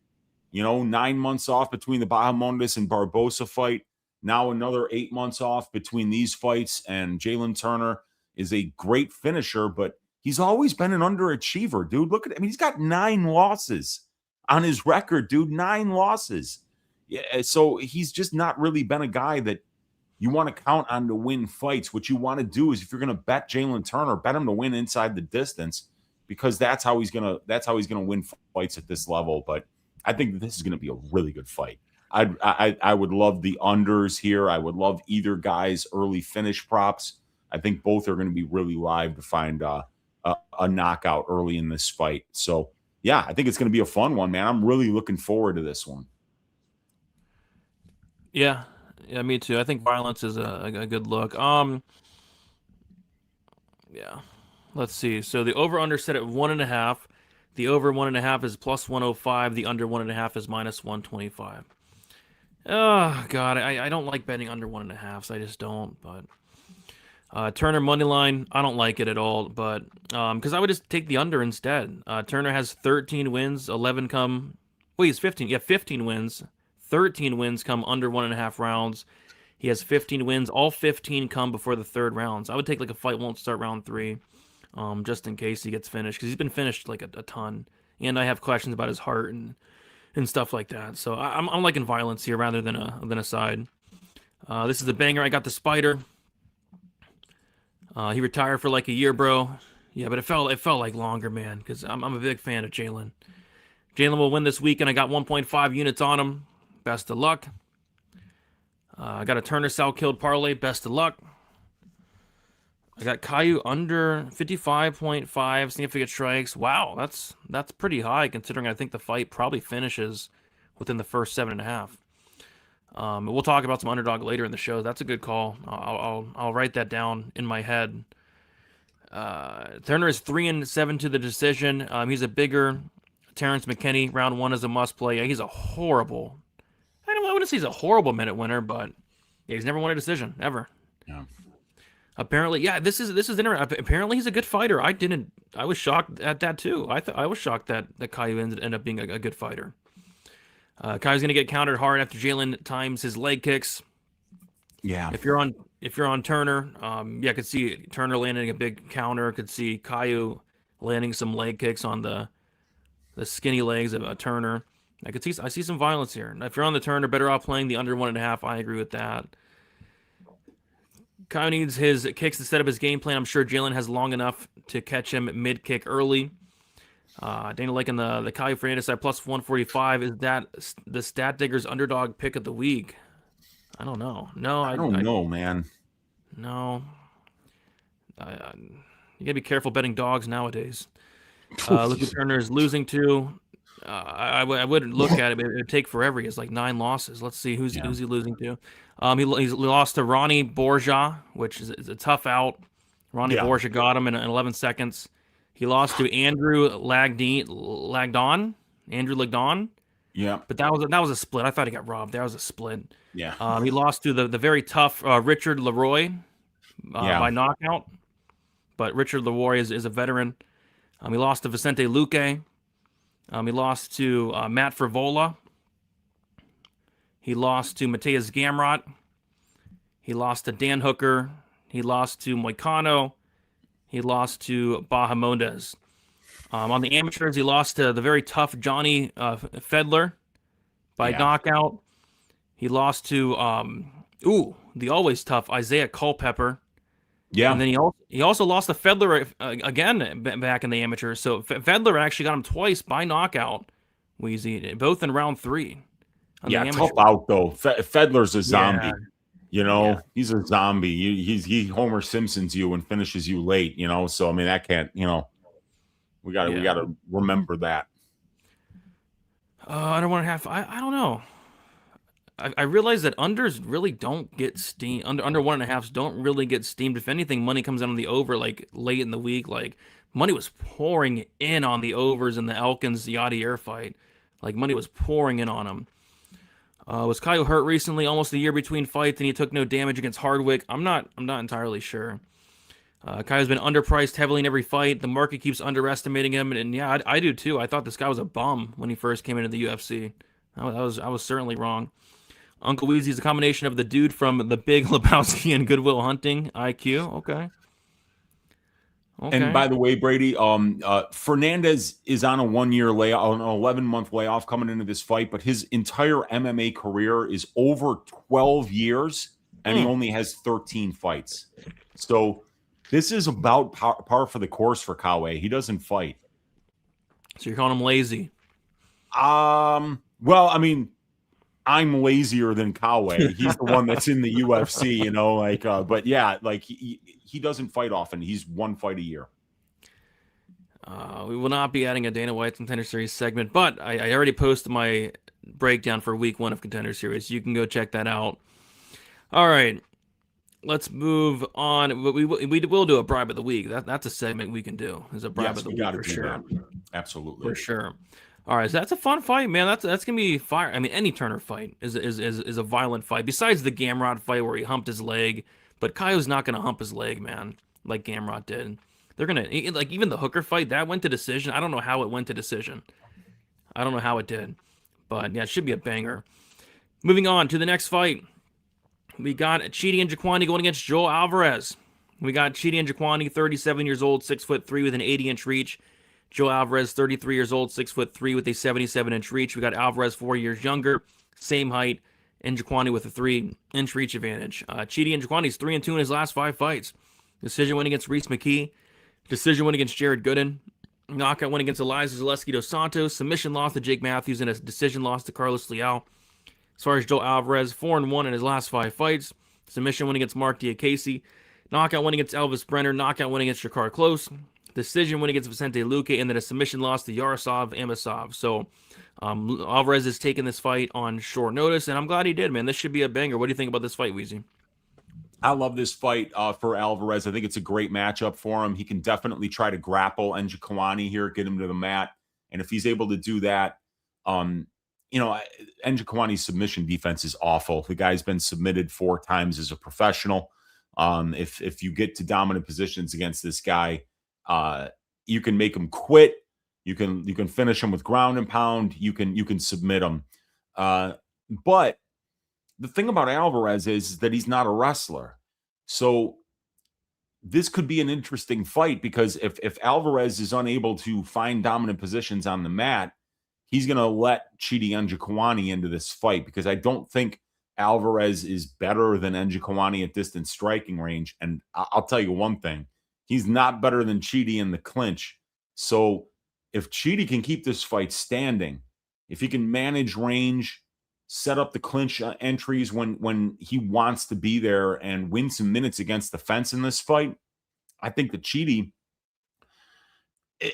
You know, 9 months off between the Bahamondes and Barboza fight. Now another 8 months off between these fights, and Jalin Turner is a great finisher, but he's always been an underachiever, dude. Look at him. I mean, he's got 9 losses on his record, dude. 9 losses. Yeah, so he's just not really been a guy that you want to count on to win fights. What you want to do is, if you're going to bet Jalin Turner, bet him to win inside the distance, because that's how he's gonna win fights at this level. But I think this is going to be a really good fight. I would love the unders here. I would love either guy's early finish props. I think both are going to be really live to find a knockout early in this fight. So yeah, I think it's going to be a fun one, man. I'm really looking forward to this one. Yeah, me too. I think violence is a good look. Yeah. Let's see. So the over/under set at 1.5. The over 1.5 is plus 105. The under 1.5 is minus 125. Oh God, I don't like betting under 1.5. So I just don't. But Turner money line, I don't like it at all. But because I would just take the under instead. Turner has 13 wins, 11 come. Wait, he's 15. Yeah, 15 wins. 13 wins come under 1.5 rounds. He has 15 wins. All 15 come before the third round. So I would take like a fight won't start round 3, just in case he gets finished, because he's been finished like a ton. And I have questions about his heart and stuff like that. So I'm liking violence here rather than a side. This is a banger. I got the Spider. He retired for like a year, bro. Yeah, but it felt like longer, man, because I'm a big fan of Jalin. Jalin will win this weekend. I got 1.5 units on him. Best of luck. I got a Turner Sal killed parlay. Best of luck. I got Kaue under 55.5 significant strikes. Wow, that's pretty high considering I think the fight probably finishes within the first 7.5. We'll talk about some underdog later in the show. That's a good call. I'll write that down in my head. Turner is 3-7 to the decision. He's a bigger Terrence McKinney. Round 1 is a must play. He's a horrible. I wouldn't say he's a horrible minute winner, but yeah, he's never won a decision ever. Yeah. Apparently, yeah, this is interesting. Apparently, he's a good fighter. I was shocked at that too. I was shocked that Kaue ended up being a good fighter. Kaue's gonna get countered hard after Jalin times his leg kicks. Yeah. If you're on Turner, I could see Turner landing a big counter. Could see Kaue landing some leg kicks on the skinny legs of Turner. I see some violence here. If you're on the Turner, better off playing the under 1.5. I agree with that. Kaue needs his kicks to set up his game plan. I'm sure Jalin has long enough to catch him mid-kick early. Dana liking the Kaue Fernandes side plus 145. Is that the Stat Diggers underdog pick of the week? I don't know. No, I don't know, man. No. You gotta be careful betting dogs nowadays. Luque Turner is losing to. I wouldn't look at it. It would take forever. He has like 9 losses. Let's see who's he losing to. He's lost to Ronnie Borja, which is a tough out. Ronnie Borja got him in 11 seconds. He lost to Andrew Lagdon. Andrew Lagdon. Yeah, but that was a split. I thought he got robbed. That was a split. Yeah. He lost to the very tough Richard Leroy by knockout. But Richard Leroy is a veteran. He lost to Vicente Luque. He lost to Matt Frivola. He lost to Mateus Gamrot. He lost to Dan Hooker. He lost to Moicano. He lost to Bahamondes. On the amateurs, he lost to the very tough Johnny Fedler by knockout. He lost to the always tough Isaiah Culpepper. Yeah, and then he also lost to Fedler again back in the amateurs. So Fedler actually got him twice by knockout. Wheezy, both in round 3. Yeah, tough out though. Fedler's a zombie. He's a zombie. He Homer Simpsons you and finishes you late. So I mean that can't. We got to remember that. Under 1.5. I don't know. I realize that unders really don't get steamed. Under 1.5s don't really get steamed. If anything, money comes out on the over like late in the week. Like money was pouring in on the overs in the Elkins Yadier fight. Like money was pouring in on him. Was Kaue hurt recently? Almost a year between fights, and he took no damage against Hardwick. I'm not entirely sure. Kaue's been underpriced heavily in every fight. The market keeps underestimating him, and yeah, I do too. I thought this guy was a bum when he first came into the UFC. I was certainly wrong. Uncle Weezy's a combination of the dude from The Big Lebowski and Good Will Hunting. IQ, okay. And by the way, Brady, Fernandes is on a 1-year layoff, an 11-month layoff coming into this fight, but his entire MMA career is over 12 years, and he only has 13 fights. So this is about par for the course for Kaue. He doesn't fight. So you're calling him lazy? Well, I mean, I'm lazier than Kaue. He's the one that's in the UFC, but yeah, like he doesn't fight often. He's one fight a year. We will not be adding a Dana White Contender Series segment, but I already posted my breakdown for week 1 of Contender Series. You can go check that out. All right, let's move on. We will do a bribe of the week. That's a segment we can do. Is a bribe of the week for sure. That. Absolutely, for sure. All right, so that's a fun fight, man. That's gonna be fire. I mean, any Turner fight is a violent fight. Besides the Gamrot fight where he humped his leg, but Kaue's not gonna hump his leg, man, like Gamrot did. They're gonna like even the Hooker fight that went to decision. I don't know how it went to decision. I don't know how it did, but yeah, it should be a banger. Moving on to the next fight, we got Chidi and Njokuani going against Joel Alvarez. We got Chidi and Njokuani, 37 years old, 6'3" with an 80-inch reach. Joe Alvarez, 33 years old, 6'3" with a 77-inch reach. We got Alvarez 4 years younger, same height, and Njokuani with a 3-inch reach advantage. Chidi and Njokuani's 3-2 in his last 5 fights. Decision win against Reese McKee. Decision win against Jared Gooden. Knockout win against Eliza Zaleski dos Santos. Submission loss to Jake Matthews and a decision loss to Carlos Leal. As far as Joel Alvarez, 4-1 in his last 5 fights. Submission win against Mark Diakese. Knockout win against Elvis Brenner. Knockout win against Jakar Close. Decision win against Vicente Luque, and then a submission loss to Yaroslav Amasov. So Alvarez is taking this fight on short notice, and I'm glad he did, man. This should be a banger. What do you think about this fight, Weezy? I love this fight for Alvarez. I think it's a great matchup for him. He can definitely try to grapple Njokuani here, get him to the mat. And if he's able to do that, Njokuani's submission defense is awful. The guy's been submitted 4 times as a professional. If you get to dominant positions against this guy, you can make him quit. You can finish him with ground and pound. You can submit him. But the thing about Alvarez is that he's not a wrestler. So this could be an interesting fight because if Alvarez is unable to find dominant positions on the mat, he's going to let Chidi Njokuani into this fight because I don't think Alvarez is better than Njokuani at distance striking range. And I'll tell you one thing. He's not better than Chidi in the clinch. So if Chidi can keep this fight standing, if he can manage range, set up the clinch entries when he wants to be there and win some minutes against the fence in this fight, I think that Chidi,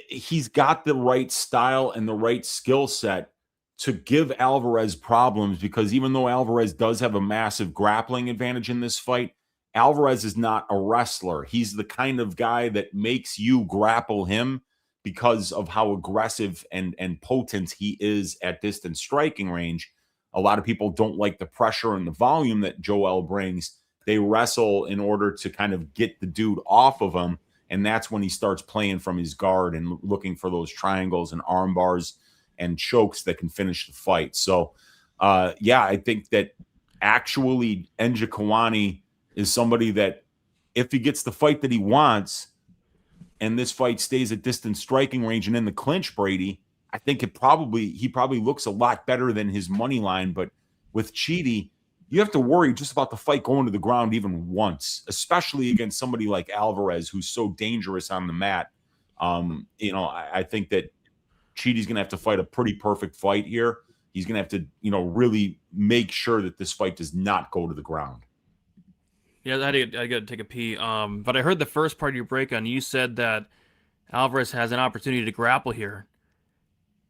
he's got the right style and the right skill set to give Alvarez problems because even though Alvarez does have a massive grappling advantage in this fight, Alvarez is not a wrestler. He's the kind of guy that makes you grapple him because of how aggressive and potent he is at distance striking range. A lot of people don't like the pressure and the volume that Joel brings. They wrestle in order to kind of get the dude off of him, and that's when he starts playing from his guard and looking for those triangles and arm bars and chokes that can finish the fight. So, I think that actually Njokuani is somebody that if he gets the fight that he wants and this fight stays at distance striking range and in the clinch, Brady, I think he probably looks a lot better than his money line. But with Chidi, you have to worry just about the fight going to the ground even once, especially against somebody like Alvarez, who's so dangerous on the mat. I think that Chidi's going to have to fight a pretty perfect fight here. He's going to have to, really make sure that this fight does not go to the ground. Yeah, I got to take a pee. But I heard the first part of your breakdown. You said that Alvarez has an opportunity to grapple here.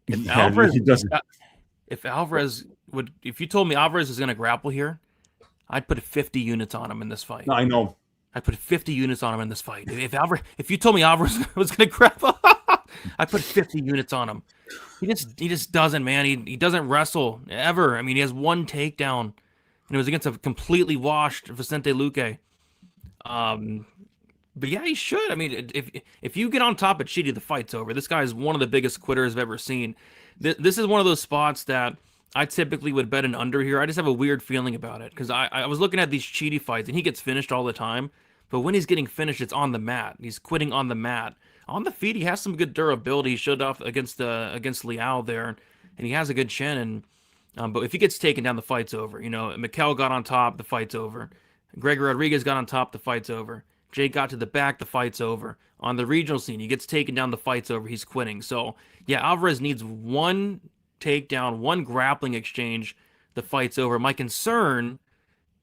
If Alvarez, he doesn't. If you told me Alvarez is going to grapple here, I'd put 50 units on him in this fight. I know. I'd put 50 units on him in this fight. If you told me Alvarez was going to grapple, I'd put 50 units on him. He just doesn't, man. He doesn't wrestle ever. I mean, he has one takedown, and it was against a completely washed Vicente Luque. But yeah, he should. I mean, if you get on top of Chidi, the fight's over. This guy is one of the biggest quitters I've ever seen. This is one of those spots that I typically would bet an under here. I just have a weird feeling about it because I was looking at these Chidi fights, and he gets finished all the time. But when he's getting finished, it's on the mat. He's quitting on the mat. On the feet, he has some good durability. He showed off against Liao there, and he has a good chin. And but if he gets taken down, the fight's over. You know, Mikel got on top, the fight's over. Gregor Rodriguez got on top, the fight's over. Jake got to the back, the fight's over. On the regional scene, he gets taken down, the fight's over. He's quitting. So yeah, Alvarez needs one takedown, one grappling exchange, the fight's over. My concern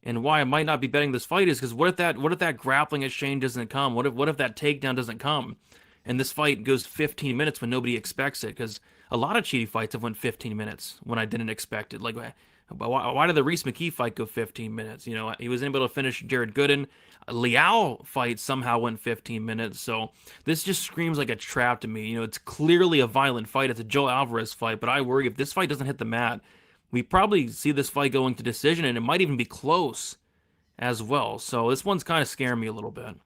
and why I might not be betting this fight is because what if that grappling exchange doesn't come? What if that takedown doesn't come? And this fight goes 15 minutes when nobody expects it, because a lot of Chidi fights have went 15 minutes when I didn't expect it. Like, why did the Reese McKee fight go 15 minutes? You know, he was able to finish Jared Gooden. Liao fight somehow went 15 minutes. So this just screams like a trap to me. You know, it's clearly a violent fight. It's a Joe Alvarez fight, but I worry if this fight doesn't hit the mat, we probably see this fight going to decision, and it might even be close as well. So this one's kind of scaring me a little bit.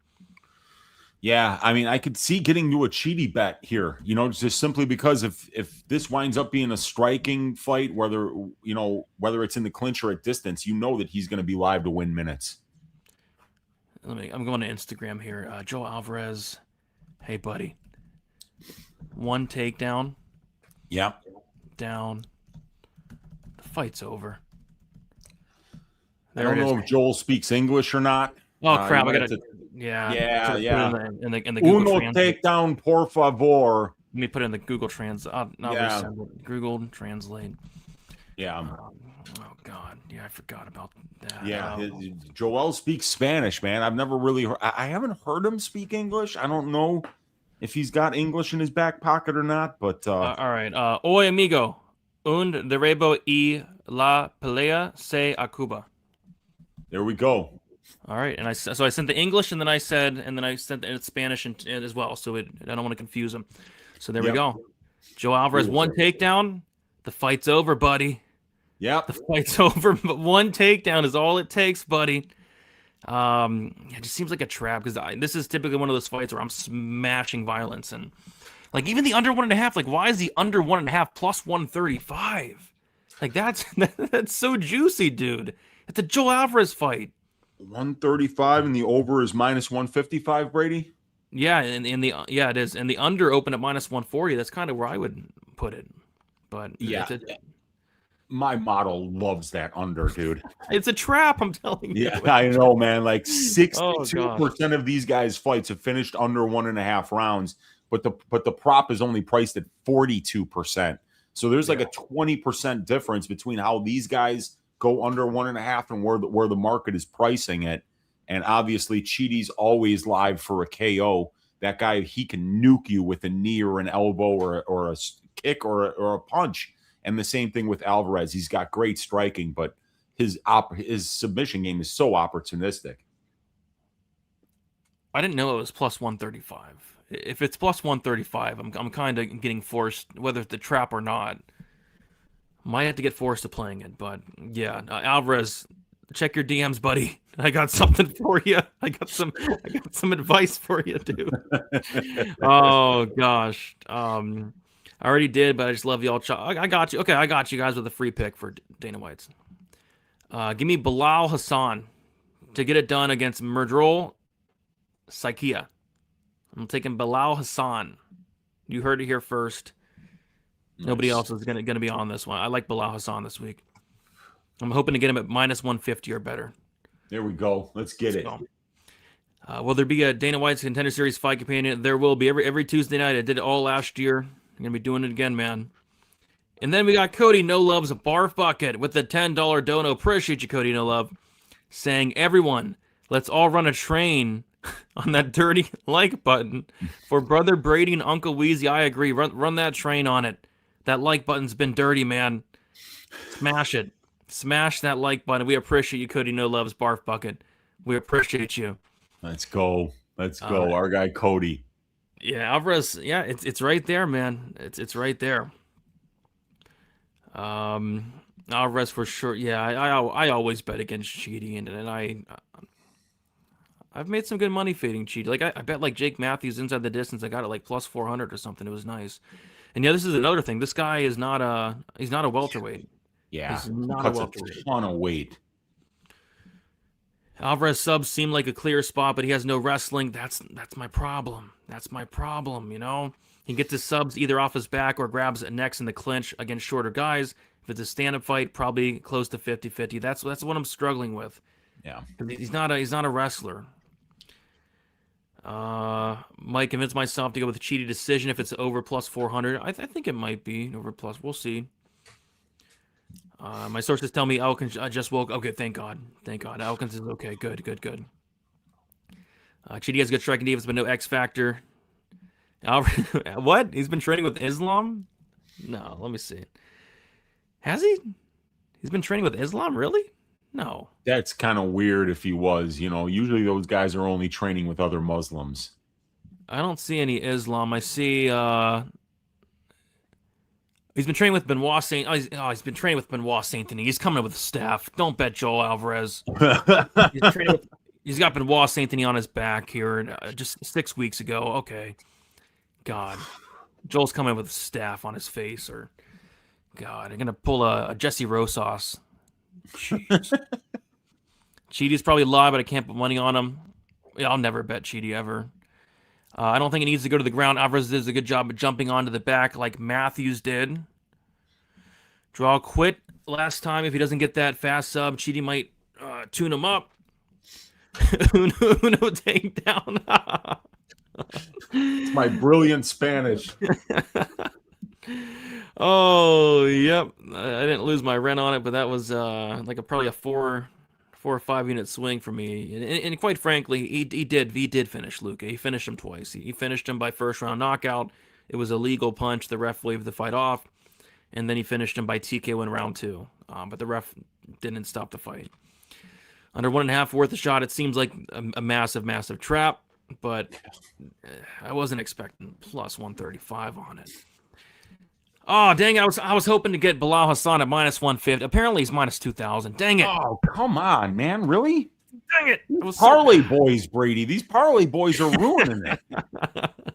Yeah, I mean, I could see getting to a Chidi bet here, you know, just simply because if this winds up being a striking fight, whether it's in the clinch or at distance, you know that he's going to be live to win minutes. I'm going to Instagram here. Joe Alvarez, hey buddy, one takedown. Yeah. Down. The fight's over. I don't know if Joel speaks English or not. Oh crap! I gotta. Yeah. In the Google Uno Translate. takedown, por favor. Let me put it in the Google Translate. Google Translate. Yeah. Oh God! Yeah, I forgot about that. Yeah, Joel speaks Spanish, man. I've never really heard. I haven't heard him speak English. I don't know if he's got English in his back pocket or not. But all right. Oye amigo, un derebo y la pelea se acuba. There we go. All right, and I sent the English, and then I sent it Spanish and as well, so I don't want to confuse them. So there we go. Joe Alvarez, one takedown, the fight's over, buddy. Yep, the fight's over, but one takedown is all it takes, buddy. It just seems like a trap because this is typically one of those fights where I'm smashing violence, and like even the under 1.5. Like, why is the under 1.5 plus 135? Like that's so juicy, dude. It's a Joe Alvarez fight. 135 and the over is minus 155, Brady. Yeah, and it is, and the under open at minus 140. That's kind of where I would put it. But yeah, my model loves that under, dude. It's a trap, I'm telling you. Yeah, I know, man. Like 62% of these guys' fights have finished under 1.5 rounds, but the prop is only priced at 42%. So there's like a 20% difference between how these guys go under 1.5 and where the market is pricing it. And obviously Chidi's always live for a KO. That guy, he can nuke you with a knee or an elbow or a kick or a punch. And the same thing with Alvarez. He's got great striking, but his submission game is so opportunistic. I didn't know it was plus 135. If it's plus 135, I'm kind of getting forced, whether it's the trap or not. Might have to get forced to playing it, but yeah, Alvarez, check your DMs, buddy. I got something for you. I got some advice for you, dude. Oh gosh, I already did, but I just love y'all. I got you. Okay, I got you guys with a free pick for Dana White's. Give me Bilal Hassan to get it done against Murdrol Saikia. I'm taking Bilal Hassan. You heard it here first. Nice. Nobody else is gonna be on this one. I like Bilal Hassan this week. I'm hoping to get him at minus 150 or better. There we go. Let's get it. Will there be a Dana White's Contender Series fight companion? There will be every Tuesday night. I did it all last year. I'm gonna be doing it again, man. And then we got Cody No Love's Barf Bucket with the $10 dono. Appreciate you, Cody No Love, saying everyone Let's all run a train on that dirty like button for Brother Brady and Uncle Weezy. I agree. Run that train on it. That like button's been dirty, man. Smash it. Smash that like button. We appreciate you, Cody No Loves Barf Bucket. We appreciate you. Let's go. Let's go. Our guy Cody. Yeah, Alvarez. Yeah, it's right there, man. It's right there. Alvarez for sure. Yeah, I always bet against Chidi, and I've made some good money fading Chidi. Like I bet like Jake Matthews inside the distance. I got it like plus 400 or something. It was nice. And yeah, this is another thing. This guy is not a welterweight. Yeah, he's not cuts a welterweight. A ton of weight. Alvarez subs seem like a clear spot, but he has no wrestling. That's my problem. That's my problem, you know? He gets his subs either off his back or grabs necks in the clinch against shorter guys. If it's a stand-up fight, probably close to 50-50. That's what I'm struggling with. Yeah. He's not a wrestler. Might convince myself to go with a Chidi decision if it's over plus 400. I think it might be over plus. We'll see. My sources tell me Elkins just woke. Okay, thank God. Thank God. Elkins is okay. Good. Chidi has good striking defense, but no X factor. What? He's been training with Islam? No, let me see. Has he? He's been training with Islam? Really? No. That's kind of weird if he was. You know, usually those guys are only training with other Muslims. I don't see any Islam. I see he's been training with Benoit Saint. He's been training with Benoit Saint Denis. He's coming with the staff. Don't bet Joel Alvarez. He's got Benoit Saint Denis on his back here just 6 weeks ago. Okay. God. Joel's coming with staff on his face, or God, I'm gonna pull a Jesse Rosas. Jeez. Chidi's probably live, but I can't put money on him. Yeah, I'll never bet Chidi ever. I don't think he needs to go to the ground. Alvarez does a good job of jumping onto the back like Matthews did. Draw quit last time. If he doesn't get that fast sub, Chidi might tune him up. Uno takedown. It's my brilliant Spanish. Oh, yep. I didn't lose my rent on it, but that was probably a 4 or 5 unit swing for me. And quite frankly, he did finish Luque. He finished him twice. He finished him by first round knockout. It was a legal punch. The ref waved the fight off, and then he finished him by TKO in round 2. But the ref didn't stop the fight. Under 1.5 worth a shot. It seems like a massive trap, but I wasn't expecting plus 135 on it. Oh, dang it. I was hoping to get Bilal Hassan at minus 150. Apparently, he's minus 2,000. Dang it. Oh, come on, man. Really? Dang it. Parlay boys, Brady. These parlay boys are ruining it.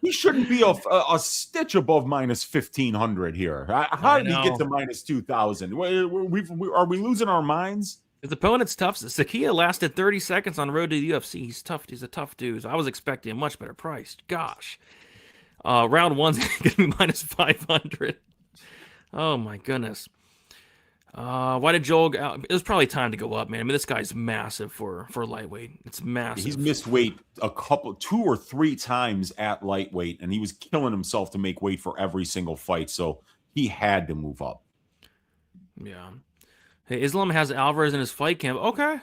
He shouldn't be a stitch above minus 1,500 here. How did he get to minus 2,000? Are we losing our minds? His opponent's tough. Sakia lasted 30 seconds on the road to the UFC. He's tough. He's a tough dude. I was expecting a much better price. Gosh. Round 1's going to be minus 500. Oh, my goodness. Why did Joel... It was probably time to go up, man. I mean, this guy's massive for lightweight. It's massive. He's missed weight 2 or 3 times at lightweight, and he was killing himself to make weight for every single fight, so he had to move up. Yeah. Hey, Islam has Alvarez in his fight camp. Okay.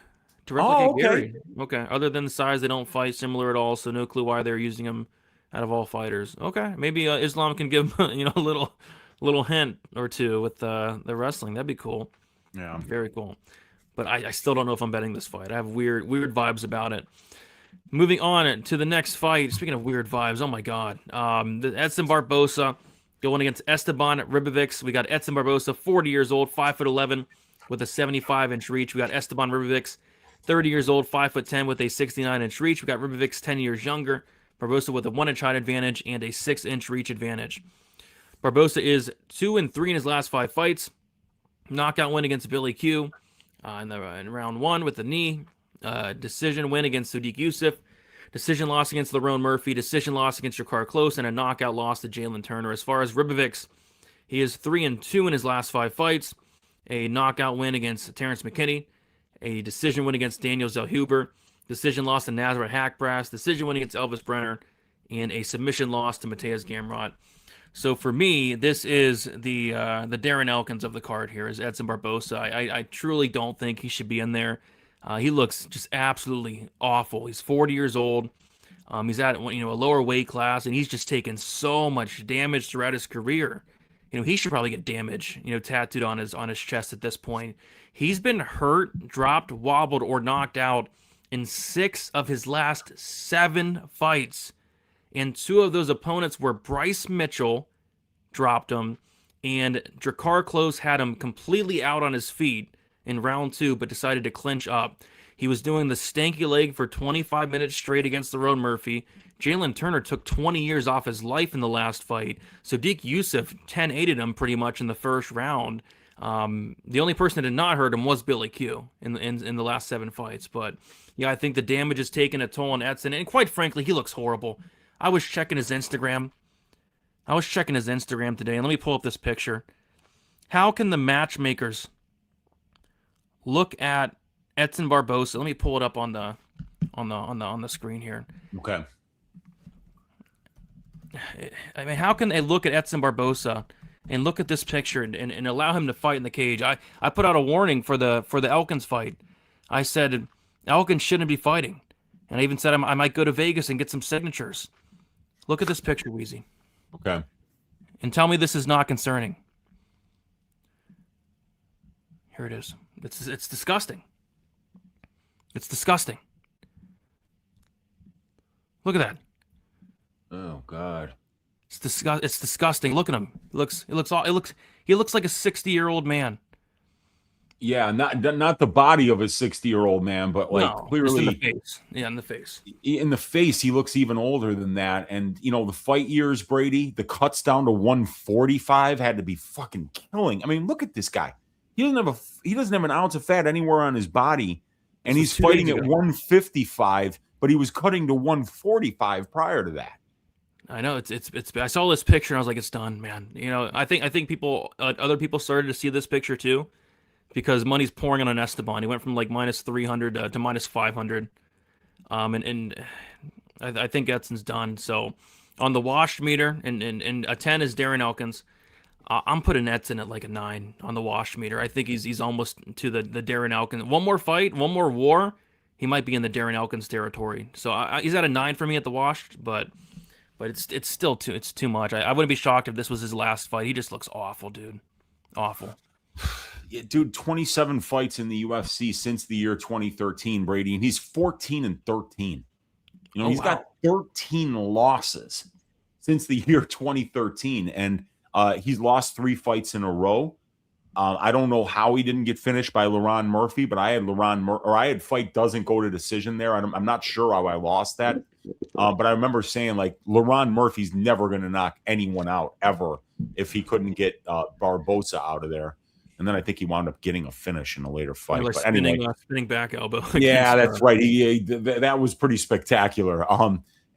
To replicate Gary. Okay. Other than the size, they don't fight similar at all, so no clue why they're using him out of all fighters. Okay. Maybe Islam can give a little hint or two with the wrestling. That'd be cool. Yeah. Very cool. But I still don't know if I'm betting this fight. I have weird vibes about it. Moving on to the next fight. Speaking of weird vibes, oh my God. The Edson Barboza going against Esteban Robovics. We got Edson Barboza, 40 years old, 5'11", with a 75-inch reach. We got Esteban Robovics, 30 years old, 5'10", with a 69-inch reach. We got Robovics 10 years younger. Barboza with a 1-inch height advantage and a 6-inch reach advantage. Barboza is 2-3 in his last 5 fights. Knockout win against Billy Q in round 1 with the knee. Decision win against Sadiq Youssef. Decision loss against Lerone Murphy. Decision loss against Jakar Close. And a knockout loss to Jalin Turner. As far as Robovics, he is 3-2 in his last 5 fights. A knockout win against Terrence McKinney. A decision win against Daniel Zellhuber. Decision loss to Nazareth Hackbrass. Decision win against Elvis Brenner. And a submission loss to Mateus Gamrot. So for me, this is the Darren Elkins of the card here, is Edson Barboza. I truly don't think he should be in there. He looks just absolutely awful. He's 40 years old. He's at a lower weight class, and he's just taken so much damage throughout his career. He should probably get damage, tattooed on his chest at this point. He's been hurt, dropped, wobbled, or knocked out in 6 of his last 7 fights. And 2 of those opponents were Bryce Mitchell, dropped him, and Drakkar Klose had him completely out on his feet in round 2, but decided to clinch up. He was doing the stanky leg for 25 minutes straight against the Road Murphy. Jalin Turner took 20 years off his life in the last fight. Sadiq Youssef 10-8'd him pretty much in the first round. The only person that did not hurt him was Billy Q in the last 7 fights. But yeah, I think the damage has taken a toll on Edson, and quite frankly, he looks horrible. I was checking his Instagram today, and let me pull up this picture. How can the matchmakers look at Edson Barboza? Let me pull it up on the screen here. Okay. I mean, how can they look at Edson Barboza and look at this picture and allow him to fight in the cage? I put out a warning for the Elkins fight. I said Elkins shouldn't be fighting, and I even said I might go to Vegas and get some signatures. Look at this picture, Weezy. Okay. And tell me this is not concerning. Here it is. It's disgusting. It's disgusting. Look at that. Oh God. It's disgusting. Look at him. He looks like a 60-year-old man. Yeah, not the body of a 60-year-old man, but like clearly in the face. Yeah, in the face. In the face, he looks even older than that. And the fight years, Brady, the cuts down to 145 had to be fucking killing. I mean, look at this guy. He doesn't have an ounce of fat anywhere on his body, and he's fighting at 155, but he was cutting to 145 prior to that. I know it's. I saw this picture and I was like, it's done, man. I think people, other people started to see this picture too, because money's pouring in on Esteban. He went from like minus 300 to minus 500, and I think Edson's done. So on the washed meter, and a 10 is Darren Elkins. I'm putting Edson at like a 9 on the wash meter. I think he's almost to the Darren Elkins. One more fight, one more war, he might be in the Darren Elkins territory. So he's at a 9 for me at the wash, but it's still too much. I wouldn't be shocked if this was his last fight. He just looks awful, dude. Awful. Yeah, dude, 27 fights in the UFC since the year 2013, Brady, and he's 14-13. He's got 13 losses since the year 2013, and he's lost 3 fights in a row. I don't know how he didn't get finished by Laron Murphy, but I had fight doesn't go to decision there. I'm not sure how I lost that. But I remember saying like Laron Murphy's never going to knock anyone out ever if he couldn't get Barboza out of there. And then I think he wound up getting a finish in a later fight. But spinning back elbow. Yeah, that's right. That was pretty spectacular.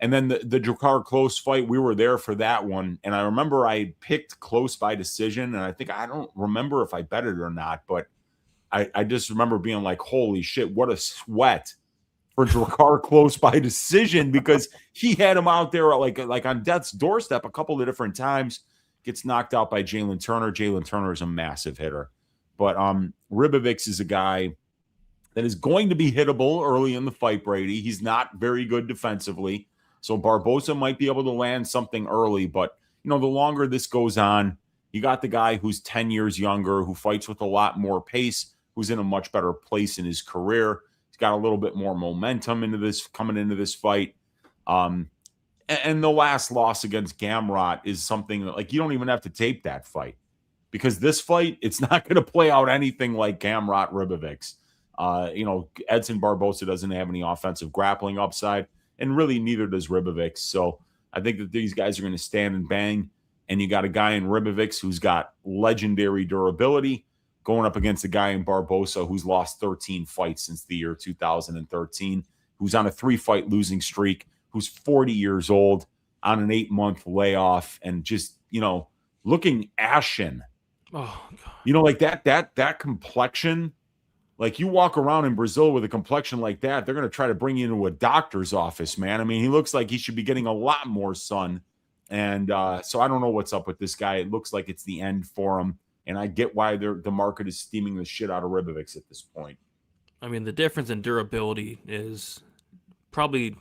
And then the Drakkar Klose fight, we were there for that one. And I remember I picked Klose by decision. And I don't remember if I bet it or not, but I just remember being like, holy shit, what a sweat for Drakkar Klose by decision, because he had him out there like on death's doorstep a couple of different times. Gets knocked out by Jalin Turner. Jalin Turner is a massive hitter. But Robovics is a guy that is going to be hittable early in the fight, Brady. He's not very good defensively. So Barboza might be able to land something early, but the longer this goes on, you got the guy who's 10 years younger, who fights with a lot more pace, who's in a much better place in his career. He's got a little bit more momentum coming into this fight. And the last loss against Gamrot is something that, like, you don't even have to tape that fight, because this fight, it's not going to play out anything like Gamrot Robovics. Edson Barboza doesn't have any offensive grappling upside, and really neither does Robovics. So I think that these guys are going to stand and bang. And you got a guy in Robovics who's got legendary durability going up against a guy in Barboza who's lost 13 fights since the year 2013, who's on a 3-fight losing streak, who's 40 years old, on an 8-month layoff, and just, looking ashen. Oh, God. Like that complexion. Like, you walk around in Brazil with a complexion like that, they're going to try to bring you into a doctor's office, man. I mean, he looks like he should be getting a lot more sun. And so I don't know what's up with this guy. It looks like it's the end for him. And I get why the market is steaming the shit out of Robovics at this point. I mean, the difference in durability is probably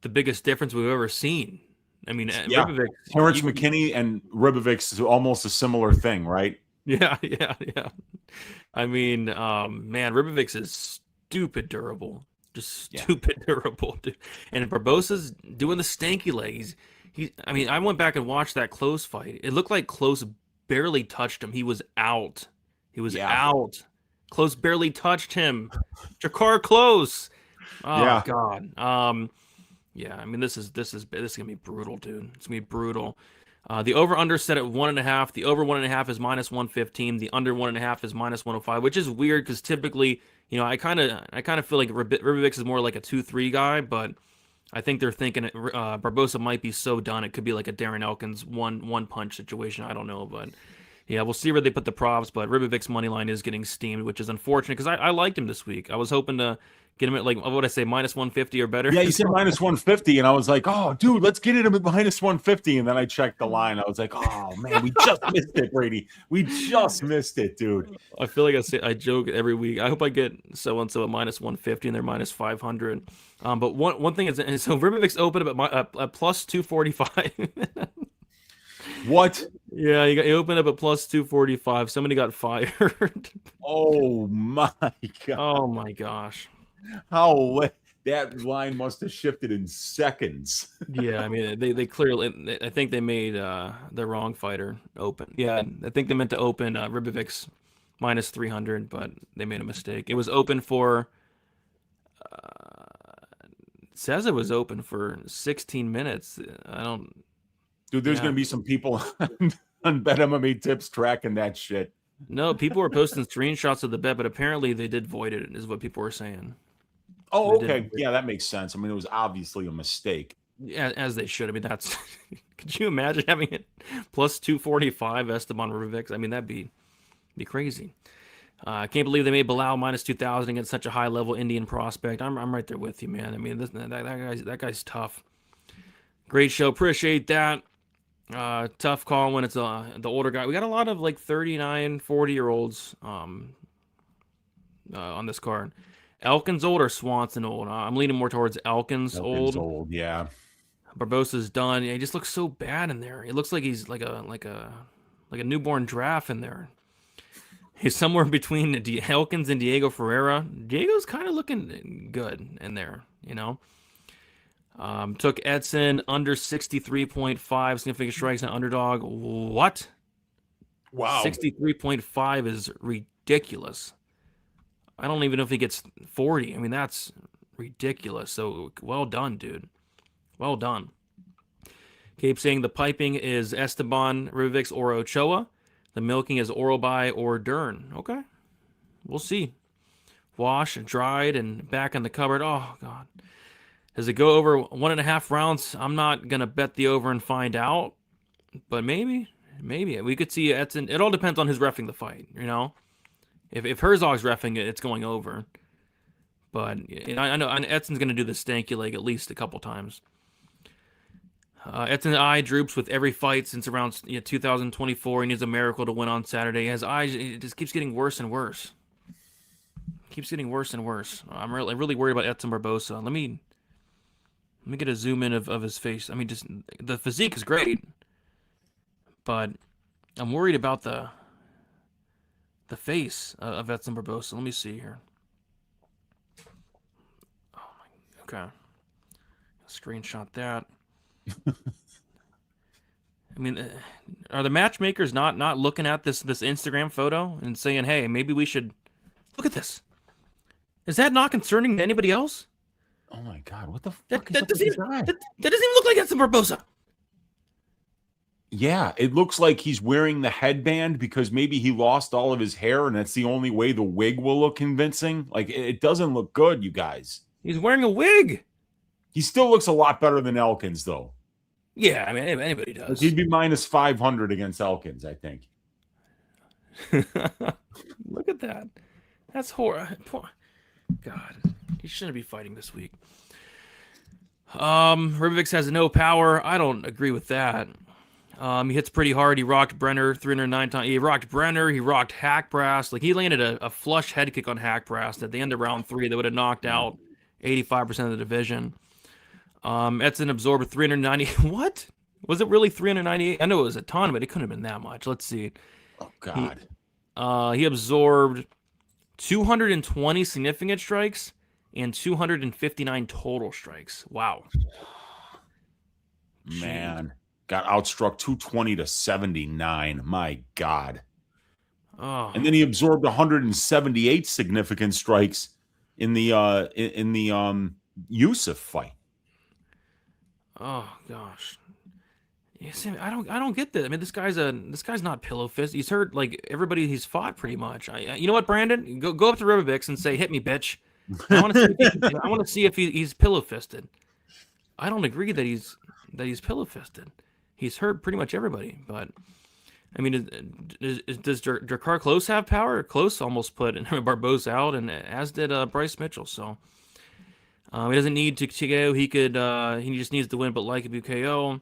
the biggest difference we've ever seen. I mean, Yeah. Robovics, Terrence McKinney and Robovics is almost a similar thing, right? yeah. I mean, man, Robovics is stupid durable. Just stupid durable, dude. And Barboza's doing the stanky leg. I mean, I went back and watched that close fight. It looked like Close barely touched him. He was out. Out. Close barely touched him. Jakar Close. Oh God. Yeah. I mean, this is gonna be brutal, dude. It's gonna be brutal. The over under set at 1.5. The over 1.5 is -115. The under 1.5 is -105, which is weird because typically, I kind of feel like Robovics is more like a 2-3 guy, but I think they're thinking Barboza might be so done it could be like a Darren Elkins one punch situation. I don't know, but yeah, we'll see where they put the props. But Robovics money line is getting steamed, which is unfortunate because I liked him this week. I was hoping to get him at like, what would I say, -150 or better? Yeah, you said -150, and I was like, oh, dude, let's get it at -150. And then I checked the line. I was like, oh, man, we just missed it, Brady. We just missed it, dude. I feel like I joke every week. I hope I get so-and-so at -150 and they're -500. But one thing is, so Robovics opened up at +245. What? Yeah, he opened up at +245. Somebody got fired. Oh, my God. Oh, my gosh. How that line must have shifted in seconds. Yeah, I mean, they clearly, I think they made the wrong fighter open. Yeah, I think they meant to open Robovics -300, but they made a mistake. It was open for, it says it was open for 16 minutes. I don't. Dude, there's going to be some people on Bet MMA Tips tracking that shit. No, people were posting screenshots of the bet, but apparently they did void it, is what people were saying. Oh, okay. Yeah, that makes sense. I mean, it was obviously a mistake. Yeah, as they should. I mean, that's. Could you imagine having it +245 Esteban Robovics? I mean, that'd be crazy. I can't believe they made Bilal -2000 against such a high level Indian prospect. I'm right there with you, man. I mean, that guy's tough. Great show. Appreciate that. Tough call when it's the older guy. We got a lot of like 39, 40-year-olds on this card. Elkins old or Swanson old? I'm leaning more towards Elkins old. Yeah. Barboza's done. Yeah, he just looks so bad in there. It looks like he's like a newborn giraffe in there. He's somewhere between Elkins and Diego Ferreira. Diego's kind of looking good in there, Took Edson under 63.5 significant strikes and underdog. What? Wow. 63.5 is ridiculous. I don't even know if he gets 40. I mean, that's ridiculous. So well done, dude. Well done. Keep saying the piping is Esteban, Robovics, or Ochoa. The milking is Orolbai or Dern. Okay. We'll see. Washed, dried, and back in the cupboard. Oh, God. Does it go over 1.5 rounds? I'm not going to bet the over and find out. But maybe. We could see Edson. It all depends on who's reffing the fight, If Herzog's reffing it, it's going over. But I know Edson's going to do the stanky leg at least a couple times. Edson's eye droops with every fight since around 2024. He needs a miracle to win on Saturday. His eyes, it just keeps getting worse and worse. I'm really worried about Edson Barboza. Let me get a zoom in of his face. I mean, just the physique is great, but I'm worried about the face of Edson Barboza. Let me see here. Oh my, okay. Screenshot that. I mean, are the matchmakers not looking at this Instagram photo and saying, "Hey, maybe we should look at this"? Is that not concerning to anybody else? Oh my God, what the fuck that doesn't even look like Edson Barboza. Yeah, it looks like he's wearing the headband because maybe he lost all of his hair and that's the only way the wig will look convincing. Like, it doesn't look good, you guys. He's wearing a wig. He still looks a lot better than Elkins, though. Yeah, I mean, anybody does. Like, he'd be -500 against Elkins, I think. Look at that. That's horrible. God, he shouldn't be fighting this week. Robovics has no power. I don't agree with that. He hits pretty hard. He rocked Brenner 309 times. He rocked Brenner. He rocked Hackbrass. Like, he landed a flush head kick on Hackbrass at the end of round 3 that would have knocked out 85% of the division. Edson absorbed 390. What? Was it really 398? I know it was a ton, but it couldn't have been that much. Let's see. Oh, God. He absorbed 220 significant strikes and 259 total strikes. Wow. Man. Got outstruck 220 to 79. My God. Oh. And then he absorbed 178 significant strikes in the Yusuf fight. Oh gosh. Yeah, see, I don't get that. I mean, this guy's not pillow fist. He's hurt like everybody he's fought pretty much. You know what, Brandon? Go up to Robovics and say, "Hit me, bitch." I want to see if he's pillow fisted. I don't agree that he's pillow fisted. He's hurt pretty much everybody, but I mean, does Drakkar Close have power? Close almost put Barboza out, and as did Bryce Mitchell. So he doesn't need to KO. He just needs to win, but like a KO.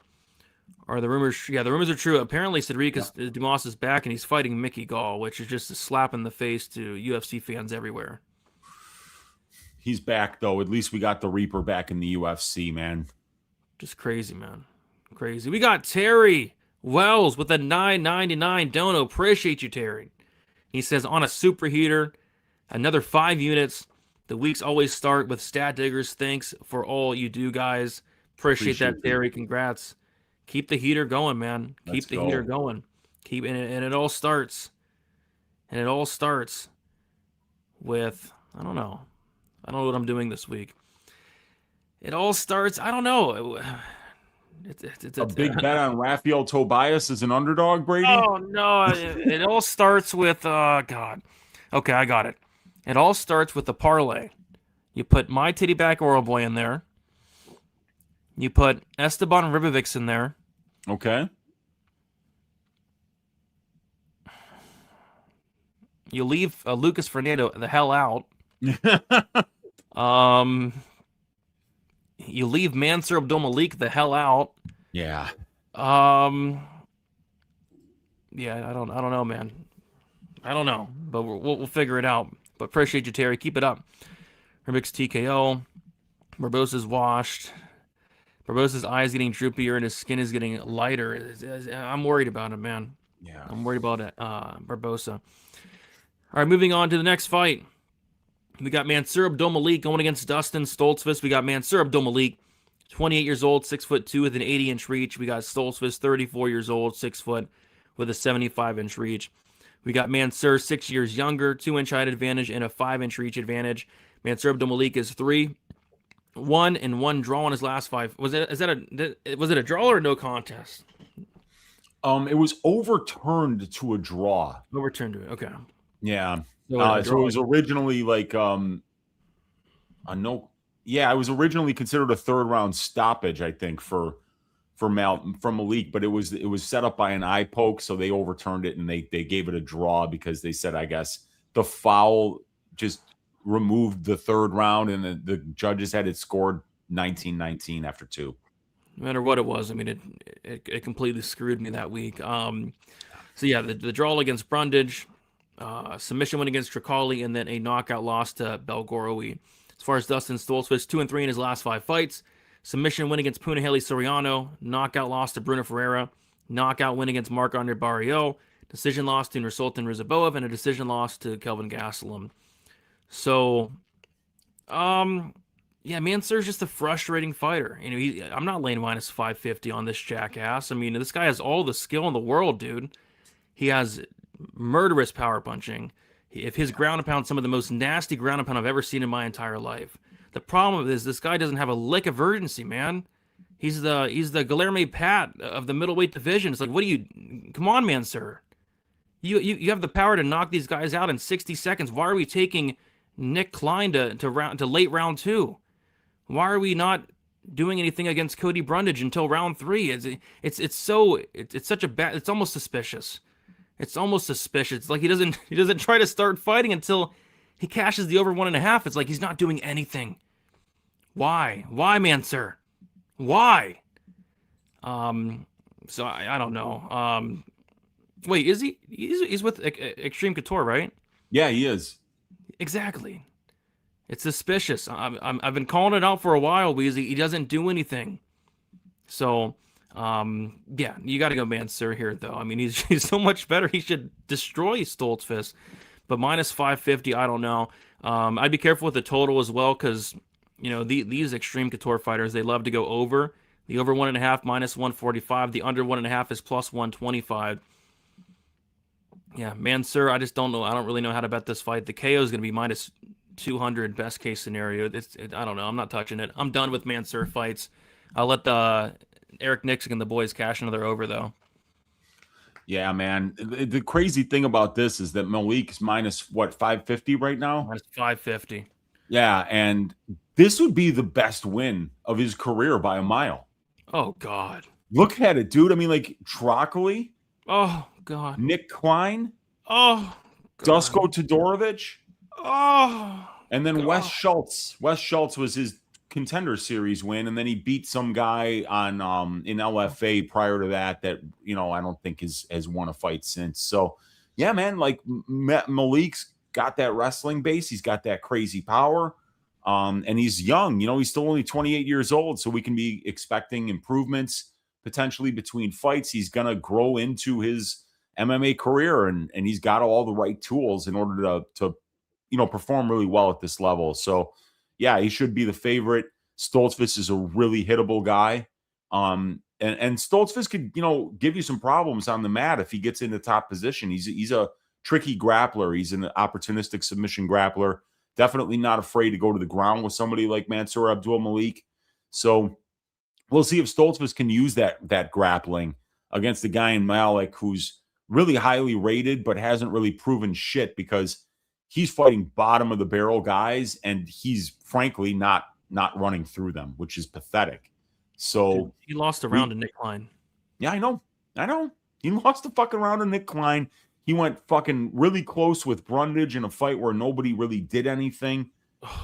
Are the rumors? Yeah, the rumors are true. Apparently, Cedric Dumas is back, and he's fighting Mickey Gall, which is just a slap in the face to UFC fans everywhere. He's back, though. At least we got the Reaper back in the UFC, man. Just crazy, man. Crazy. We got Terry Wells with a $9.99 dono. Appreciate you, Terry. He says, on a super heater, another 5 units. The weeks always start with Stat Diggers. Thanks for all you do, guys. Appreciate that, Terry. Congrats. Keep the heater going, man. Keep the heater going. And it all starts. And it all starts with, I don't know what I'm doing this week. It all starts, I don't know. It's a big bet on Rafael Tobias as an underdog, Brady? Oh, no. It all starts with, God. Okay, I got it. It all starts with the parlay. You put Myktybek Orolbai in there. You put Esteban and Robovics in there. Okay. You leave Lucas Fernando the hell out. You leave Mansul Abdulmalik the hell out. Yeah. Yeah, I don't know, man. I don't know, but we'll figure it out. But appreciate you, Terry. Keep it up. Remix TKO. Barboza's washed. Barboza's eyes getting droopier and his skin is getting lighter. I'm worried about him, man. Yeah. I'm worried about it. Barboza. All right, moving on to the next fight. We got Mansul Abdulmalik going against Dustin Stoltzfus. We got Mansul Abdulmalik, 28 years old, 6'2" with an 80-inch reach. We got Stoltzfus, 34 years old, 6 foot with a 75-inch reach. We got Mansul, 6 years younger, 2-inch height advantage and a 5-inch reach advantage. Mansul Abdulmalik is 3-1 and 1 draw on his last 5. Was it a draw or no contest? It was overturned to a draw. Overturned to it. Okay. Yeah. So it was originally like it was originally considered a 3rd round stoppage, I think, from Malik, but it was set up by an eye poke, so they overturned it and they gave it a draw because they said, I guess, the foul just removed the 3rd round and the judges had it scored 19-19 after 2. No matter what it was, I mean, it completely screwed me that week. So yeah, the draw against Brundage. Submission win against Tricoli, and then a knockout loss to Belgorowi. As far as Dustin Stoltzfus, 2-3 in his last 5 fights. Submission win against Punahele Soriano. Knockout loss to Bruno Ferreira. Knockout win against Marc-Andre Barrio. Decision loss to Nursultan Rizaboev, and a decision loss to Kelvin Gastelum. So, yeah, Mansur's just a frustrating fighter. You know, I'm not laying minus 550 on this jackass. I mean, this guy has all the skill in the world, dude. He has murderous power punching. If his ground and pound, some of the most nasty ground and pound I've ever seen in my entire life. The problem is this guy doesn't have a lick of urgency, man. He's the Guilherme Pat of the middleweight division. It's like, what do you? Come on, man, sir. You have the power to knock these guys out in 60 seconds. Why are we taking Nick Klein to late round 2? Why are we not doing anything against Cody Brundage until round 3? It's such a bad. It's almost suspicious. It's almost suspicious. It's like he doesn't try to start fighting until he cashes the over 1.5. It's like he's not doing anything. Why? Why, man, sir? Why? So I don't know. Wait, is he? He's with Extreme Couture, right? Yeah, he is. Exactly. It's suspicious. I've been calling it out for a while because he doesn't do anything. So, yeah, you got to go Mansour here, though. I mean, he's so much better. He should destroy Stoltzfus. But minus 550, I don't know. I'd be careful with the total as well because, you know, these Extreme Couture fighters, they love to go over. The over 1.5 minus 145. The under 1.5 is plus 125. Yeah, Mansour, I just don't know. I don't really know how to bet this fight. The KO is going to be minus 200 best case scenario. I don't know. I'm not touching it. I'm done with Mansour fights. I'll let the Eric Nixon and the boys cash another over, though. Yeah, man. The crazy thing about this is that Malik's minus, what, 550 right now? Minus 550. Yeah, and this would be the best win of his career by a mile. Oh, God. Look at it, dude. I mean, like, Trocoli. Oh, God. Nick Klein. Oh, God. Dusko Todorovic. Oh. And then God. Wes Schultz. Wes Schultz was his Contender Series win, and then he beat some guy on in LFA prior to that you know, I don't think has won a fight since. So yeah, man, like Malik's got that wrestling base, he's got that crazy power, and he's young. You know, he's still only 28 years old, so we can be expecting improvements potentially between fights. He's gonna grow into his MMA career, and he's got all the right tools in order to you know, perform really well at this level. So yeah, he should be the favorite. Stoltzfus is a really hittable guy. And Stoltzfus could, you know, give you some problems on the mat if he gets in the top position. He's a tricky grappler. He's an opportunistic submission grappler. Definitely not afraid to go to the ground with somebody like Mansour Abdulmalik. So we'll see if Stoltzfus can use that grappling against the guy in Malik who's really highly rated but hasn't really proven shit, because he's fighting bottom of the barrel guys, and he's frankly not running through them, which is pathetic. So he lost a round to Nick Klein. Yeah, I know. He lost a fucking round to Nick Klein. He went fucking really close with Brundage in a fight where nobody really did anything.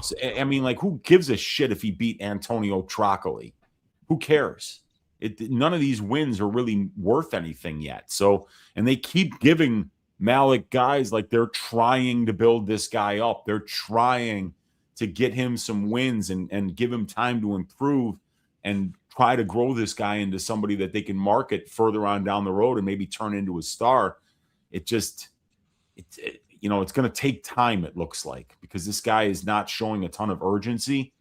So, I mean, like, who gives a shit if he beat Antonio Trocoli? Who cares? None of these wins are really worth anything yet. So, and they keep giving Malik guys like they're trying to build this guy up. They're trying to get him some wins and give him time to improve and try to grow this guy into somebody that they can market further on down the road and maybe turn into a star. You know, it's going to take time, it looks like, because this guy is not showing a ton of urgency.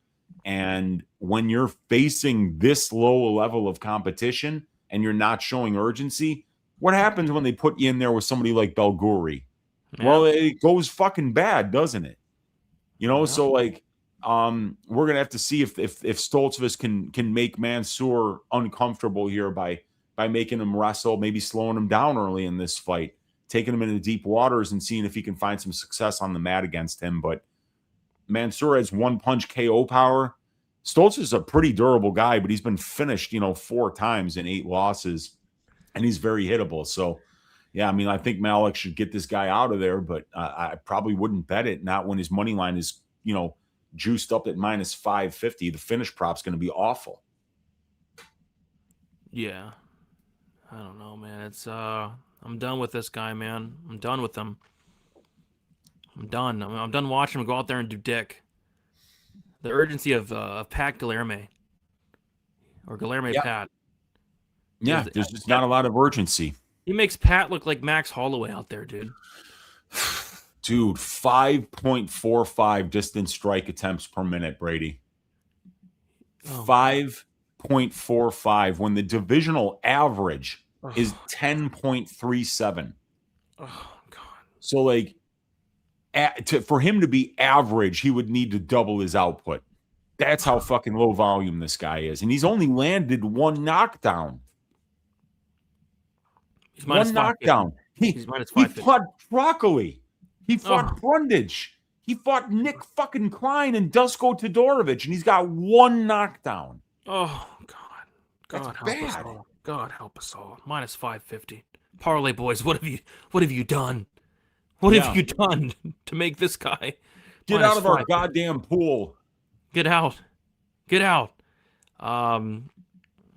And when you're facing this low a level of competition and you're not showing urgency, what happens when they put you in there with somebody like Belguri? Yeah. Well, it goes fucking bad, doesn't it? You know, yeah. So like, we're gonna have to see if Stoltzfus can make Mansour uncomfortable here by making him wrestle, maybe slowing him down early in this fight, taking him into deep waters and seeing if he can find some success on the mat against him. But Mansour has one punch KO power. Stoltzfus is a pretty durable guy, but he's been finished, you know, 4 times in 8 losses. And he's very hittable. So, yeah, I mean, I think Malik should get this guy out of there, but I probably wouldn't bet it, not when his money line is, you know, juiced up at minus 550. The finish prop's going to be awful. Yeah. I don't know, man. It's I'm done with this guy, man. I'm done with him. I'm done. I'm done watching him go out there and do dick. The urgency of Pat Guilherme. Or Guilherme Pat. Yeah, there's just not a lot of urgency. He makes Pat look like Max Holloway out there, dude. Dude, 5.45 distance strike attempts per minute, Brady. 5.45 when the divisional average is 10.37. Oh, God. So, like, for him to be average, he would need to double his output. That's how fucking low volume this guy is. And he's only landed 1 knockdown. He's minus 1 knockdown. He fought Trocoli. He fought Brundage. He fought Nick fucking Klein and Dusko Todorovic, and he's got 1 knockdown. Oh, God. God help us all. God help us all. Minus 550. Parlay boys, what have you done? What have you done to make this guy get out of our goddamn pool? Get out.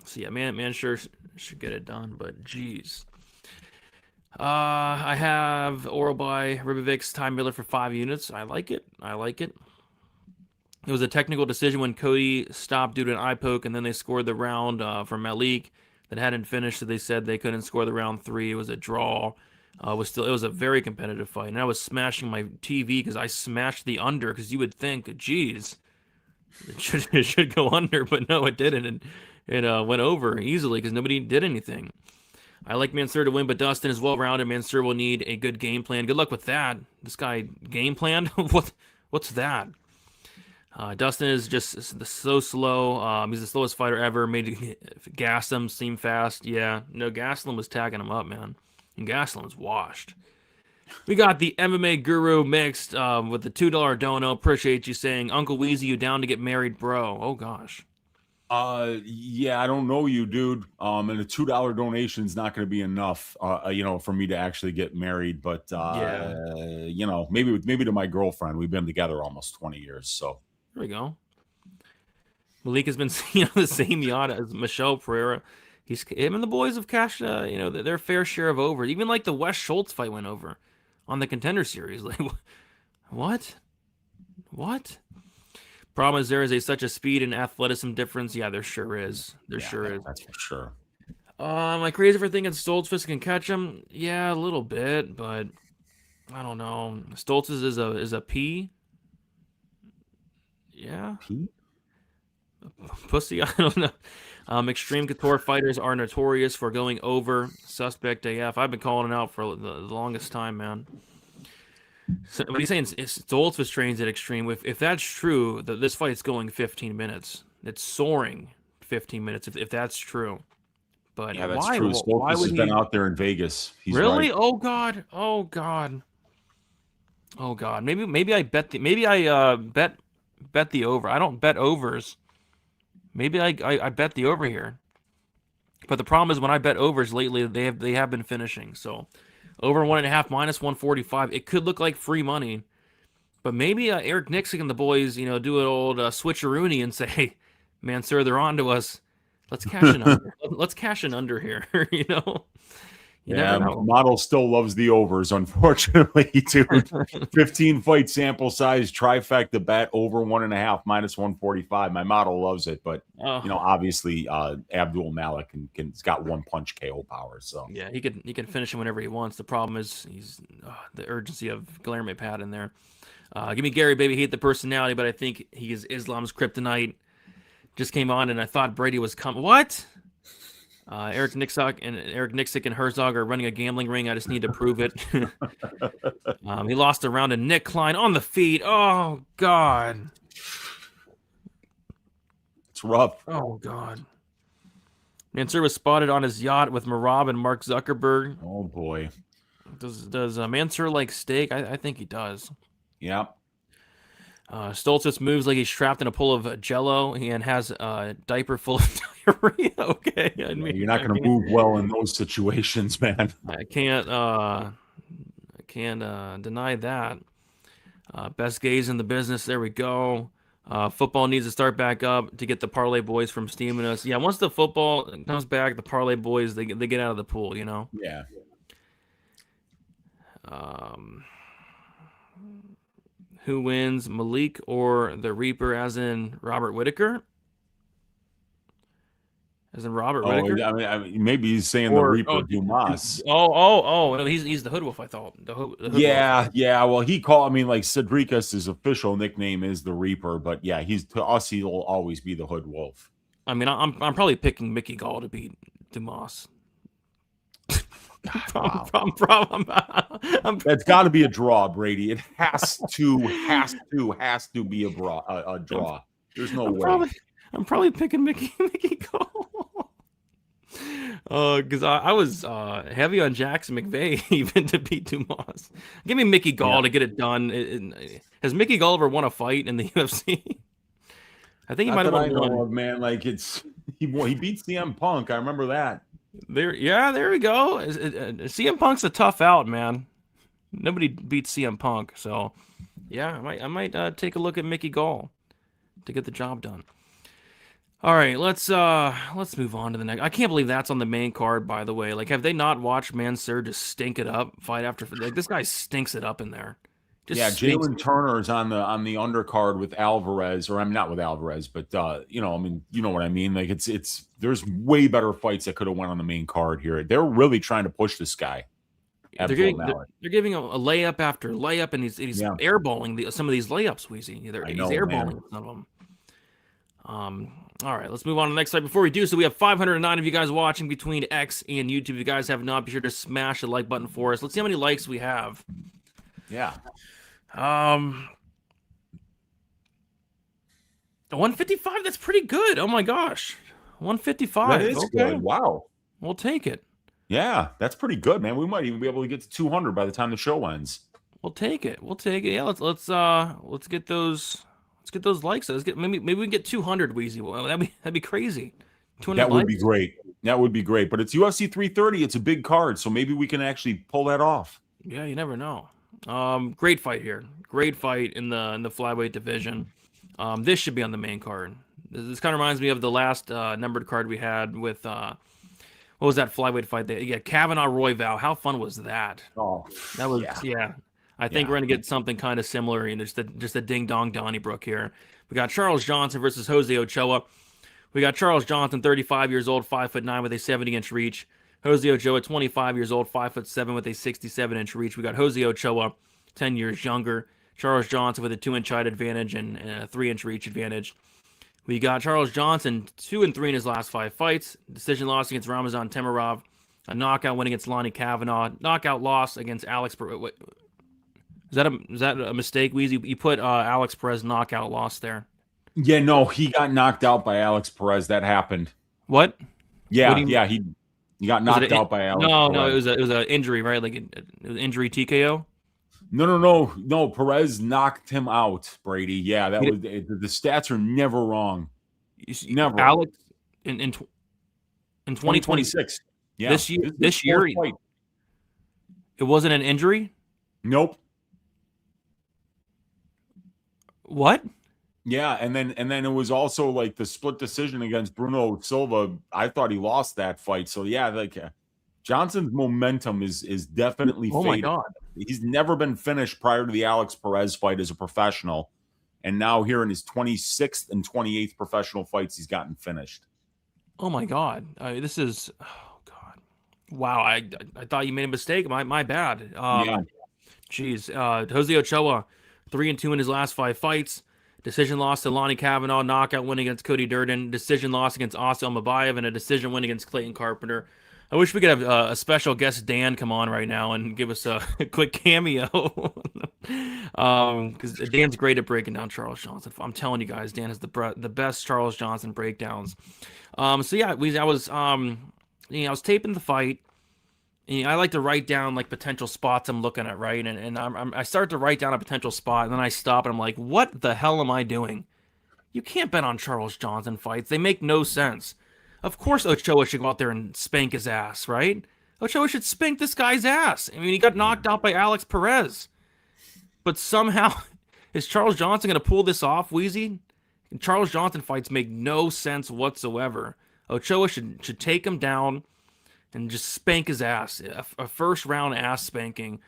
So yeah, man sure should get it done, but geez. I have Orolbai, Robovics, Ty Miller for 5 units. I like it. It was a technical decision when Cody stopped due to an eye poke, and then they scored the round from Malik that hadn't finished, so they said they couldn't score the round 3. It was a draw. It was a very competitive fight, and I was smashing my TV because I smashed the under, because you would think, geez, it should go under, but no, it didn't, and it went over easily because nobody did anything. I like Mansul to win, but Dustin is well-rounded. Mansul will need a good game plan. Good luck with that. This guy game planned? What's that? Dustin is just so slow. He's the slowest fighter ever. Made Gaslam seem fast. Yeah, no, Gaslam was tagging him up, man. And Gaslam was washed. We got the MMA Guru mixed with the $2 dono. Appreciate you saying, Uncle Weezy, you down to get married, bro? Oh, gosh. Yeah, I don't know you, dude. And a $2 donation is not going to be enough, for me to actually get married. But maybe to my girlfriend. We've been together almost 20 years. So there we go. Malik has been seeing the same yacht as Michelle Pereira. Him and the boys have cashed, their fair share of over. Even like the West Schultz fight went over on the Contender Series. Like, what? Problem is there is such a speed and athleticism difference. Yeah, there sure is. There sure is. That's for sure. Am I crazy for thinking Stoltzfus can catch him? Yeah, a little bit, but I don't know. Stoltzfus is a P. Yeah. P? Pussy, I don't know. Extreme Couture fighters are notorious for going over. Suspect AF. I've been calling it out for the longest time, man. So what he's saying is Stoltzfus trains at Extreme. If that's true, this fight's going 15 minutes. It's soaring 15 minutes if that's true. But yeah, that's true. Stoltzfus has been out there in Vegas. He's really? Right. Oh God. Maybe I bet the over. I don't bet overs. Maybe I bet the over here. But the problem is when I bet overs lately, they have been finishing. So over 1.5 minus 145. It could look like free money. But maybe Eric Nixon and the boys, do an old switcheroony and say, hey, man, sir, they're on to us. Let's cash an under. Let's cash an under here, Model still loves the overs, unfortunately, dude. 15 fight sample size, trifecta bet, over 1.5 minus 145. My model loves it, but obviously Abdulmalik has got one punch KO power. So yeah, he can finish him whenever he wants. The problem is he's the urgency of Guillermo Pat in there. Give me Gary, baby. Hate the personality, but I think he is Islam's kryptonite. Just came on, and I thought Brady was coming. What? Eric Nixick and Herzog are running a gambling ring. I just need to prove it. He lost a round to Nick Klein on the feet. Oh, God. It's rough. Oh, God. Mansour was spotted on his yacht with Marab and Mark Zuckerberg. Oh, boy. Does Mansour like steak? I think he does. Yeah. Stoltzfus moves like he's trapped in a pool of Jello and has a diaper full of diarrhea. Okay, you're not going to move well in those situations, man. I can't deny that. Best gays in the business. There we go. Football needs to start back up to get the parlay boys from steaming us. Yeah, once the football comes back, the parlay boys they get out of the pool. Yeah. Who wins, Malik or the Reaper, as in Robert Whitaker? As in Robert Whitaker? I mean, maybe he's saying the Reaper Dumas. No, he's the Hood Wolf, I thought. The Hood Wolf. Yeah. Well, like Cedricus, his official nickname is the Reaper, but yeah, to us, he'll always be the Hood Wolf. I mean, I'm probably picking Mickey Gall to beat Dumas. Wow. That's got to be a draw, Brady. It has to be a draw. There's no way. I'm probably picking Mickey Gall. Because I was heavy on Jackson McVeigh even to beat Dumas. Give me Mickey Gall to get it done. Has Mickey Gall ever won a fight in the UFC? I think he might have won one. Man, like he beat CM Punk. I remember that. There we go. CM Punk's a tough out, man. Nobody beats CM Punk, so yeah, I might take a look at Mickey Gall to get the job done. All right, let's move on to the next. I can't believe that's on the main card, by the way. Like, have they not watched Mansul just stink it up fight after? Like, this guy stinks it up in there. Just stinks. Jalin Turner is on the undercard with Alvarez, or I'm not with Alvarez, but you know what I mean. Like it's there's way better fights that could have went on the main card here. They're really trying to push this guy. They're giving a layup after layup, and he's airballing some of these layups. He's airballing some of them. All right, let's move on to the next slide. Before we do so, we have 509 of you guys watching between X and YouTube. If you guys have not, be sure to smash the like button for us. Let's see how many likes we have. Yeah. 155. That's pretty good. Oh my gosh, 155. That is good. Wow. We'll take it. Yeah, that's pretty good, man. We might even be able to get to 200 by the time the show ends. We'll take it. Yeah, let's get those. Let's get those likes. Maybe we can get 200, Weezy. Well, that'd be crazy. 200 That would likes? be great. That would be great. But it's UFC 330. It's a big card, so maybe we can actually pull that off. Yeah, you never know. Great fight here. Great fight in the flyweight division. This should be on the main card. This kind of reminds me of the last numbered card we had with what was that flyweight fight? Kavanaugh Royval. How fun was that? Oh, that was yeah. I think we're gonna get something kind of similar. Just a ding dong Donnybrook here. We got Charles Johnson versus Jose Ochoa. We got Charles Johnson, 35 years old, 5'9" with a 70-inch reach. Jose Ochoa, 25 years old, 5'7" with a 67-inch reach. We got Jose Ochoa, 10 years younger. Charles Johnson with a 2-inch height advantage and a 3-inch reach advantage. We got Charles Johnson, 2-3 in his last 5 fights. Decision loss against Ramazan Temirov. A knockout win against Lonnie Kavanaugh. Knockout loss against Alex. Is that a mistake, Weezy? You put Alex Perez knockout loss there. Yeah, no, he got knocked out by Alex Perez. That happened. What? Yeah, he got knocked out by Alex. No, it was an injury, right? Like it was an injury TKO. No. Perez knocked him out, Brady. Yeah, that was the stats are never wrong. Never. Alex in 2026. Yeah, this year, it wasn't an injury. Nope. What? Yeah, and then it was also like the split decision against Bruno Silva. I thought he lost that fight. So yeah, like Johnson's momentum is definitely fading. My God. He's never been finished prior to the Alex Perez fight as a professional. And now here in his 26th and 28th professional fights, he's gotten finished. Oh my God. This is wow. I thought you made a mistake. My bad. Geez. Jose Ochoa, 3-2 in his last 5 fights. Decision loss to Lonnie Kavanaugh, knockout win against Cody Durden, decision loss against Asel Mabayev, and a decision win against Clayton Carpenter. I wish we could have a special guest Dan come on right now and give us a quick cameo. Because Dan's great at breaking down Charles Johnson. I'm telling you guys, Dan has the best Charles Johnson breakdowns. So yeah, I was taping the fight. I like to write down like potential spots I'm looking at, right? And I start to write down a potential spot, and then I stop, and I'm like, what the hell am I doing? You can't bet on Charles Johnson fights. They make no sense. Of course Ochoa should go out there and spank his ass, right? Ochoa should spank this guy's ass. I mean, he got knocked out by Alex Perez. But somehow, is Charles Johnson going to pull this off, Weezy? Charles Johnson fights make no sense whatsoever. Ochoa should take him down and just spank his ass, a first-round ass spanking.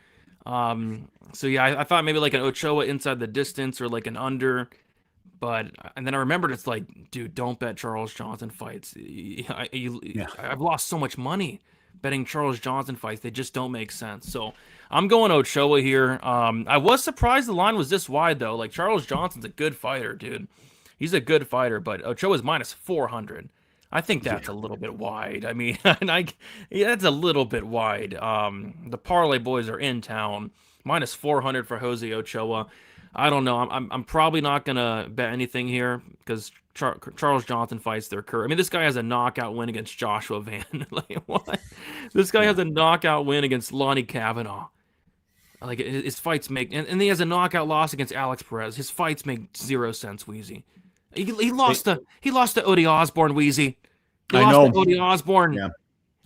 So yeah, I thought maybe like an Ochoa inside the distance or like an under, and then I remembered it's like, dude, don't bet Charles Johnson fights. I've lost so much money betting Charles Johnson fights. They just don't make sense. So I'm going Ochoa here. I was surprised the line was this wide though. Like Charles Johnson's a good fighter, dude. He's a good fighter, but Ochoa's minus 400. I think that's a little bit wide. I mean, that's a little bit wide. The parlay boys are in town. Minus 400 for Jose Ochoa. I don't know. I'm probably not gonna bet anything here because Charles Johnson fights their career. I mean, this guy has a knockout win against Joshua Van. Like what? This guy has a knockout win against Lonnie Kavanaugh. Like his fights make, and he has a knockout loss against Alex Perez. His fights make zero sense, Weezy. He lost to Odie Osborne, Weezy. He lost to Odie Osborne. Yeah.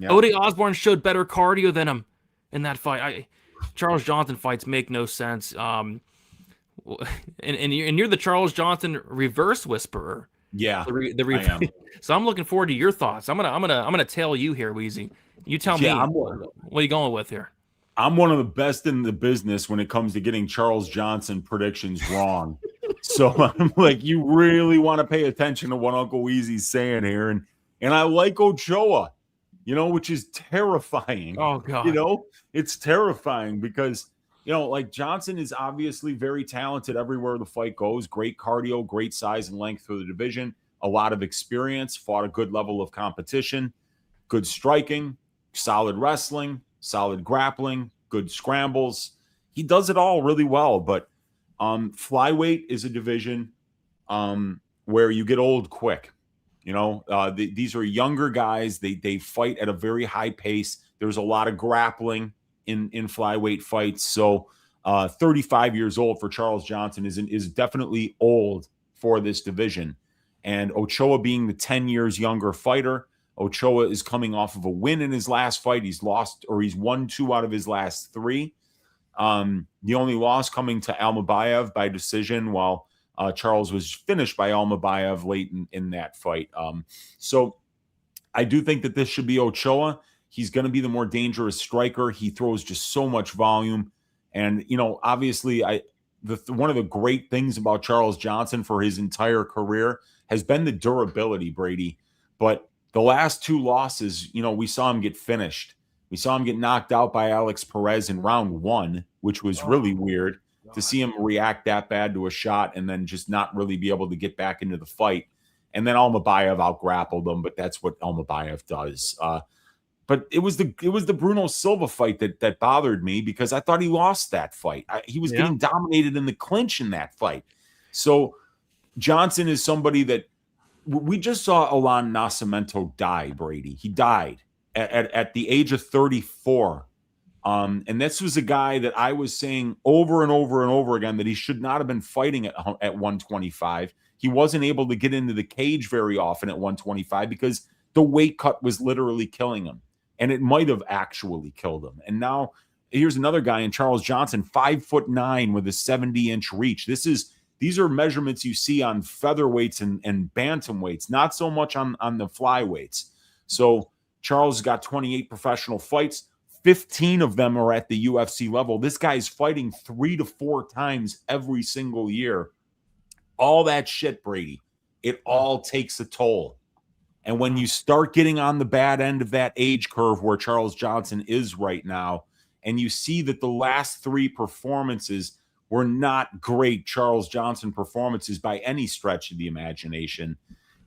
Odie Osborne showed better cardio than him in that fight. Charles Johnson fights make no sense. And you're the Charles Johnson reverse whisperer. Yeah, The I am. So I'm looking forward to your thoughts. I'm gonna tell you here, Wheezy. You tell me. What are you going with here? I'm one of the best in the business when it comes to getting Charles Johnson predictions wrong. So I'm like, you really want to pay attention to what Uncle Weezy's saying here. And I like Ochoa, which is terrifying. Oh God. It's terrifying because, like Johnson is obviously very talented everywhere the fight goes. Great cardio, great size and length for the division, a lot of experience, fought a good level of competition, good striking, solid wrestling, solid grappling, good scrambles. He does it all really well, but flyweight is a division where you get old quick. These are younger guys. They fight at a very high pace. There's a lot of grappling in flyweight fights. So 35 years old for Charles Johnson is definitely old for this division. And Ochoa being the 10 years younger fighter, Ochoa is coming off of a win in his last fight. He's won 2 out of his last 3. The only loss coming to Almabayev by decision, while Charles was finished by Almabayev late in that fight. So I do think that this should be Ochoa. He's going to be the more dangerous striker. He throws just so much volume. And, obviously one of the great things about Charles Johnson for his entire career has been the durability, Brady. But the last 2 losses, we saw him get finished. We saw him get knocked out by Alex Perez in round 1, which was really weird to see him react that bad to a shot and then just not really be able to get back into the fight. And then Almabayev out-grappled him, but that's what Almabayev does. But it was the Bruno Silva fight that bothered me because I thought he lost that fight. He was getting dominated in the clinch in that fight. So Johnson is somebody that we just saw Alan Nascimento die, Brady. He died at the age of 34. And this was a guy that I was saying over and over and over again that he should not have been fighting at 125. He wasn't able to get into the cage very often at 125 because the weight cut was literally killing him. And it might have actually killed him. And now here's another guy in Charles Johnson, 5'9" with a 70-inch reach. These are measurements you see on featherweights and bantamweights, not so much on the flyweights. So Charles got 28 professional fights. 15 of them are at the UFC level. This guy's fighting 3 to 4 times every single year. All that shit, Brady, it all takes a toll. And when you start getting on the bad end of that age curve where Charles Johnson is right now, and you see that the last 3 performances were not great Charles Johnson performances by any stretch of the imagination,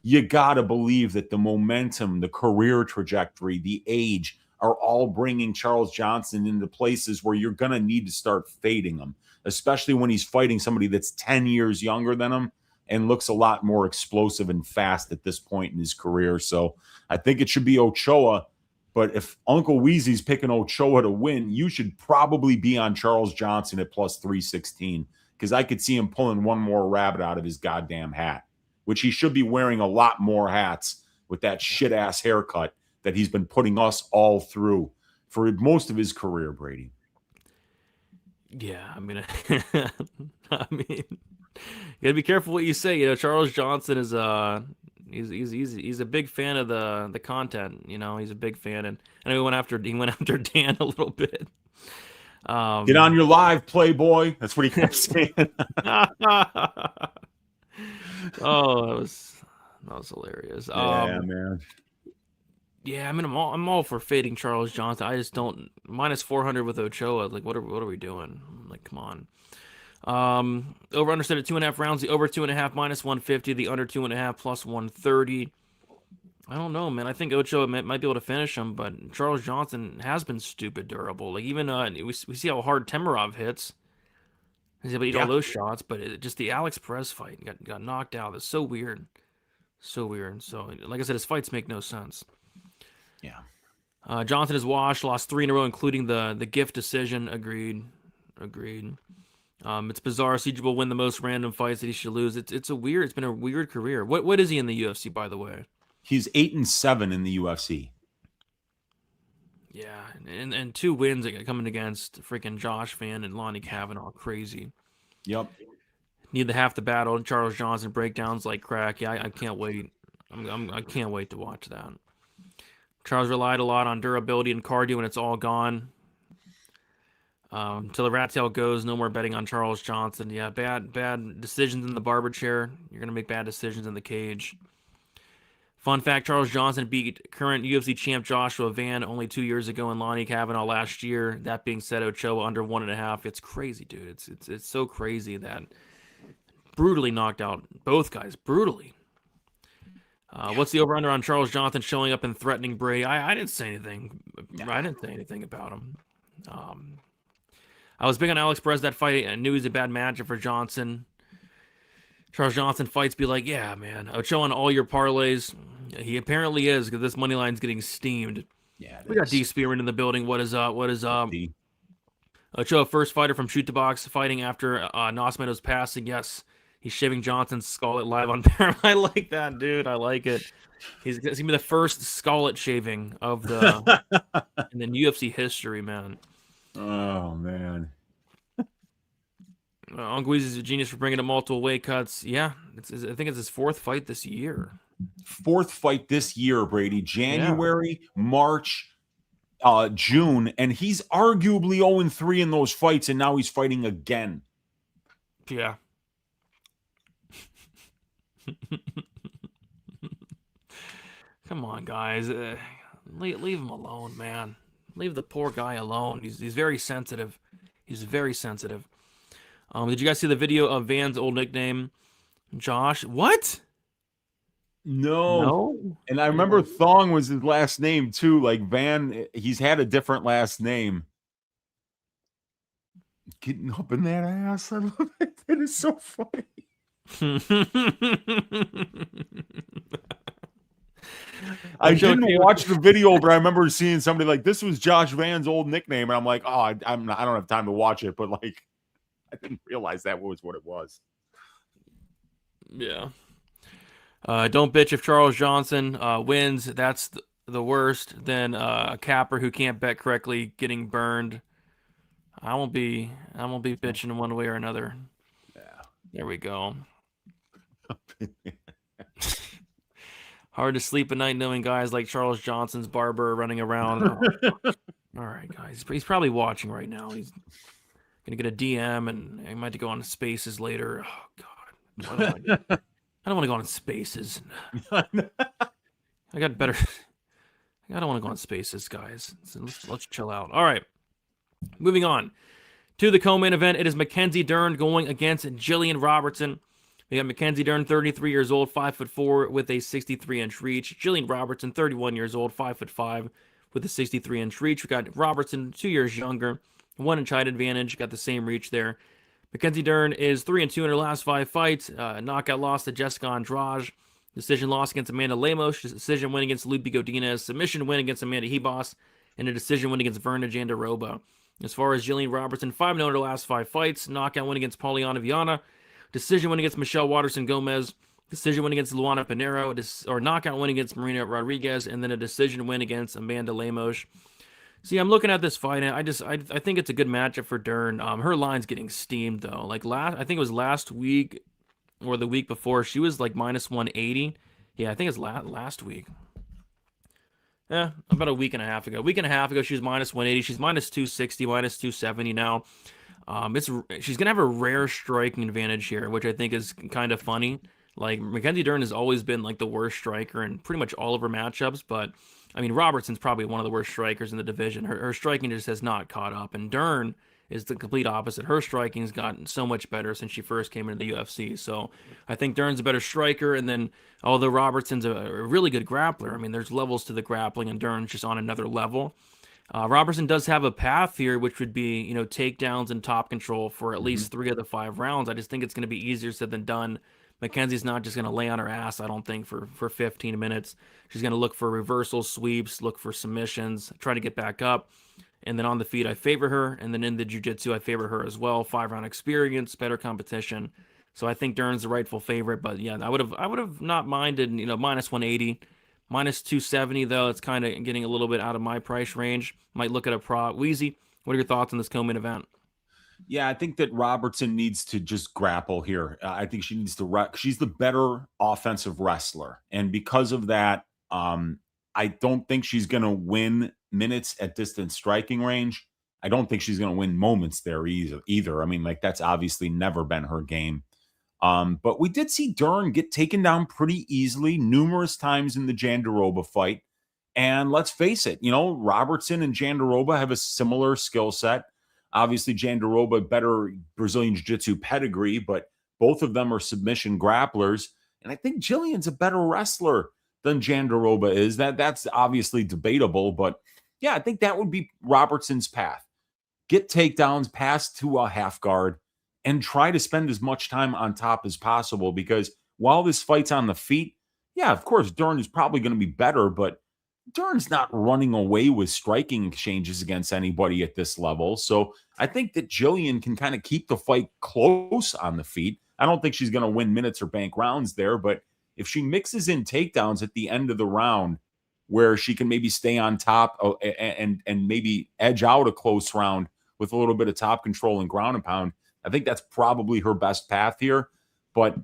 you got to believe that the momentum, the career trajectory, the age are all bringing Charles Johnson into places where you're going to need to start fading him, especially when he's fighting somebody that's 10 years younger than him and looks a lot more explosive and fast at this point in his career. So I think it should be Ochoa. But if Uncle Weezy's picking Ochoa to win, you should probably be on Charles Johnson at plus 316 because I could see him pulling one more rabbit out of his goddamn hat, which he should be wearing a lot more hats with that shit-ass haircut that he's been putting us all through for most of his career, Brady. Yeah, I mean, you gotta be careful what you say. Charles Johnson is he's a big fan of the content. He's a big fan, and I know he went after Dan a little bit. Get on your live, Playboy. That's what he kept saying. Oh, that was hilarious. Yeah, man. Yeah, I mean, I'm all for fading Charles Johnson. I just don't minus 400 with Ochoa. Like, what are we doing? Like, come on. Over under set at 2.5 rounds. The over 2.5 minus 150. The under 2.5 plus 130. I don't know, man. I think Ochoa might be able to finish him, but Charles Johnson has been stupid durable. Like, even we see how hard Temirov hits. He's able to eat all those shots, but just the Alex Perez fight got knocked out. That's so weird. So weird. So, like I said, his fights make no sense. Yeah. Johnson is washed, lost 3 in a row, including the gift decision. Agreed. It's bizarre. CJ will win the most random fights that he should lose. It's been a weird career. What is he in the UFC, by the way? He's 8-7 in the UFC. Yeah, and 2 wins coming against freaking Josh Van and Lonnie Kavanaugh. Crazy. Yep. Need the half the battle. Charles Johnson breakdowns like crack. Yeah, I can't wait. I can't wait to watch that. Charles relied a lot on durability and cardio, and it's all gone. Till the rat tail goes, no more betting on Charles Johnson. Yeah, bad decisions in the barber chair. You're gonna make bad decisions in the cage. Fun fact: Charles Johnson beat current UFC champ Joshua Van only 2 years ago, and Lonnie Kavanaugh last year. That being said, Ochoa under 1.5. It's crazy, dude. It's so crazy that brutally knocked out both guys brutally. What's the over/under on Charles Johnson showing up and threatening Bray? I didn't say anything. I didn't say anything about him. I was big on Alex Perez that fight. I knew he was a bad matchup for Johnson. Charles Johnson fights be like, yeah, man. Ochoa on all your parlays. He apparently is, because this money line's getting steamed. Yeah, we got D Spearman in the building. What is up? What is up? Ochoa, first fighter from Shoot the Box, fighting after Nosmeto's passing. Yes, he's shaving Johnson's skullet live on Paramount. I like that, dude. I like it. He's gonna be the first skullet shaving of the in the UFC history, man. Oh man. Anguiz is a genius for bringing up multiple weight cuts. Yeah, I think it's his fourth fight this year. Fourth fight this year, Brady. January, March, June, and he's arguably 0-3 in those fights, and now he's fighting again. Yeah. Come on, guys. Leave him alone, man. Leave the poor guy alone. He's very sensitive. He's very sensitive. Did you guys see the video of Van's old nickname, Josh? What? No. And I remember Thong was his last name too. Like Van, he's had a different last name. Getting up in that ass. I love it. It is so funny. I didn't watch the video, but I remember seeing somebody like, this was Josh Van's old nickname, and I'm like, oh, I don't have time to watch it, but like, I didn't realize that was what it was. Yeah. Don't bitch if Charles Johnson wins. That's the worst. Then a capper who can't bet correctly getting burned. I won't be bitching one way or another. Yeah. There we go. Hard to sleep at night knowing guys like Charles Johnson's barber running around. Oh, all right, guys. He's probably watching right now. He's gonna get a DM, and he might have to go on Spaces later. Oh God, I don't want to go on Spaces. I got better. I don't want to go on Spaces, guys. So let's chill out. All right, moving on to the co-main event. It is Mackenzie Dern going against Jillian Robertson. We got Mackenzie Dern, 33 years old, 5'4", with a 63-inch reach. Jillian Robertson, 31 years old, 5'5", with a 63-inch reach. We got Robertson, 2 years younger, 1-inch height advantage, got the same reach there. Mackenzie Dern is 3-2 in her last 5 fights. Knockout loss to Jessica Andrade. Decision loss against Amanda Lemos. Decision win against Lupe Godinez. Submission win against Amanda Hebos. And a decision win against Verna Jandaroba. As far as Jillian Robertson, 5-0 in her last 5 fights. Knockout win against Pauliana Viana. Decision win against Michelle Watterson Gomez. Decision win against Luana Pinero. Or knockout win against Marina Rodriguez. And then a decision win against Amanda Lemos. See, I'm looking at this fight, and I think it's a good matchup for Dern. Her line's getting steamed, though. Like, I think it was last week or the week before, she was like minus 180. Yeah, I think it's last week. Yeah, about a week and a half ago. A week and a half ago, she was minus 180. She's minus 260, minus 270 now. She's going to have a rare striking advantage here, which I think is kind of funny. Like, Mackenzie Dern has always been, like, the worst striker in pretty much all of her matchups, but, I mean, Robertson's probably one of the worst strikers in the division. Her striking just has not caught up, and Dern is the complete opposite. Her striking's gotten so much better since she first came into the UFC, so I think Dern's a better striker, and then, although Robertson's a really good grappler, I mean, there's levels to the grappling, and Dern's just on another level. Robertson does have a path here, which would be, takedowns and top control for at least 3 of the 5 rounds. I just think it's going to be easier said than done. Mackenzie's not just going to lay on her ass, I don't think, for 15 minutes. She's going to look for reversals, sweeps, look for submissions, try to get back up. And then on the feet, I favor her. And then in the jiu-jitsu, I favor her as well. 5-round experience, better competition. So I think Dern's the rightful favorite. But yeah, I would have not minded, minus 180. Minus 270, though, it's kind of getting a little bit out of my price range. Might look at a prop. Wheezy, what are your thoughts on this co-main event? Yeah, I think that Robertson needs to just grapple here. I think she needs to. She's the better offensive wrestler, and because of that, I don't think she's going to win minutes at distance striking range. I don't think she's going to win moments there either. I mean, like that's obviously never been her game. But we did see Dern get taken down pretty easily numerous times in the Jandiroba fight. And let's face it, Robertson and Jandiroba have a similar skill set. Obviously, Jandiroba better Brazilian Jiu-Jitsu pedigree, but both of them are submission grapplers. And I think Jillian's a better wrestler than Jandiroba is. That's obviously debatable, but yeah, I think that would be Robertson's path. Get takedowns, pass to a half guard, and try to spend as much time on top as possible, because while this fight's on the feet, yeah, of course, Dern is probably going to be better, but Dern's not running away with striking exchanges against anybody at this level. So I think that Jillian can kind of keep the fight close on the feet. I don't think she's going to win minutes or bank rounds there, but if she mixes in takedowns at the end of the round where she can maybe stay on top and maybe edge out a close round with a little bit of top control and ground and pound, I think that's probably her best path here. But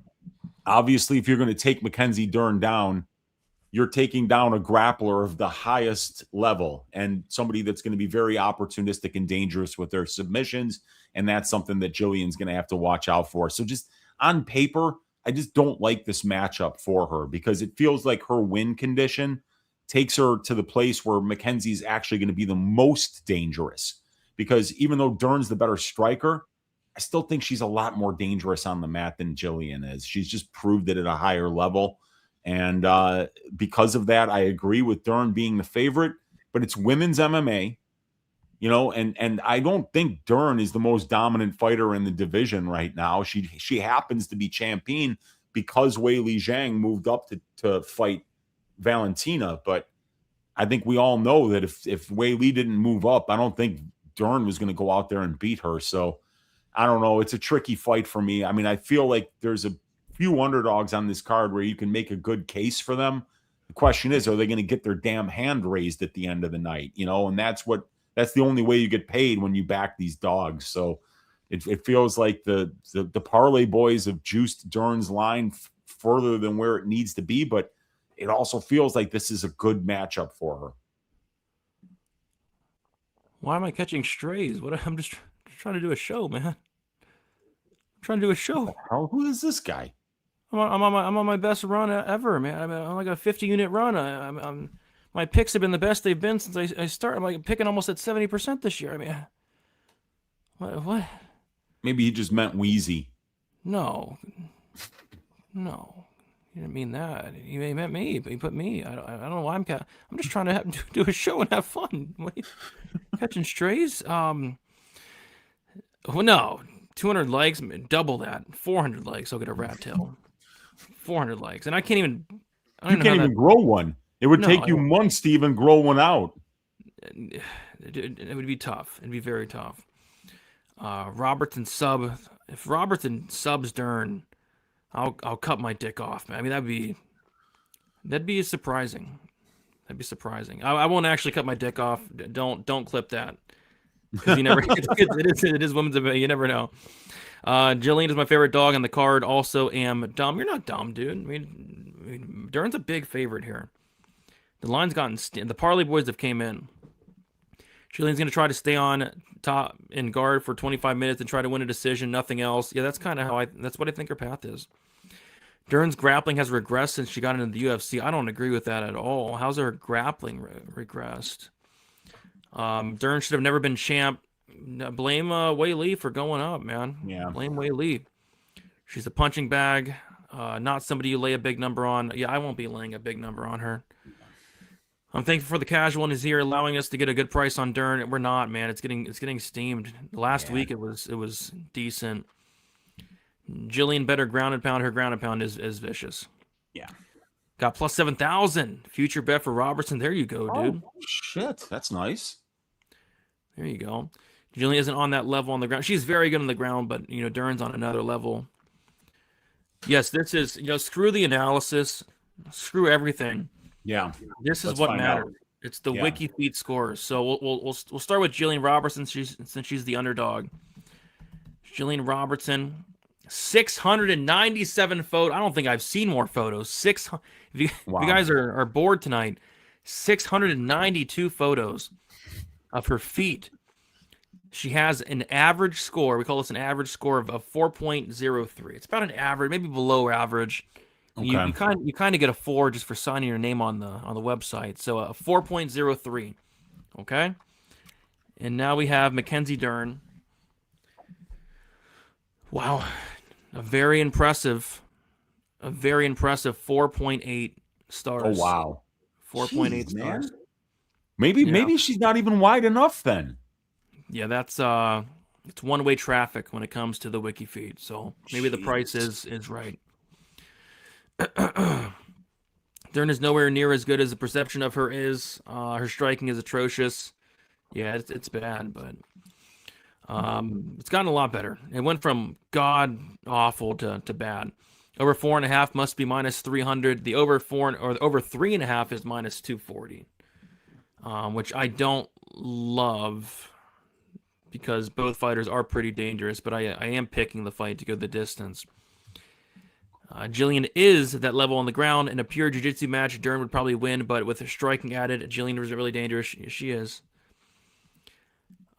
obviously, if you're going to take Mackenzie Dern down, you're taking down a grappler of the highest level and somebody that's going to be very opportunistic and dangerous with their submissions. And that's something that Jillian's going to have to watch out for. So just on paper, I just don't like this matchup for her, because it feels like her win condition takes her to the place where Mackenzie's actually going to be the most dangerous. Because even though Dern's the better striker, I still think she's a lot more dangerous on the mat than Jillian is. She's just proved it at a higher level. And because of that, I agree with Dern being the favorite, but it's women's MMA, and I don't think Dern is the most dominant fighter in the division right now. She happens to be champion because Weili Zhang moved up to fight Valentina. But I think we all know that if Weili didn't move up, I don't think Dern was going to go out there and beat her. So I don't know. It's a tricky fight for me. I mean, I feel like there's a few underdogs on this card where you can make a good case for them. The question is, are they going to get their damn hand raised at the end of the night? And that's the only way you get paid when you back these dogs. So it feels like the parlay boys have juiced Dern's line further than where it needs to be, but it also feels like this is a good matchup for her. Why am I catching strays? I'm just trying to do a show, man. I'm trying to do a show. Who is this guy? I'm on my best run ever, man. I'm like a 50-unit run. My picks have been the best they've been since I started. I'm like picking almost at 70% this year. I mean, what? Maybe he just meant Wheezy. No, he didn't mean that. He meant me, but he put me. I don't know why I'm just trying to do a show and have fun. Catching strays? Well, no. 200 likes, double that. 400 likes, I'll get a rat tail. 400 likes, and I can't even. You can't even grow one. It would take you months to even grow one out. It would be tough. It'd be very tough. Robertson sub. If Robertson subs Dern, I'll cut my dick off, man. I mean, that'd be surprising. That'd be surprising. I won't actually cut my dick off. Don't clip that. Because you never. It is women's event. You never know. Jillian is my favorite dog on the card. Also, am dumb. You're not dumb, dude. I mean, Dern's a big favorite here. The line's gotten the parlay boys have came in. Jillian's gonna try to stay on top in guard for 25 minutes and try to win a decision. Nothing else. Yeah, that's kind of that's what I think her path is. Dern's grappling has regressed since she got into the UFC. I don't agree with that at all. How's her grappling regressed? Dern should have never been champ. Blame Weili for going up, man. Yeah. Blame Weili. She's a punching bag, not somebody you lay a big number on. Yeah, I won't be laying a big number on her. I'm thankful for the casual is here, allowing us to get a good price on Dern. We're not, man. It's getting steamed. Last week it was decent. Jillian better ground and pound. Her ground and pound is vicious. Yeah. Got plus 7,000. Future bet for Robertson. There you go, dude. Oh, shit. That's nice. There you go. Jillian isn't on that level on the ground. She's very good on the ground, but Dern's on another level. Yes, this is screw the analysis, screw everything. Yeah, this is what matters. It's the WikiFeet scores. So we'll start with Jillian Robertson since she's the underdog. Jillian Robertson, 697 photos. I don't think I've seen more photos. If you guys are bored tonight, 692 photos of her feet. She has an average score. We call this an average score of 4.03. It's about an average, maybe below average. Okay. You kind of get a 4 just for signing your name on the website. So a 4.03. Okay. And now we have Mackenzie Dern. Wow, a very impressive 4.8 stars. Oh wow, 4.8 stars. Man. Maybe she's not even wide enough then. Yeah, that's it's one-way traffic when it comes to the wiki feed. So maybe the price is right. Dern is nowhere near as good as the perception of her is. Her striking is atrocious. Yeah, it's bad, but it's gotten a lot better. It went from god awful to bad. Over 4.5 must be minus 300. The over 3.5 is minus 240, which I don't love because both fighters are pretty dangerous. But I am picking the fight to go the distance. Jillian is that level on the ground. In a pure jiu-jitsu match, Dern would probably win, but with her striking added, Jillian was really dangerous. She is.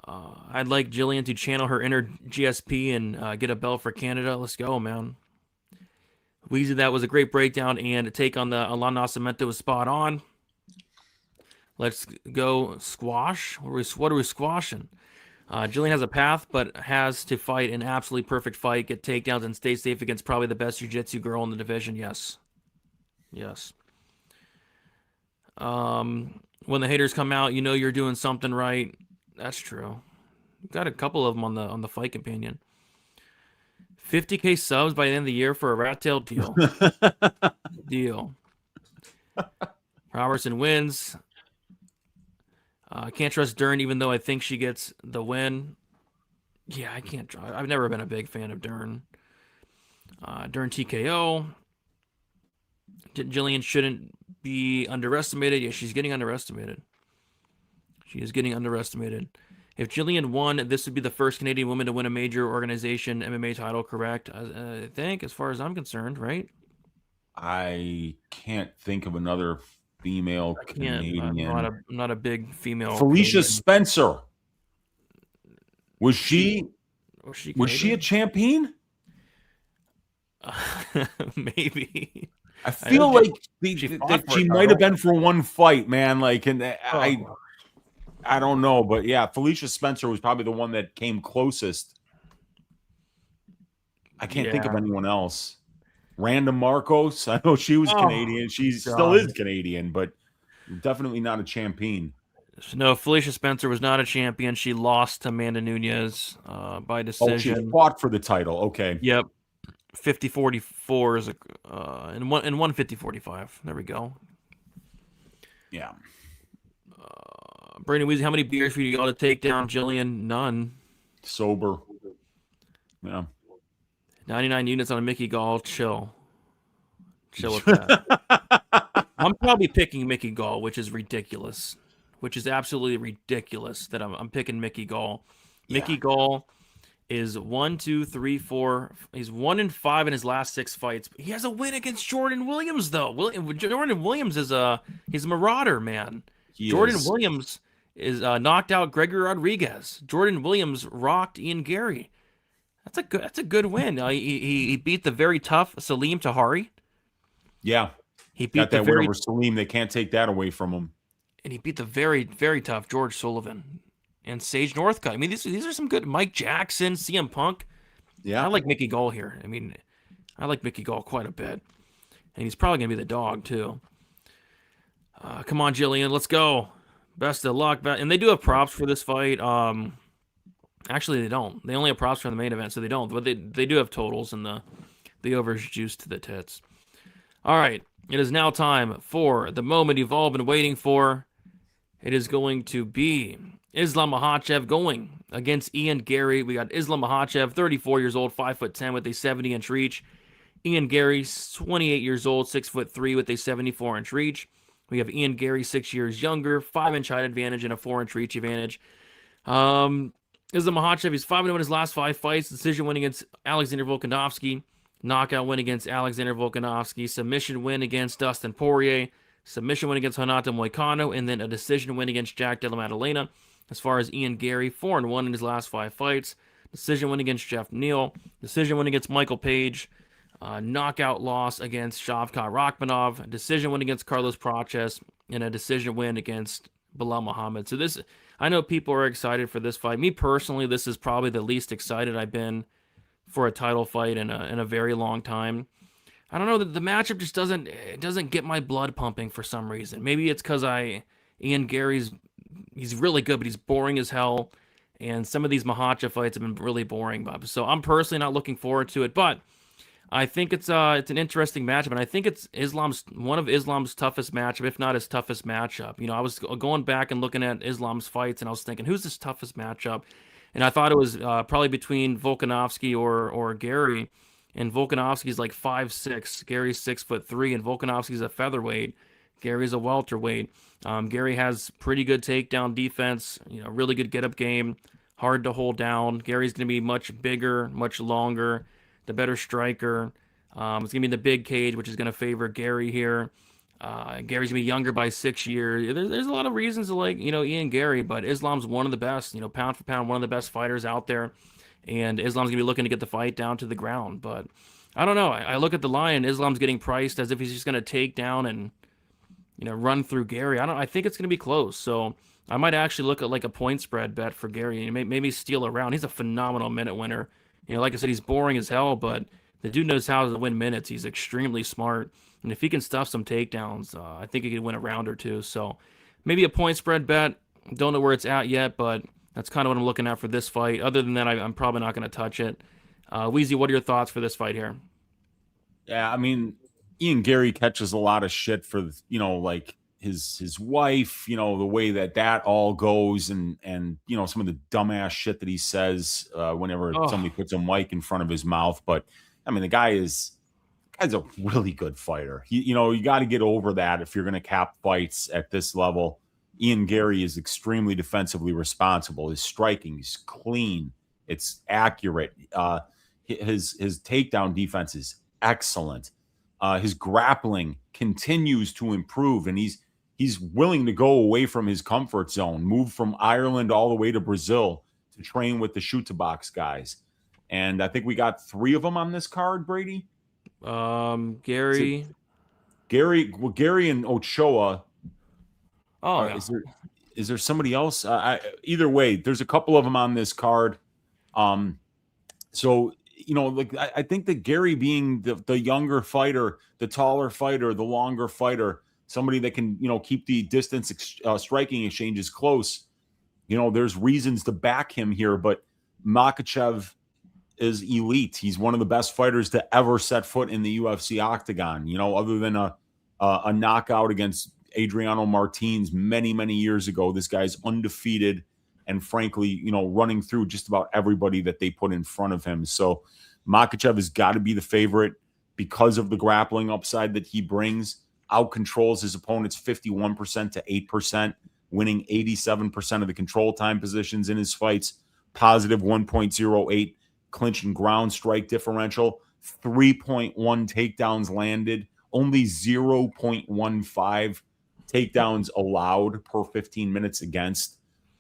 I'd like Jillian to channel her inner GSP and get a belt for Canada. Let's go, man. Weezy, that was a great breakdown, and a take on the Alana Nascimento was spot on. Let's go squash. What are we squashing? Jillian has a path, but has to fight an absolutely perfect fight, get takedowns, and stay safe against probably the best jiu-jitsu girl in the division. Yes. When the haters come out, you know you're doing something right. That's true. Got a couple of them on the Fight Companion. 50K subs by the end of the year for a rat tail deal. Deal. Robertson wins. Can't trust Dern, even though I think she gets the win. Yeah, I can't. I've never been a big fan of Dern. Dern TKO. Jillian shouldn't be underestimated. Yeah, she's getting underestimated. She is getting underestimated. If Jillian won, this would be the first Canadian woman to win a major organization MMA title, correct? I think, as far as I'm concerned, right? I can't think of another female Canadian. I'm not a big female. Felicia Canadian. Spencer. Was she a champion? Maybe. I feel like she might have been for one fight, man. Like, and I don't know, but yeah, Felicia Spencer was probably the one that came closest. I can't think of anyone else. Randa Marcos, I know she was Canadian. She still is Canadian, but definitely not a champion. No, Felicia Spencer was not a champion. She lost to Amanda Nunes by decision. Oh, she fought for the title. Okay. Yep. 50-44 is and one 50-45. There we go. Yeah. Brandon Weezy, how many beers for you all to take down Jillian? None. Sober. Yeah. 99 units on a Mickey Gall. Chill with that. I'm probably picking Mickey Gall, which is ridiculous. Which is absolutely ridiculous that I'm picking Mickey Gall. Yeah. Mickey Gall is 1, 2, 3, 4. He's 1-5 in his last 6 fights. He has a win against Jordan Williams, though. Jordan Williams he's a marauder, man. Jordan Williams is knocked out Gregory Rodriguez. Jordan Williams rocked Ian Gary. That's a good win. He beat the very tough Salim Tahari. Yeah, he beat the win over Salim. They can't take that away from him. And he beat the very, very tough George Sullivan and Sage Northcutt. I mean, these are some good. Mike Jackson, CM Punk. Yeah, I like Mickey Gall here. I mean, I like Mickey Gall quite a bit, and he's probably gonna be the dog too. Come on, Jillian, let's go. Best of luck. And they do have props for this fight. Actually, they don't. They only have props for the main event, so they don't. But they do have totals, and the over's juiced to the tits. All right, it is now time for the moment you've all been waiting for. It is going to be Islam Makhachev going against Ian Gary. We got Islam Makhachev, 34 years old, 5'10" with a 70-inch reach. Ian Gary, 28 years old, 6'3" with a 74-inch reach. We have Ian Gary, 6 years younger, 5-inch height advantage and a 4-inch reach advantage. Islam Makhachev, he's 5-0 in his last 5 fights. Decision win against Alexander Volkanovski. Knockout win against Alexander Volkanovski. Submission win against Dustin Poirier. Submission win against Renato Moicano. And then a decision win against Jack Della Maddalena. As far as Ian Gary, 4-1 in his last 5 fights. Decision win against Jeff Neal. Decision win against Michael Page. Knockout loss against Shavkat Rakhmonov. Decision win against Carlos Praches. And a decision win against Bilal Muhammad. So this, I know people are excited for this fight. Me personally, this is probably the least excited I've been for a title fight in a very long time. I don't know, the matchup just doesn't get my blood pumping for some reason. Maybe it's because Ian Gary's, he's really good, but he's boring as hell. And some of these Makhachev fights have been really boring, Bob. So I'm personally not looking forward to it, but I think it's an interesting matchup, and I think it's one of Islam's toughest matchup, if not his toughest matchup. You know, I was going back and looking at Islam's fights, and I was thinking, who's his toughest matchup? And I thought it was probably between Volkanovski or Gary. And Volkanovski's like 5'6", Gary's 6'3", and Volkanovski's a featherweight. Gary's a welterweight. Gary has pretty good takedown defense, you know, really good get-up game, hard to hold down. Gary's going to be much bigger, much longer, the better striker. It's going to be in the big cage, which is going to favor Gary here. Gary's going to be younger by 6 years. There's a lot of reasons to like, you know, Ian Gary, but Islam's one of the best, you know, pound for pound, one of the best fighters out there. And Islam's going to be looking to get the fight down to the ground. But I don't know. I look at the line, Islam's getting priced as if he's just going to take down and, you know, run through Gary. I think it's going to be close. So I might actually look at like a point spread bet for Gary and maybe steal a round. He's a phenomenal minute winner. You know, like I said, he's boring as hell, but the dude knows how to win minutes. He's extremely smart. And if he can stuff some takedowns, I think he could win a round or two. So maybe a point spread bet. Don't know where it's at yet, but that's kind of what I'm looking at for this fight. Other than that, I'm probably not going to touch it. Weezy, what are your thoughts for this fight here? Yeah, I mean, Ian Gary catches a lot of shit for, you know, like his wife, you know, the way that all goes and you know, some of the dumbass shit that he says whenever somebody puts a mic in front of his mouth. But I mean, the guy's a really good fighter. You know, you got to get over that if you're going to cap fights at this level. Ian Gary is extremely defensively responsible. His striking is clean. It's accurate. His takedown defense is excellent. His grappling continues to improve, and he's willing to go away from his comfort zone, move from Ireland all the way to Brazil to train with the shoot to box guys. And I think we got 3 of them on this card, Brady. Gary and Ochoa. Oh, yeah. Is there somebody else? Either way, there's a couple of them on this card. So, you know, like I think that Gary being the younger fighter, the taller fighter, the longer fighter, somebody that can, you know, keep the distance striking exchanges close, you know, there's reasons to back him here. But Makhachev is elite. He's one of the best fighters to ever set foot in the UFC octagon, you know, other than a knockout against Adriano Martins many, many years ago. This guy's undefeated and frankly, you know, running through just about everybody that they put in front of him. So Makhachev has got to be the favorite because of the grappling upside that he brings. Out controls his opponents 51% to 8%, winning 87% of the control time positions in his fights, positive 1.08 clinch and ground strike differential, 3.1 takedowns landed, only 0.15 takedowns allowed per 15 minutes against.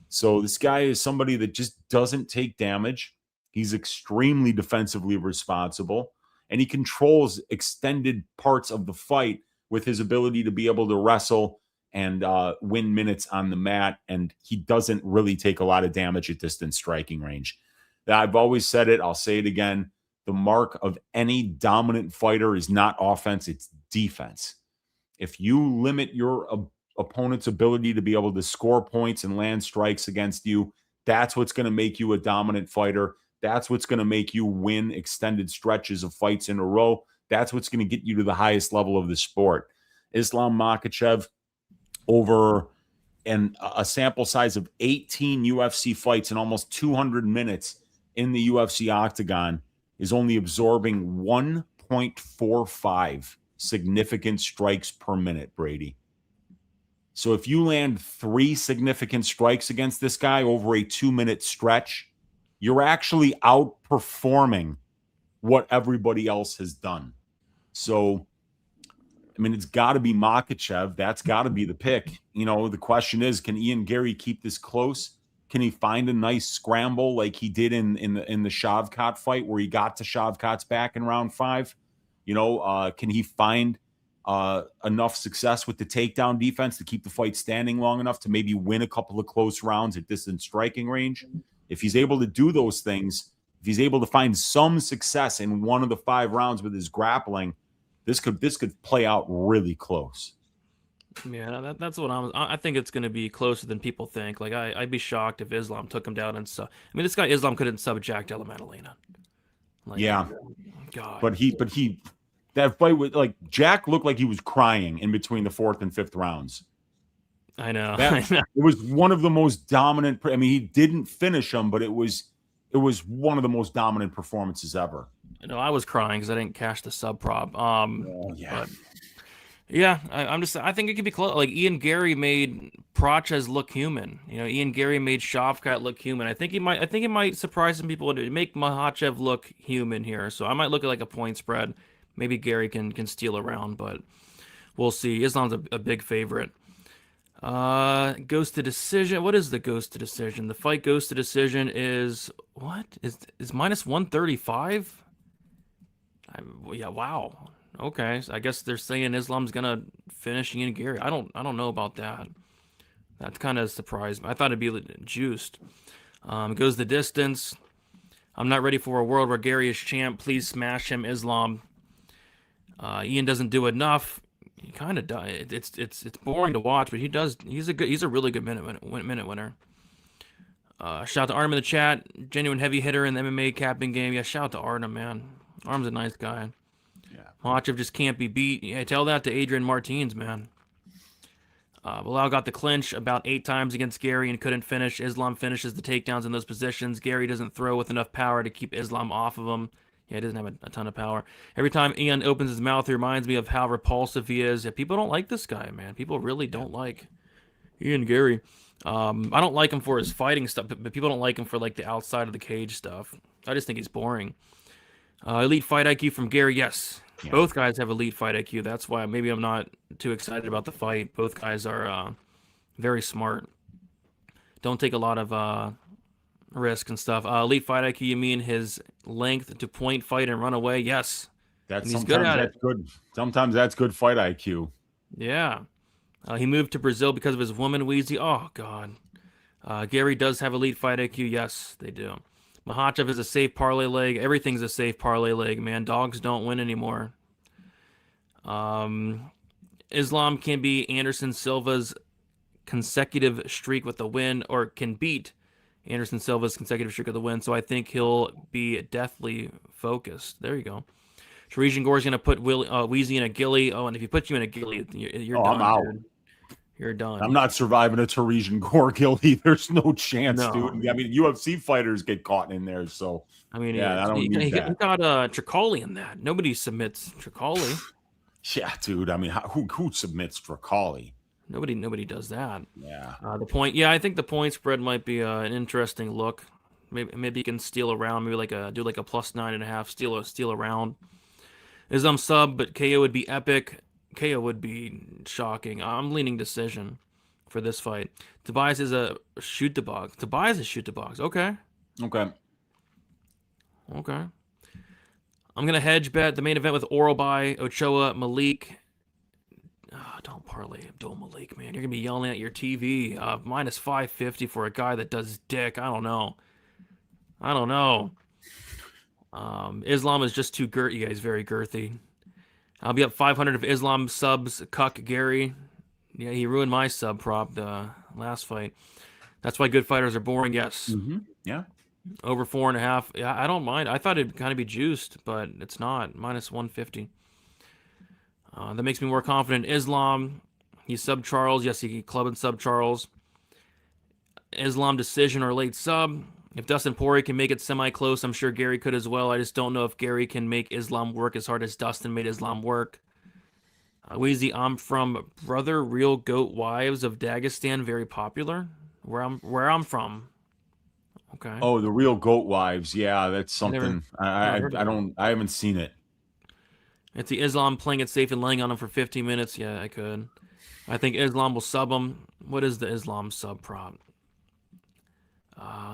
So this guy is somebody that just doesn't take damage. He's extremely defensively responsible, and he controls extended parts of the fight with his ability to be able to wrestle and win minutes on the mat. And he doesn't really take a lot of damage at distance striking range. I've always said it. I'll say it again. The mark of any dominant fighter is not offense, it's defense. If you limit your opponent's ability to be able to score points and land strikes against you, that's what's going to make you a dominant fighter. That's what's going to make you win extended stretches of fights in a row. That's what's going to get you to the highest level of the sport. Islam Makhachev, over a sample size of 18 UFC fights and almost 200 minutes in the UFC octagon, is only absorbing 1.45 significant strikes per minute, Brady. So if you land 3 significant strikes against this guy over a 2-minute stretch, you're actually outperforming what everybody else has done. So, I mean, it's got to be Makhachev. That's got to be the pick. You know, the question is, can Ian Gary keep this close? Can he find a nice scramble like he did in the Shavkat fight where he got to Shavkat's back in round 5? You know, can he find enough success with the takedown defense to keep the fight standing long enough to maybe win a couple of close rounds at distance striking range? If he's able to do those things, if he's able to find some success in one of the 5 rounds with his grappling, this could play out really close. Yeah, that's what I think it's going to be closer than people think. Like I'd be shocked if Islam took him down and I mean, this guy Islam couldn't sub Jack Della Maddalena. Like, yeah, God. But he that fight with like Jack looked like he was crying in between the 4th and 5th rounds. I know. It was one of the most dominant. I mean, he didn't finish him, but it was one of the most dominant performances ever. No, I was crying because I didn't cash the sub prop. Yeah. But yeah, I think it could be close. Like Ian Gary made Praches look human. You know, Ian Gary made Shavkat look human. I think he might surprise some people to make Makhachev look human here. So I might look at like a point spread. Maybe Gary can steal around, but we'll see. Islam's a big favorite. Goes to decision. What is the goes to decision? The fight goes to decision is what? Is minus 135? Yeah, wow. Okay, so I guess they're saying Islam's gonna finish Ian Gary. I don't know about that. That kind of surprised me. I thought it'd be juiced. Goes the distance. I'm not ready for a world where Gary is champ. Please smash him, Islam. Ian doesn't do enough. He kind of does. It's boring to watch, but he's a really good minute winner. Shout out to Artem in the chat. Genuine heavy hitter in the MMA capping game. Yeah, shout out to Artem, man. Artem's a nice guy. Yeah. Makhachev just can't be beat. Yeah, tell that to Adrian Martins, man. Bilal got the clinch about 8 times against Gary and couldn't finish. Islam finishes the takedowns in those positions. Gary doesn't throw with enough power to keep Islam off of him. Yeah, he doesn't have a ton of power. Every time Ian opens his mouth, he reminds me of how repulsive he is. Yeah, people don't like this guy, man. People really don't like Ian Gary. I don't like him for his fighting stuff, but people don't like him for like the outside of the cage stuff. I just think he's boring. Elite fight IQ from Gary, yes. Yeah. Both guys have elite fight IQ. That's why maybe I'm not too excited about the fight. Both guys are very smart. Don't take a lot of risk and stuff. Elite fight IQ, you mean his length to point, fight, and run away? Yes. He's good at it. Good. Sometimes that's good fight IQ. Yeah. He moved to Brazil because of his woman, Wheezy. Oh, God. Gary does have elite fight IQ. Yes, they do. Makhachev is a safe parlay leg. Everything's a safe parlay leg, man. Dogs don't win anymore. Islam can be Anderson Silva's consecutive streak with the win, or can beat Anderson Silva's consecutive streak of the win. So I think he'll be deathly focused. There you go. Tresean Gore's going to put Wheezy in a ghillie. Oh, and if he puts you in a ghillie, you're done. I'm out. Dude. You're done. I'm not surviving a Tresean Gore ghillie. There's no chance, dude. I mean, UFC fighters get caught in there, so I mean, yeah, I don't need that. He got Tricoli in that. Nobody submits Tricoli. Yeah, dude. I mean, who submits Tricoli? Nobody does that. Yeah. I think the point spread might be an interesting look. Maybe you can steal around. Maybe do like a plus 9.5. Steal around. Islam sub, but KO would be epic. KO would be shocking. I'm leaning decision for this fight. Tobias is a shoot the box. Tobias is shoot the box. Okay. I'm gonna hedge bet the main event with Orolbai, Ochoa, Malik. Don't parlay Abdulmalik, man. You're gonna be yelling at your TV. Minus 550 for a guy that does dick. I don't know. Islam is just too girthy. You guys very girthy. I'll be up 500 if Islam subs cuck Gary. Yeah, he ruined my sub prop the last fight. That's why good fighters are boring. Yes. Mm-hmm. Yeah. Over 4.5. Yeah, I don't mind. I thought it'd kind of be juiced, but it's not. Minus 150. That makes me more confident. Islam, he sub Charles. Yes, he club and sub Charles. Islam decision or late sub. If Dustin Poirier can make it semi-close, I'm sure Gary could as well. I just don't know if Gary can make Islam work as hard as Dustin made Islam work. Wheezy, I'm from Brother Real Goat Wives of Dagestan, very popular. Where I'm from. Okay. Oh, the real goat wives. Yeah, that's I never something. I heard of it. haven't seen it. It's the Islam playing it safe and laying on him for 15 minutes. Yeah, I could. I think Islam will sub him. What is the Islam sub prop?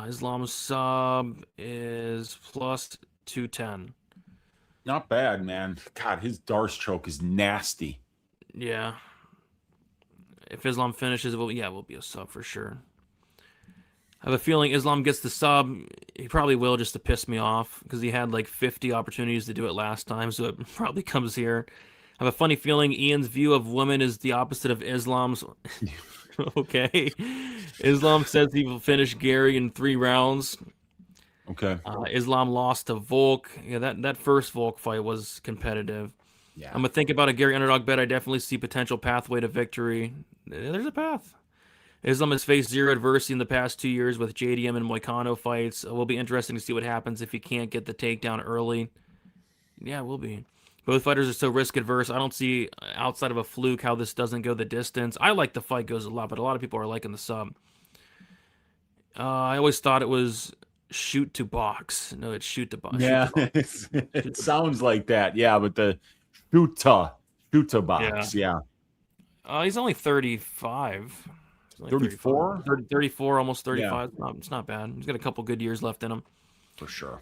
Islam sub is plus 210. Not bad, man. God, his Darce choke is nasty. Yeah. If Islam finishes, it will be a sub for sure. I have a feeling Islam gets the sub. He probably will, just to piss me off, because he had like 50 opportunities to do it last time, so it probably comes here. I have a funny feeling Ian's view of women is the opposite of Islam's. Okay. Islam says he will finish Gary in 3 rounds. Okay. Islam lost to Volk. Yeah, that first Volk fight was competitive. Yeah. I'm gonna think about a Gary underdog bet. I definitely see potential pathway to victory. There's a path. Islam has faced 0 adversity in the past 2 years with JDM and Moicano fights. It will be interesting to see what happens if he can't get the takedown early. Yeah, it will be. Both fighters are so risk adverse. I don't see, outside of a fluke, how this doesn't go the distance. I like the fight goes a lot, but a lot of people are liking the sub. I always thought it was shoot to box. No, it's shoot to box. Yeah, it sounds like that. Yeah, but the shoota box. Yeah. He's only 35. 34? 34, almost 35. Yeah. It's not bad. He's got a couple good years left in him. For sure.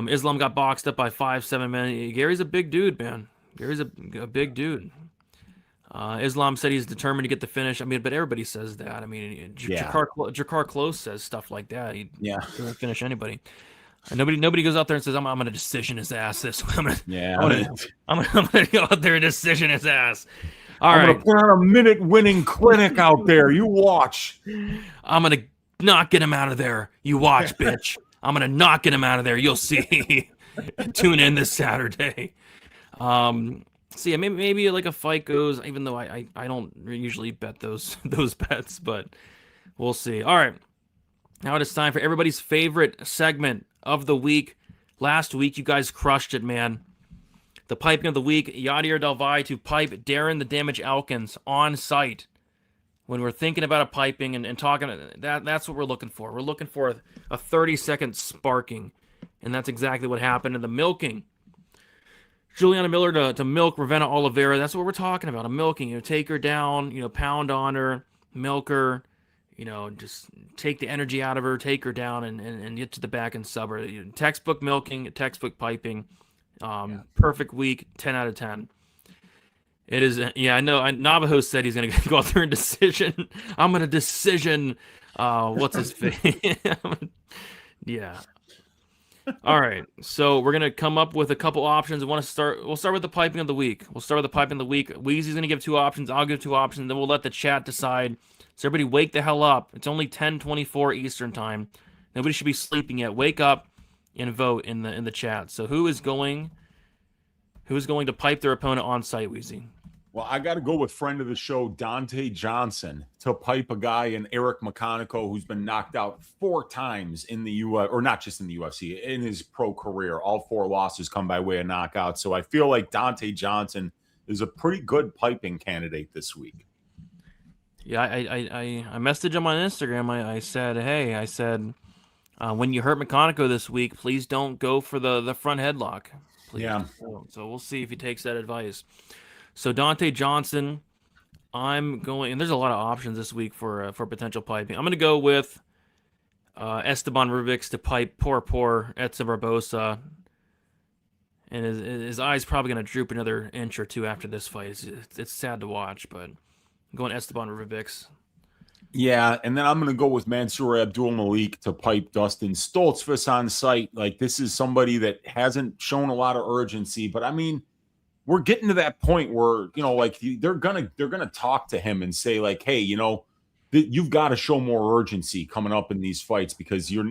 Islam got boxed up by 5-7 men. Gary's a big dude, man. Gary's a big dude. Islam said he's determined to get the finish. I mean, but everybody says that. I mean, Jakar Close says stuff like that. He doesn't finish anybody. And nobody goes out there and says, I'm going to decision his ass this way. I'm gonna go out there and decision his ass. I'm going to put on a minute winning clinic out there. You watch. I'm going to not get him out of there. You watch, bitch. I'm going to not get him out of there. You'll see. Tune in this Saturday. So yeah, maybe like a fight goes, even though I don't usually bet those bets, but we'll see. All right. Now it is time for everybody's favorite segment of the week. Last week, you guys crushed it, man. The piping of the week, Yadier Delvai to pipe Dern the Damage Elkins on site. When we're thinking about a piping and talking, that's what we're looking for. We're looking for a 30-second sparking, and that's exactly what happened in the milking. Juliana Miller to milk Ravenna Oliveira. That's what we're talking about. A milking. Take her down, pound on her, milk her, just take the energy out of her, take her down, and get to the back and sub her. Textbook milking, textbook piping. Perfect week, 10 out of 10. It is, I know. Navajo said he's going to go out there and decision. I'm going to decision, what's his face? Yeah. All right. So we're going to come up with a couple options. We'll start with the piping of the week. Weezy's going to give 2 options. I'll give 2 options. Then we'll let the chat decide. So everybody wake the hell up. It's only 10:24 Eastern time. Nobody should be sleeping yet. Wake up and vote in the chat. So who is going to pipe their opponent on site, Weezy? Well, I got to go with friend of the show, Donte Johnson, to pipe a guy in Eric McConico who's been knocked out 4 times in the UFC, or not just in the UFC, in his pro career. All 4 losses come by way of knockout. So I feel like Donte Johnson is a pretty good piping candidate this week. Yeah, I messaged him on Instagram. I said, when you hurt McConico this week, please don't go for the front headlock. Please. Yeah. So we'll see if he takes that advice. So Donte Johnson, I'm going, and there's a lot of options this week for potential piping. I'm going to go with Esteban Robovics to pipe poor Edson Barboza, and his eye's probably going to droop another inch or 2 after this fight. It's sad to watch, but I'm going Esteban Robovics. Yeah, and then I'm going to go with Mansour Abdulmalik to pipe Dustin Stoltzfus on site. Like, this is somebody that hasn't shown a lot of urgency, but I mean, we're getting to that point where, they're gonna talk to him and say, like, hey, you've got to show more urgency coming up in these fights, because you're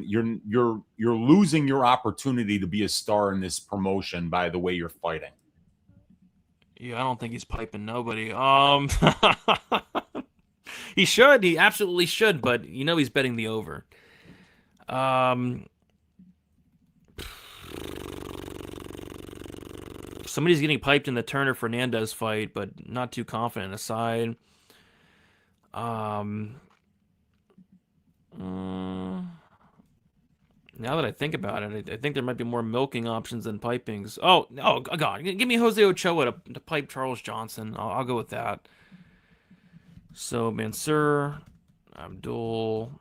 losing your opportunity to be a star in this promotion by the way you're fighting. Yeah, I don't think he's piping nobody. He should. He absolutely should, but he's betting the over. Somebody's getting piped in the Turner Fernandes fight, but not too confident aside. Now that I think about it, I think there might be more milking options than pipings. Oh God! Give me Jose Ochoa to pipe Charles Johnson. I'll go with that. So Mansul, Abdulmalik,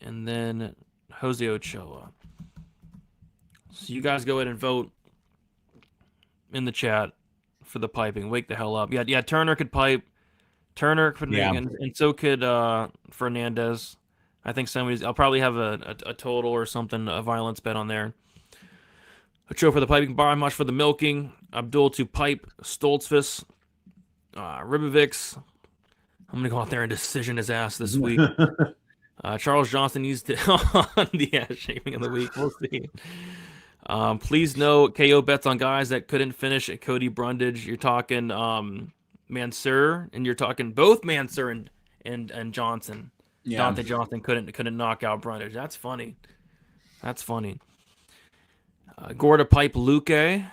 and then Jose Ochoa. So you guys go ahead and vote in the chat for the piping. Wake the hell up. Yeah. Turner could pipe. Turner could make, and so could Fernandes. I think I'll probably have a total or something, a violence bet on there. Ochoa for the piping, Brahimaj for the milking, Abdul to pipe, Stoltzfus, Robovics. I'm gonna go out there and decision his ass this week. Charles Johnson needs to on the ass shaving of the week. We'll see. Please note KO bets on guys that couldn't finish at Cody Brundage. You're talking Mansul, and you're talking both Mansul and Johnson. Yeah. Donte Johnson couldn't knock out Brundage. That's funny. Gore to pipe Luque,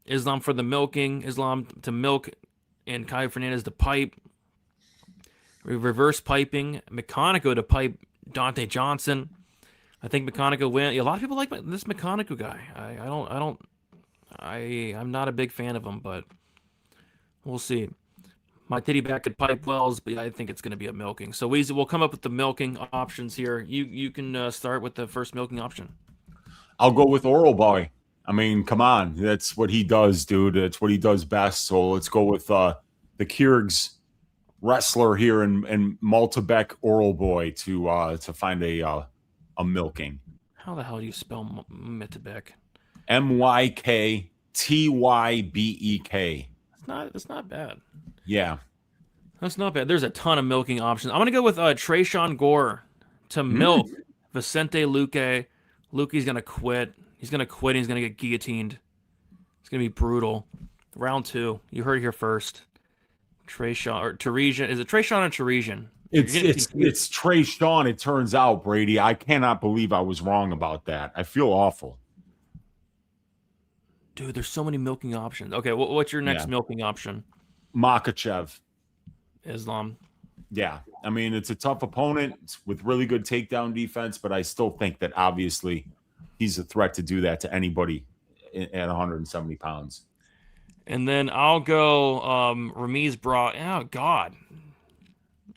Islam for the milking, Islam to milk, and Kaue Fernandes to pipe. Reverse piping, McConico to pipe Donte Johnson. I think McConico win. A lot of people like this McConico guy. I'm not a big fan of him, but we'll see. Myktybek could pipe Wells, but I think it's going to be a milking. So we'll come up with the milking options here. You can start with the first milking option. I'll go with Orolbai. I mean, come on. That's what he does, dude. That's what he does best. So let's go with the Kyrgyz wrestler here in Myktybek Orolbai to find a milking. How the hell do you spell Myktybek? Myktybek. That's not bad. Yeah. That's not bad. There's a ton of milking options. I'm going to go with Tresean Gore to milk Vicente Luque. Luque's going to quit. He's going to quit. He's going to get guillotined. It's going to be brutal. Round 2. You heard it here first. Tresean or Tresean. Is it Tresean or Tresean? It's Tresean, it turns out, Brady. I cannot believe I was wrong about that. I feel awful. Dude, there's so many milking options. Okay, what's your next milking option? Makhachev. Islam. Yeah. I mean, it's a tough opponent with really good takedown defense, but I still think that obviously he's a threat to do that to anybody at 170 pounds. And then I'll go Ramiz brought. Oh, God.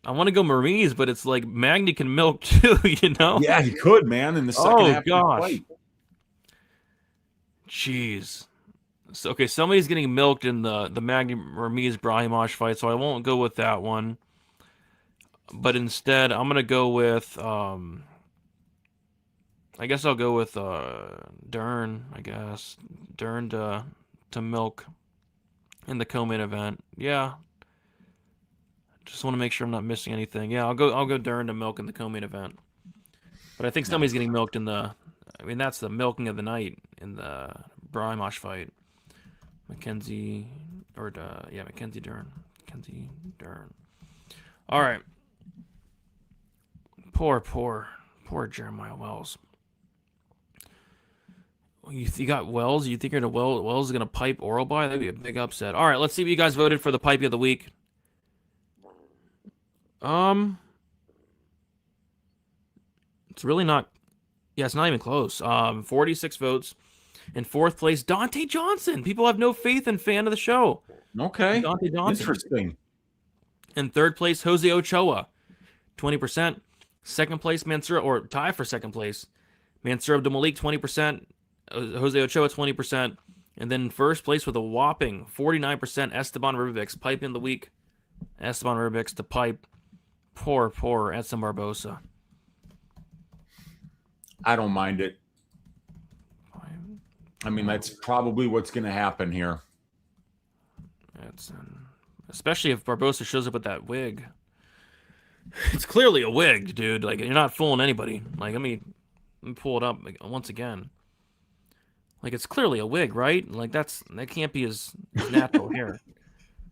I want to go Ramiz, but it's like Magny can milk too, you know? Yeah, he could, man, in the second half of the fight. Jeez. So, okay, somebody's getting milked in the Magny Ramiz Brahimaj fight, so I won't go with that one. But instead, I'm gonna go with I guess I'll go with Dern. I guess Dern to milk in the co-main event. Yeah. Just want to make sure I'm not missing anything. Yeah, I'll go Dern to milk in the co-main event. But I think somebody's getting milked in the. I mean, that's the milking of the night in the Brahimaj fight. Mackenzie Mackenzie Dern. All right. Poor Jeremiah Wells. You got Wells? You think Wells is gonna pipe Orolbai? That'd be a big upset. All right, let's see what you guys voted for the pipe of the week. It's really not. Yeah, it's not even close. 46 votes. In fourth place, Donte Johnson. People have no faith in fan of the show. Okay. Donte Johnson. Interesting. In third place, Jose Ochoa, 20%. Second place, Mansul, or tie for second place, Mansul Abdulmalik, 20%. Jose Ochoa, 20%. And then in first place with a whopping 49%, Esteban Robovics, pipe in the week. Esteban Robovics to pipe. Poor Edson Barboza. I don't mind it. I mean, that's probably what's going to happen here. Especially if Barboza shows up with that wig. It's clearly a wig, dude. Like, you're not fooling anybody. Like, let me pull it up once again. Like, it's clearly a wig, right? Like, that can't be his natural hair.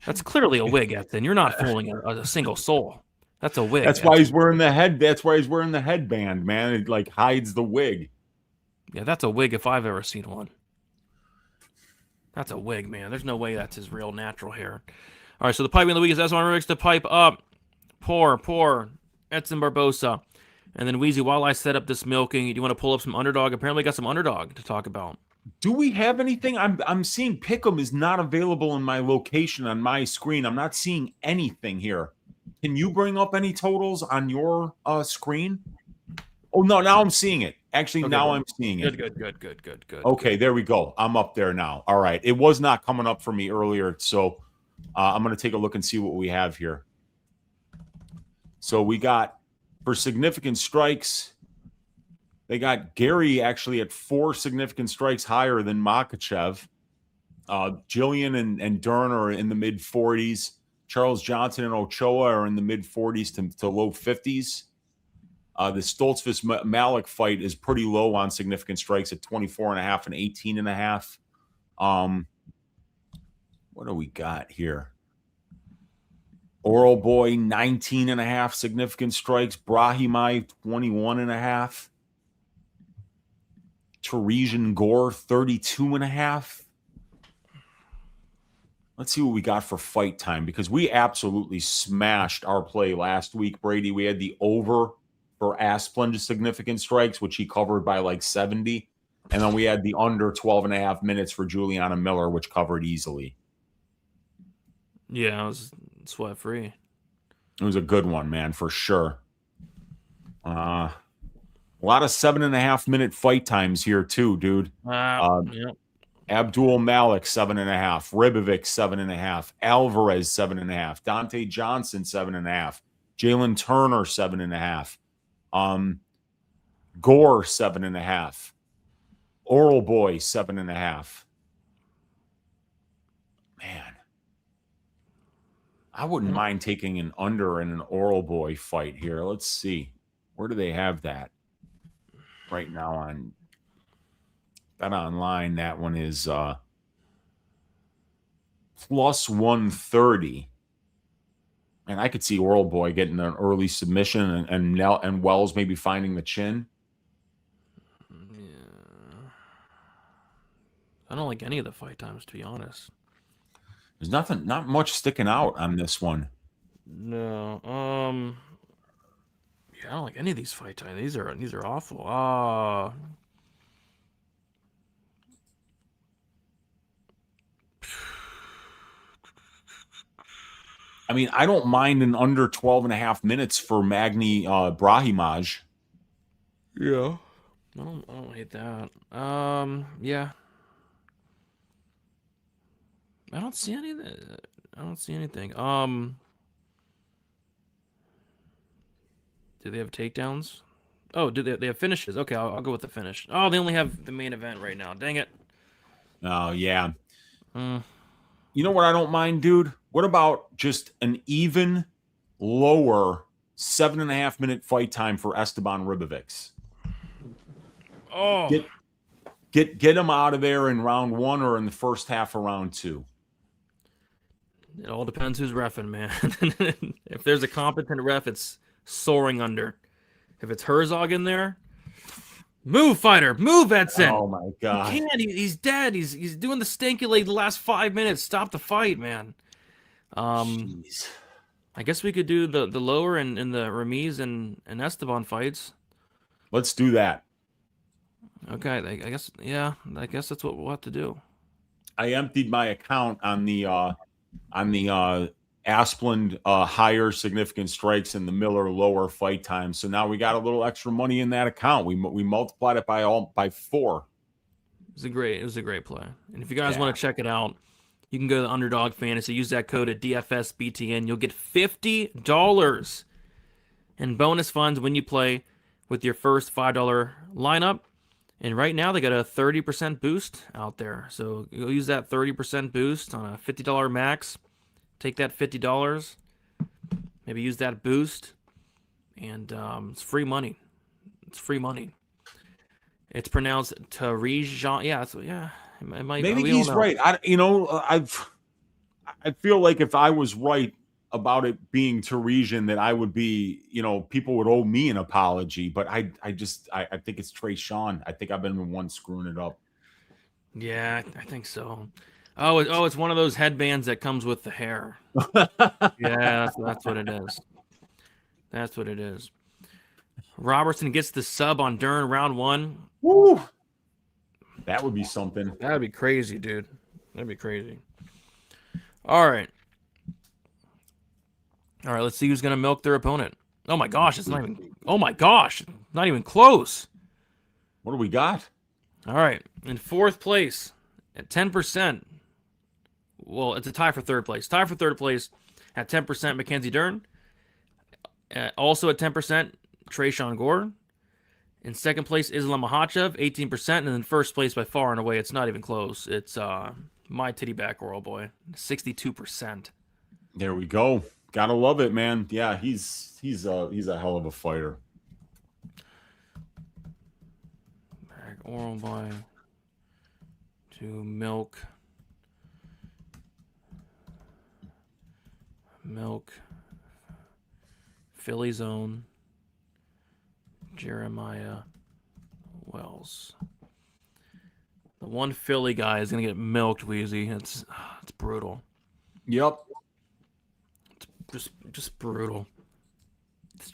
That's clearly a wig, Edson. You're not fooling a single soul. That's a wig. That's why he's wearing the head. That's why he's wearing the headband, man. It like hides the wig. Yeah, that's a wig if I've ever seen one. That's a wig, man. There's no way that's his real natural hair. All right, so the piping of the week is Esteban Robovics to pipe up. Poor Edson Barboza. And then Wheezy, while I set up this milking, do you want to pull up some underdog? Apparently got some underdog to talk about. Do we have anything? I'm seeing Pick'em is not available in my location on my screen. I'm not seeing anything here. Can you bring up any totals on your screen? Oh, no, now I'm seeing it. Actually, Okay, now good. I'm seeing it. Good. Okay, there we go. I'm up there now. All right. It was not coming up for me earlier, so I'm going to take a look and see what we have here. So we got, for significant strikes, they got Gary actually at 4 significant strikes higher than Makhachev. Jalin and Dern are in the mid-40s. Charles Johnson and Ochoa are in the mid-40s to low 50s. The Stoltzfus Malik fight is pretty low on significant strikes at 24.5 and 18.5. What do we got here? Orolbai, 19.5 significant strikes. Brahimaj, 21.5. Tresean Gore, 32.5. Let's see what we got for fight time, because we absolutely smashed our play last week, Brady. We had the over for Asplund significant strikes, which he covered by like 70. And then we had the under 12.5 minutes for Juliana Miller, which covered easily. Yeah, it was sweat free. It was a good one, man, for sure. A lot of 7.5 minute fight times here, too, dude. Yep. Abdulmalik, 7.5. Robovics, 7.5. Alvarez, 7.5. Donte Johnson, 7.5. Jalin Turner, 7.5. Gore, 7.5. Orolbai, 7.5. Man, I wouldn't mind taking an under in an Orolbai fight here. Let's see. Where do they have that right now on Bet Online? That one is plus 130. And I could see Orolbai getting an early submission and Wells maybe finding the chin. Yeah. I don't like any of the fight times, to be honest. There's not much sticking out on this one. No. Yeah, I don't like any of these fight times. These are awful. I mean, I don't mind an under 12.5 minutes for Magny Brahimaj. Yeah. I don't hate that. Yeah. I don't see any of that. I don't see anything. Do they have takedowns? Oh, do they have finishes? Okay, I'll go with the finish. Oh, they only have the main event right now. Dang it. Oh, yeah. You know what I don't mind, dude? What about just an even lower 7.5 minute fight time for Esteban Robovics? Oh. Get him out of there in round 1 or in the first half of round 2. It all depends who's reffing, man. If there's a competent ref, it's soaring under. If it's Herzog in there, move, fighter, move, Edson. Oh my God, he can't. He's dead. He's doing the stanky leg the last 5 minutes. Stop the fight, man. Jeez. I guess we could do the lower in the Ramiz and Esteban fights. Let's do that. Okay, I guess, yeah. I guess that's what we'll have to do. I emptied my account on the Asplund higher significant strikes and the Miller lower fight time. So now we got a little extra money in that account. We multiplied it by 4. It was a great play. And if you guys want to check it out, you can go to the Underdog Fantasy. Use that code at DFSBTN. You'll get $50 in bonus funds when you play with your first $5 lineup. And right now they got a 30% boost out there. So you'll use that 30% boost on a $50 max. Take that $50, maybe use that boost, and it's free money. It's free money. It's pronounced Tresean. Yeah, it might. Maybe he's right. I feel like if I was right about it being Tresean, that I would be, people would owe me an apology. But I think it's Tresean. I think I've been the one screwing it up. Yeah, I think so. Oh, it's one of those headbands that comes with the hair. Yeah, that's what it is. That's what it is. Robertson gets the sub on Dern round 1. Woo! That would be something. That would be crazy, dude. That'd be crazy. All right. All right, let's see who's going to milk their opponent. Oh, my gosh. It's not even... Oh, my gosh. Not even close. What do we got? All right. In 4th place at 10%. Well, it's a tie for 3rd place. Tie for 3rd place at 10%, Mackenzie Dern. Also at 10%, Tresean Gore. In 2nd place, Islam Makhachev, 18%. And then 1st place by far and away, it's not even close. It's Myktybek, Orolbai, 62%. There we go. Gotta love it, man. Yeah, he's a hell of a fighter. Orolbai to milk Philly zone Jeremiah Wells. The one Philly guy is gonna get milked, Wheezy. It's brutal. Yep. It's just brutal. It's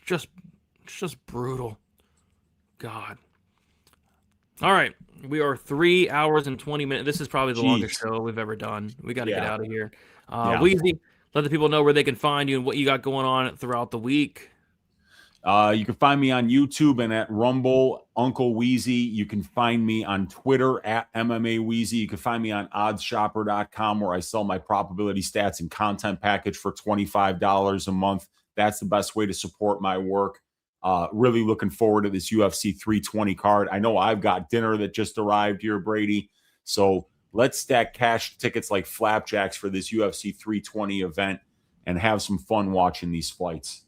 just brutal. God. All right, we are 3 hours and 20 minutes. This is probably the longest show we've ever done. We got to get out of here. Wheezy, let the people know where they can find you and what you got going on throughout the week. You can find me on YouTube and at Rumble, Uncle Wheezy. You can find me on Twitter at MMA Wheezy. You can find me on oddshopper.com where I sell my probability stats and content package for $25 a month. That's the best way to support my work. Really looking forward to this UFC 320 card. I know I've got dinner that just arrived here, Brady. So let's stack cash tickets like flapjacks for this UFC 320 event and have some fun watching these fights.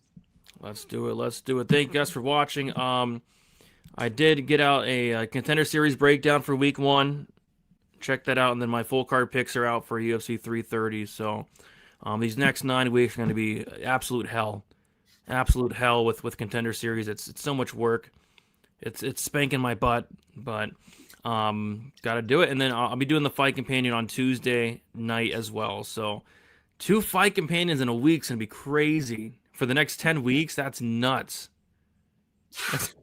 Let's do it. Let's do it. Thank you guys for watching. I did get out a Contender Series breakdown for week 1. Check that out. And then my full card picks are out for UFC 330. So these next 9 weeks are going to be absolute hell. Absolute hell with Contender Series. It's so much work. It's spanking my butt, but gotta do it. And then I'll be doing the Fight Companion on Tuesday night as well. So 2 Fight Companions in a week's gonna be crazy for the next 10 weeks. That's nuts.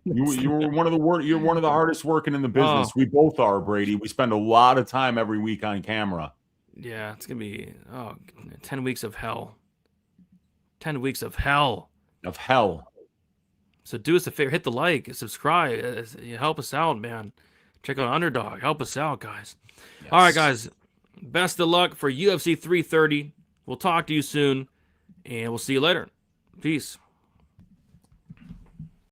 You're one of the hardest working in the business. We both are, Brady. We spend a lot of time every week on camera. Yeah, it's gonna be 10 weeks of hell. 10 weeks of hell. Of hell. So do us a favor, hit the like, subscribe, help us out, man. Check out Underdog, help us out, guys. Yes. All right, guys, best of luck for UFC 330. We'll talk to you soon, and we'll see you later. Peace.